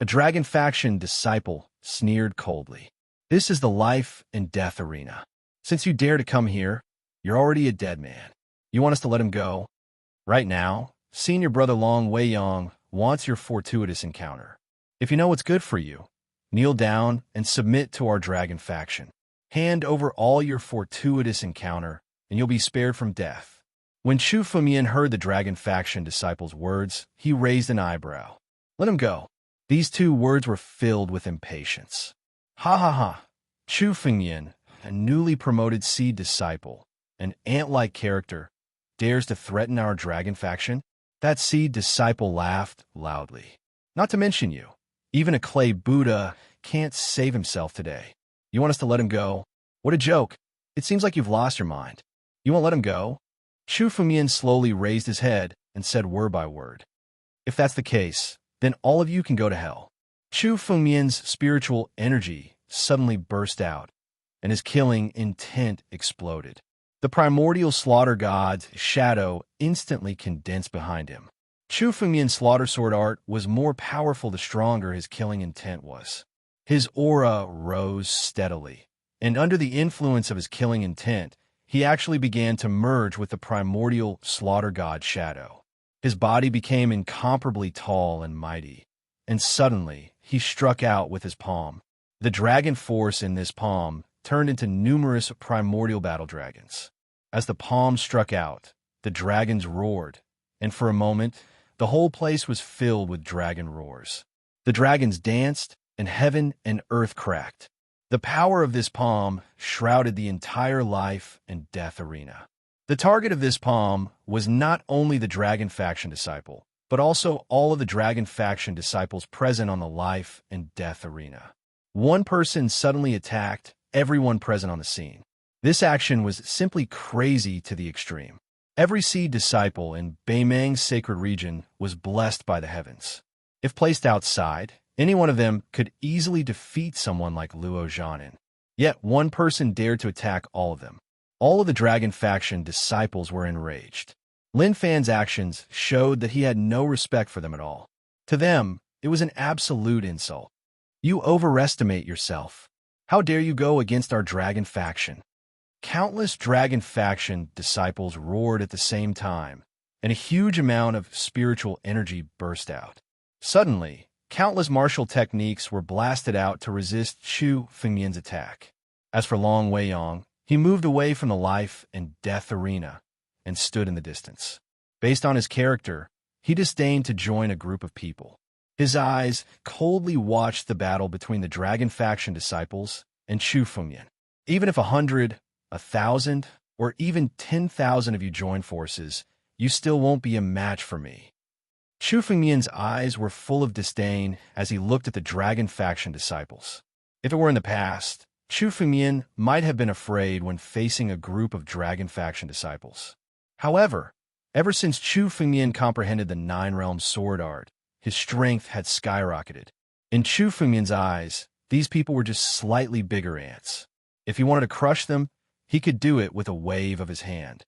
A Dragon Faction disciple sneered coldly. This is the life and death arena. Since you dare to come here, you're already a dead man. You want us to let him go? Right now, senior brother Long Weiyang wants your fortuitous encounter. If you know what's good for you, kneel down and submit to our Dragon Faction. Hand over all your fortuitous encounter, and you'll be spared from death. When Chu Fengyan heard the Dragon Faction disciple's words, he raised an eyebrow. Let him go. These two words were filled with impatience. Ha ha ha. Chu Fengyan, a newly promoted seed disciple, an ant-like character, dares to threaten our Dragon Faction? That seed disciple laughed loudly. Not to mention you. Even a clay Buddha can't save himself today. You want us to let him go? What a joke. It seems like you've lost your mind. You won't let him go? Chu Fengyan slowly raised his head and said word by word. If that's the case, then all of you can go to hell. Chu Fengyan's spiritual energy suddenly burst out, and his killing intent exploded. The primordial slaughter god's shadow instantly condensed behind him. Chu Fengyan's slaughter sword art was more powerful the stronger his killing intent was. His aura rose steadily, and under the influence of his killing intent, he actually began to merge with the primordial slaughter god shadow. His body became incomparably tall and mighty, and suddenly he struck out with his palm. The dragon force in this palm turned into numerous primordial battle dragons. As the palm struck out, the dragons roared, and for a moment, the whole place was filled with dragon roars. The dragons danced, and heaven and earth cracked. The power of this palm shrouded the entire life and death arena. The target of this palm was not only the Dragon Faction disciple, but also all of the Dragon Faction disciples present on the life and death arena. One person suddenly attacked everyone present on the scene. This action was simply crazy to the extreme. Every seed disciple in Beimang's sacred region was blessed by the heavens. If placed outside, any one of them could easily defeat someone like Luo Zhanin. Yet one person dared to attack all of them. All of the Dragon Faction disciples were enraged. Lin Fan's actions showed that he had no respect for them at all. To them, it was an absolute insult. You overestimate yourself. How dare you go against our Dragon Faction? Countless Dragon Faction disciples roared at the same time, and a huge amount of spiritual energy burst out. Suddenly, countless martial techniques were blasted out to resist Chu Fengyan's attack. As for Long Weiyang, he moved away from the life and death arena and stood in the distance. Based on his character, he disdained to join a group of people. His eyes coldly watched the battle between the Dragon Faction disciples and Chu Fengyan. Even if 100, 1,000, or even 10,000 of you join forces, you still won't be a match for me. Chu Fengmian's eyes were full of disdain as he looked at the Dragon Faction disciples. If it were in the past, Chu Fengmian might have been afraid when facing a group of Dragon Faction disciples. However, ever since Chu Fengmian comprehended the Nine Realms sword art, his strength had skyrocketed. In Chu Fengmian's eyes, these people were just slightly bigger ants. If he wanted to crush them, he could do it with a wave of his hand.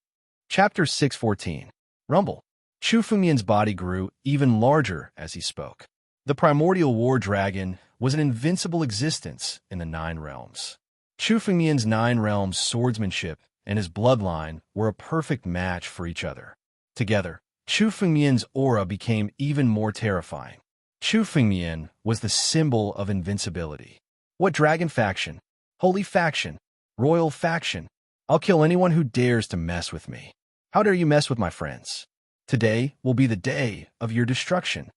Chapter 614. Rumble. Chu Fengmian's body grew even larger as he spoke. The primordial war dragon was an invincible existence in the Nine Realms. Chu Fengmian's Nine Realms swordsmanship and his bloodline were a perfect match for each other. Together, Chu Fengmian's aura became even more terrifying. Chu Fengmian was the symbol of invincibility. What dragon faction? Holy faction? Royal faction? I'll kill anyone who dares to mess with me. How dare you mess with my friends? Today will be the day of your destruction.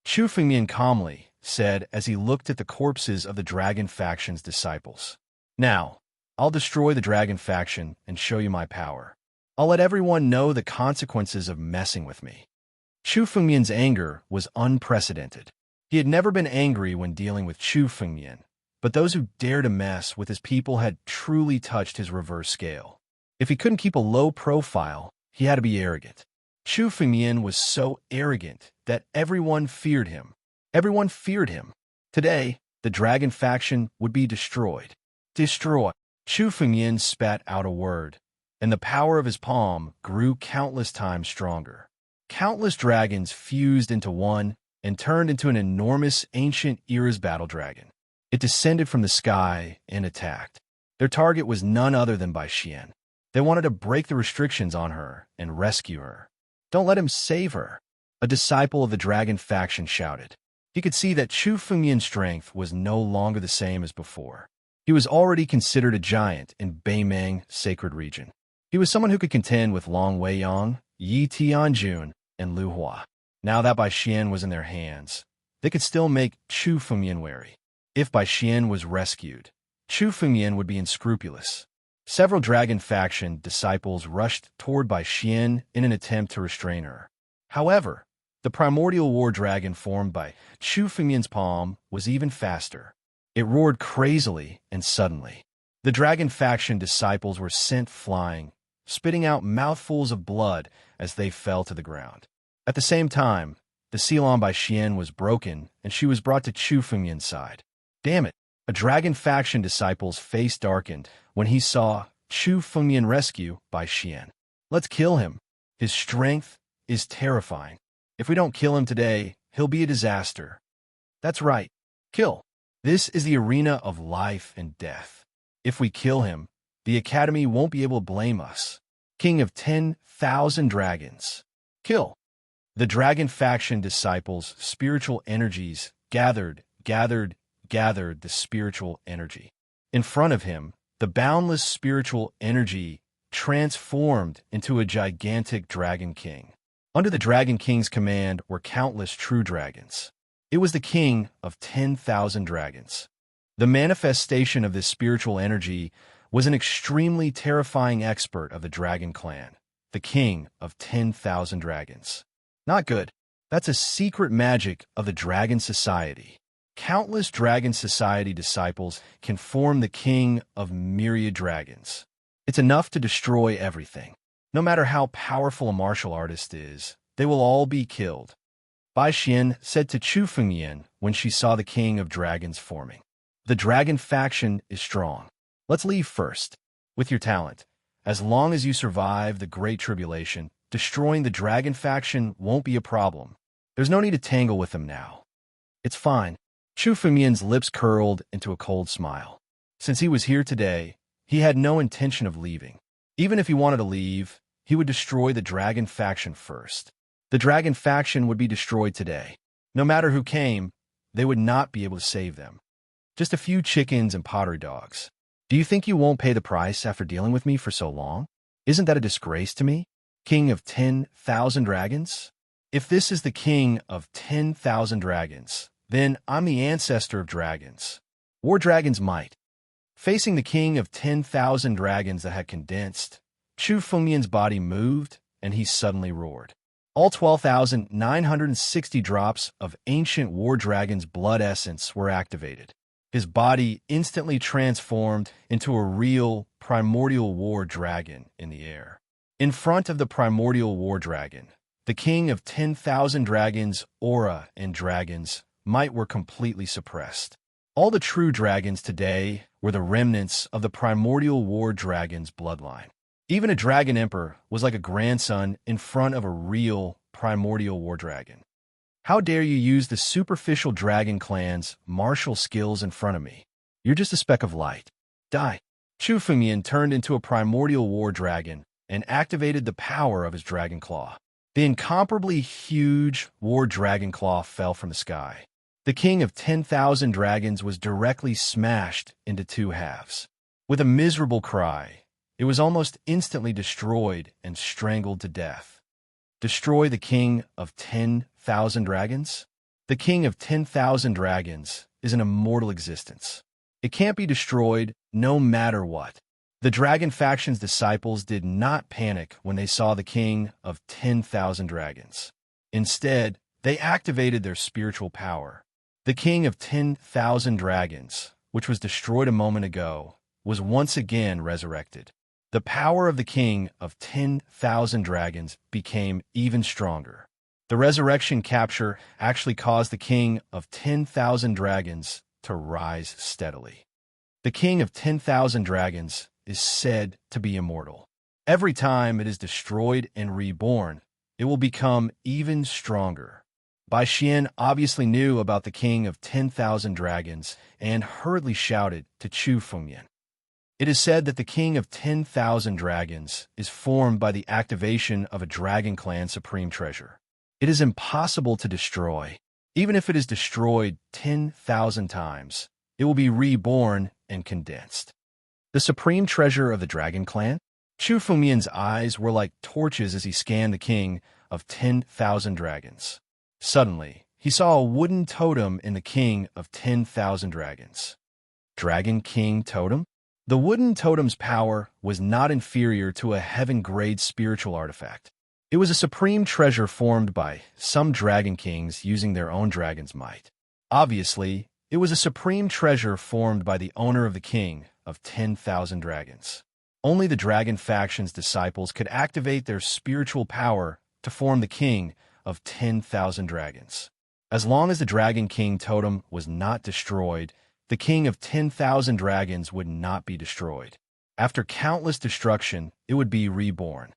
Chu Fengmian calmly said as he looked at the corpses of the Dragon Faction's disciples. Now, I'll destroy the Dragon Faction and show you my power. I'll let everyone know the consequences of messing with me. Chu Fengmian's anger was unprecedented. He had never been angry when dealing with Chu Fengmian, but those who dared to mess with his people had truly touched his reverse scale. If he couldn't keep a low profile, he had to be arrogant. Chu Fengmian was so arrogant that everyone feared him. Everyone feared him. Today, the Dragon Faction would be destroyed. Destroy. Chu Fengmian spat out a word, and the power of his palm grew countless times stronger. Countless dragons fused into one and turned into an enormous ancient era's battle dragon. It descended from the sky and attacked. Their target was none other than Bai Xian. They wanted to break the restrictions on her and rescue her. Don't let him save her, a disciple of the Dragon Faction shouted. He could see that Chu Fengmian's strength was no longer the same as before. He was already considered a giant in Beimeng Sacred Region. He was someone who could contend with Long Weiyang, Yi Tianjun, and Lu Hua. Now that Bai Xian was in their hands, they could still make Chu Fengmian wary. If Bai Xian was rescued, Chu Fengmian would be unscrupulous. Several Dragon Faction disciples rushed toward Bai Xian in an attempt to restrain her. However, the primordial war dragon formed by Chu Fengmian's palm was even faster. It roared crazily and suddenly. The Dragon Faction disciples were sent flying, spitting out mouthfuls of blood as they fell to the ground. At the same time, the seal on Bai Xian was broken and she was brought to Chu Fengmian's side. Damn it! A Dragon Faction disciple's face darkened when he saw Chu Fengmian rescue Bai Xian. Let's kill him. His strength is terrifying. If we don't kill him today, he'll be a disaster. That's right. Kill. This is the arena of life and death. If we kill him, the Academy won't be able to blame us. King of 10,000 dragons. Kill. The Dragon Faction disciples' spiritual energies gathered the spiritual energy. In front of him, the boundless spiritual energy transformed into a gigantic Dragon King. Under the Dragon King's command were countless true dragons. It was the king of 10,000 dragons. The manifestation of this spiritual energy was an extremely terrifying expert of the Dragon Clan, the king of 10,000 dragons. Not good. That's a secret magic of the Dragon Society. Countless Dragon Society disciples can form the king of myriad dragons. It's enough to destroy everything. No matter how powerful a martial artist is, they will all be killed. Bai Xian said to Chu Fengmian when she saw the king of dragons forming. The Dragon Faction is strong. Let's leave first. With your talent, as long as you survive the Great Tribulation, destroying the Dragon Faction won't be a problem. There's no need to tangle with them now. It's fine. Chu Fengmian's lips curled into a cold smile. Since he was here today, he had no intention of leaving. Even if he wanted to leave, he would destroy the Dragon Faction first. The Dragon Faction would be destroyed today. No matter who came, they would not be able to save them. Just a few chickens and pottery dogs. Do you think you won't pay the price after dealing with me for so long? Isn't that a disgrace to me? King of 10,000 dragons? If this is the king of 10,000 dragons, then I'm the ancestor of dragons. War dragons might. Facing the king of 10,000 dragons that had condensed, Chu Fengmian's body moved, and he suddenly roared. All 12,960 drops of ancient war dragon's blood essence were activated. His body instantly transformed into a real primordial war dragon in the air. In front of the primordial war dragon, the king of 10,000 dragons' aura and dragon's might were completely suppressed. All the true dragons today were the remnants of the primordial war dragon's bloodline. Even a dragon emperor was like a grandson in front of a real primordial war dragon. How dare you use the superficial dragon clan's martial skills in front of me? You're just a speck of light. Die. Chu Fengmian turned into a primordial war dragon and activated the power of his dragon claw. The incomparably huge war dragon claw fell from the sky. The king of 10,000 dragons was directly smashed into two halves. With a miserable cry, it was almost instantly destroyed and strangled to death. Destroy the king of 10,000 dragons? The king of 10,000 dragons is an immortal existence. It can't be destroyed no matter what. The dragon faction's disciples did not panic when they saw the king of 10,000 dragons. Instead, they activated their spiritual power. The king of 10,000 dragons, which was destroyed a moment ago, was once again resurrected. The power of the king of 10,000 dragons became even stronger. The resurrection capture actually caused the king of 10,000 dragons to rise steadily. The king of 10,000 dragons is said to be immortal. Every time it is destroyed and reborn, it will become even stronger. Bai Xian obviously knew about the king of 10,000 dragons and hurriedly shouted to Chu Fengmian. It is said that the king of 10,000 dragons is formed by the activation of a dragon clan supreme treasure. It is impossible to destroy. Even if it is destroyed 10,000 times, it will be reborn and condensed. The supreme treasure of the dragon clan? Chu Fengmian's eyes were like torches as he scanned the king of 10,000 dragons. Suddenly, he saw a wooden totem in the king of 10,000 dragons. Dragon King Totem? The wooden totem's power was not inferior to a heaven-grade spiritual artifact. It was a supreme treasure formed by some dragon kings using their own dragon's might. Obviously, it was a supreme treasure formed by the owner of the king of 10,000 dragons. Only the dragon faction's disciples could activate their spiritual power to form the king of 10,000 dragons. As long as the Dragon King totem was not destroyed, the king of 10,000 dragons would not be destroyed. After countless destruction, it would be reborn.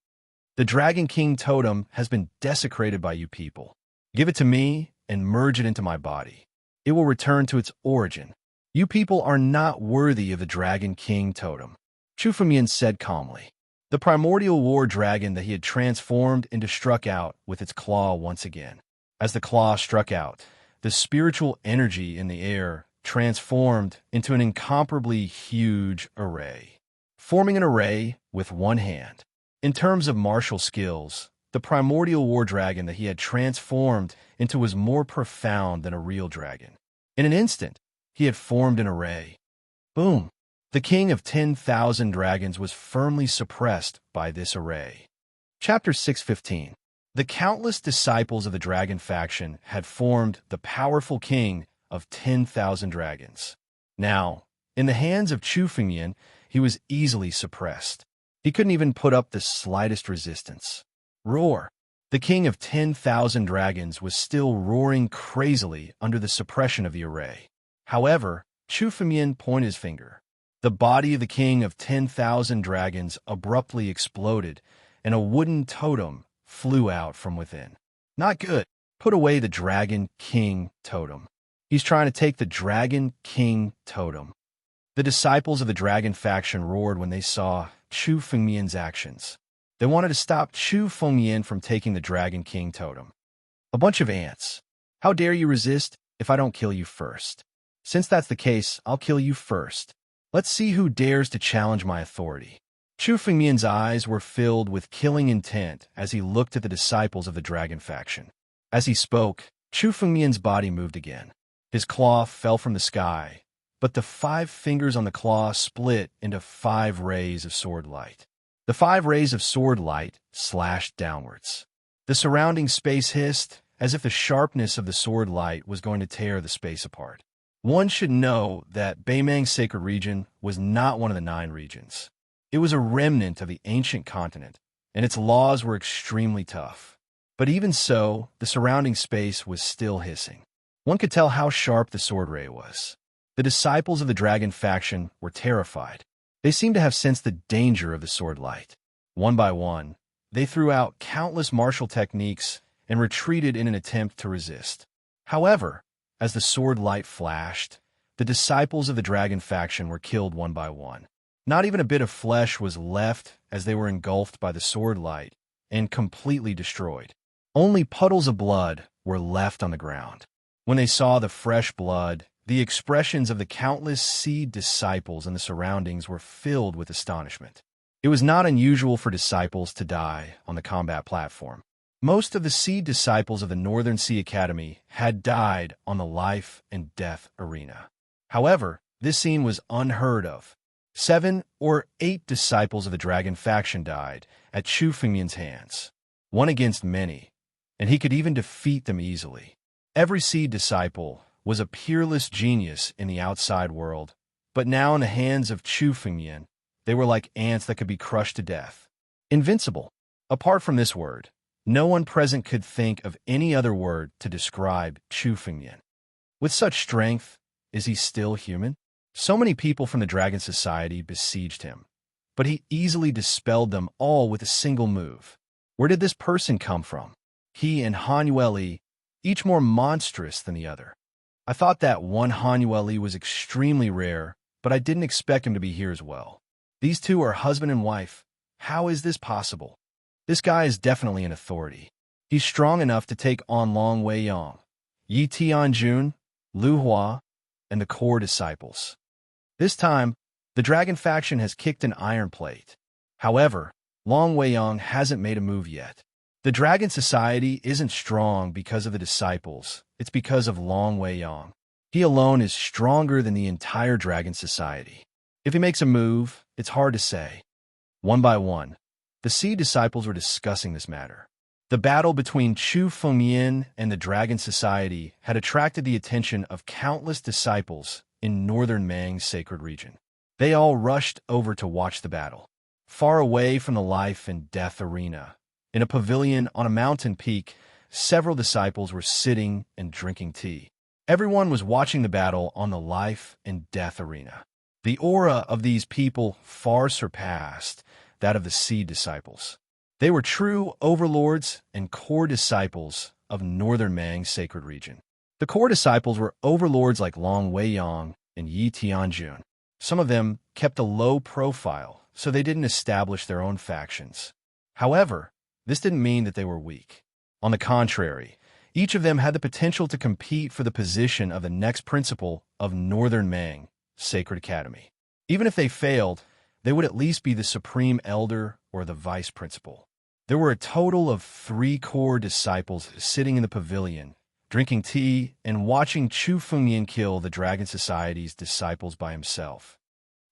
The Dragon King totem has been desecrated by you people. Give it to me and merge it into my body. It will return to its origin. You people are not worthy of the Dragon King totem, Chu Fengmian said calmly. The primordial war dragon that he had transformed into struck out with its claw once again. As the claw struck out, the spiritual energy in the air transformed into an incomparably huge array, forming an array with one hand. In terms of martial skills, the primordial war dragon that he had transformed into was more profound than a real dragon. In an instant, he had formed an array. Boom! The king of 10,000 dragons was firmly suppressed by this array. Chapter 615. The countless disciples of the dragon faction had formed the powerful king of 10,000 dragons. Now, in the hands of Chu Fengmian, he was easily suppressed. He couldn't even put up the slightest resistance. Roar! The king of 10,000 dragons was still roaring crazily under the suppression of the array. However, Chu Fengmian pointed his finger. The body of the king of 10,000 dragons abruptly exploded, and a wooden totem flew out from within. Not good. Put away the Dragon King totem. He's trying to take the Dragon King totem. The disciples of the dragon faction roared when they saw Chu Fengmian's actions. They wanted to stop Chu Fengmian from taking the Dragon King totem. A bunch of ants. How dare you resist if I don't kill you first? Since that's the case, I'll kill you first. Let's see who dares to challenge my authority. Chu Fengmian's eyes were filled with killing intent as he looked at the disciples of the dragon faction. As he spoke, Chu Fengmian's body moved again. His claw fell from the sky, but the 5 fingers on the claw split into 5 rays of sword light. The 5 rays of sword light slashed downwards. The surrounding space hissed, as if the sharpness of the sword light was going to tear the space apart. One should know that Baimang's sacred region was not one of the 9 regions. It was a remnant of the ancient continent, and its laws were extremely tough. But even so, the surrounding space was still hissing. One could tell how sharp the sword ray was. The disciples of the dragon faction were terrified. They seemed to have sensed the danger of the sword light. One by one, they threw out countless martial techniques and retreated in an attempt to resist. However, as the sword light flashed, the disciples of the dragon faction were killed one by one. Not even a bit of flesh was left as they were engulfed by the sword light and completely destroyed. Only puddles of blood were left on the ground. When they saw the fresh blood, the expressions of the countless seed disciples in the surroundings were filled with astonishment. It was not unusual for disciples to die on the combat platform. Most of the seed disciples of the Northern Sea Academy had died on the life and death arena. However, this scene was unheard of. 7 or 8 disciples of the dragon faction died at Chu Fengmian's hands, one against many, and he could even defeat them easily. Every seed disciple was a peerless genius in the outside world, but now in the hands of Chu Fengmian, they were like ants that could be crushed to death. Invincible. Apart from this word, no one present could think of any other word to describe Chu Fengmian. With such strength, is he still human? So many people from the Dragon Society besieged him, but he easily dispelled them all with a single move. Where did this person come from? He and Han Yueli, each more monstrous than the other. I thought that one Han Yueli was extremely rare, but I didn't expect him to be here as well. These two are husband and wife. How is this possible? This guy is definitely an authority. He's strong enough to take on Long Weiyang, Yi Tianjun, Lu Hua, and the core disciples. This time, the dragon faction has kicked an iron plate. However, Long Weiyang hasn't made a move yet. The Dragon Society isn't strong because of the disciples. It's because of Long Weiyang. He alone is stronger than the entire Dragon Society. If he makes a move, it's hard to say. One by one, the seed disciples were discussing this matter. The battle between Chu Fengmian and the Dragon Society had attracted the attention of countless disciples in northern Mang's sacred region. They all rushed over to watch the battle. Far away from the life and death arena, in a pavilion on a mountain peak, several disciples were sitting and drinking tea. Everyone was watching the battle on the life and death arena. The aura of these people far surpassed that of the seed disciples. They were true overlords and core disciples of northern Mang's sacred region. The core disciples were overlords like Long Weiyang and Yi Tianjun. Some of them kept a low profile, so they didn't establish their own factions. However, this didn't mean that they were weak. On the contrary, each of them had the potential to compete for the position of the next principal of Northern Mang Sacred Academy. Even if they failed, they would at least be the supreme elder or the vice principal. There were a total of 3 core disciples sitting in the pavilion, drinking tea and watching Chu Fengmian kill the Dragon Society's disciples by himself.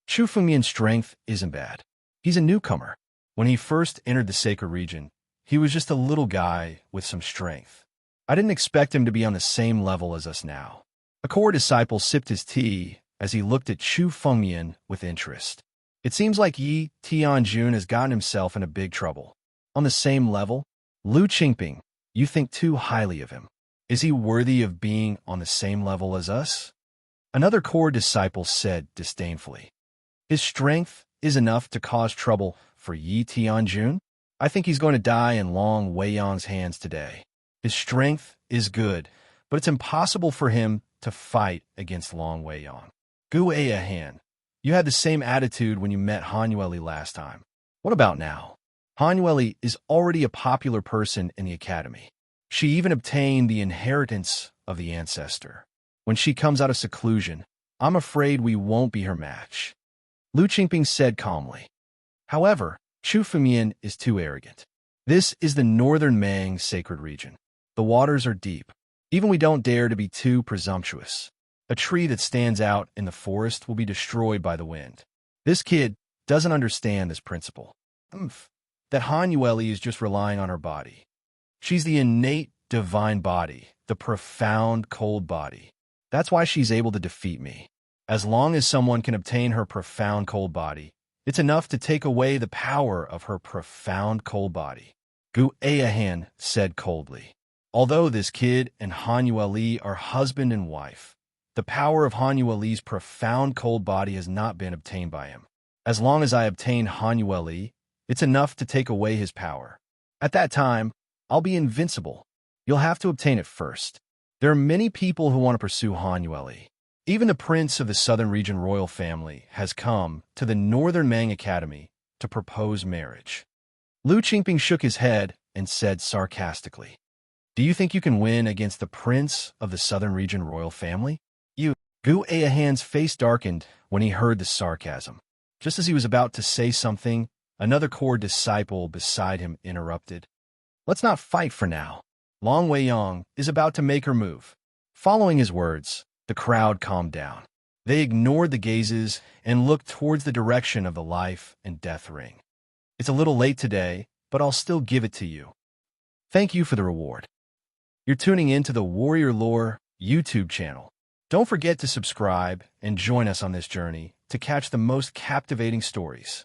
Chu Fengmian's strength isn't bad. He's a newcomer. When he first entered the sacred region, he was just a little guy with some strength. I didn't expect him to be on the same level as us now. A core disciple sipped his tea as he looked at Chu Fengmian with interest. It seems like Yi Tianjun has gotten himself into big trouble. On the same level? Lu Qingping, you think too highly of him. Is he worthy of being on the same level as us? Another core disciple said disdainfully. His strength is enough to cause trouble for Yi Tianjun? I think he's going to die in Long Weiyang's hands today. His strength is good, but it's impossible for him to fight against Long Weiyang. Gu Eihan, you had the same attitude when you met Han Yueli last time. What about now? Han Yueli is already a popular person in the academy. She even obtained the inheritance of the ancestor. When she comes out of seclusion, I'm afraid we won't be her match. Lu Qingping said calmly. However, Chu Fengmian is too arrogant. This is the northern Mang sacred region. The waters are deep. Even we don't dare to be too presumptuous. A tree that stands out in the forest will be destroyed by the wind. This kid doesn't understand this principle. That Han Yueli is just relying on her body. She's the innate divine body, the profound cold body. That's why she's able to defeat me. As long as someone can obtain her profound cold body, it's enough to take away the power of her profound cold body. Gu Eahan said coldly. Although this kid and Hanueli are husband and wife, the power of Hanueli's profound cold body has not been obtained by him. As long as I obtain Hanueli, it's enough to take away his power. At that time, I'll be invincible. You'll have to obtain it first. There are many people who want to pursue Hanueli. Even the prince of the southern region royal family has come to the northern Mang Academy to propose marriage. Lu Qingping shook his head and said sarcastically, "Do you think you can win against the prince of the southern region royal family?" Gu Eahan's face darkened when he heard the sarcasm. Just as he was about to say something, another core disciple beside him interrupted. "Let's not fight for now. Long Weiyang is about to make her move." Following his words, the crowd calmed down. They ignored the gazes and looked towards the direction of the life and death ring. "It's a little late today, but I'll still give it to you. Thank you for the reward." You're tuning in to the Warrior Lore YouTube channel. Don't forget to subscribe and join us on this journey to catch the most captivating stories.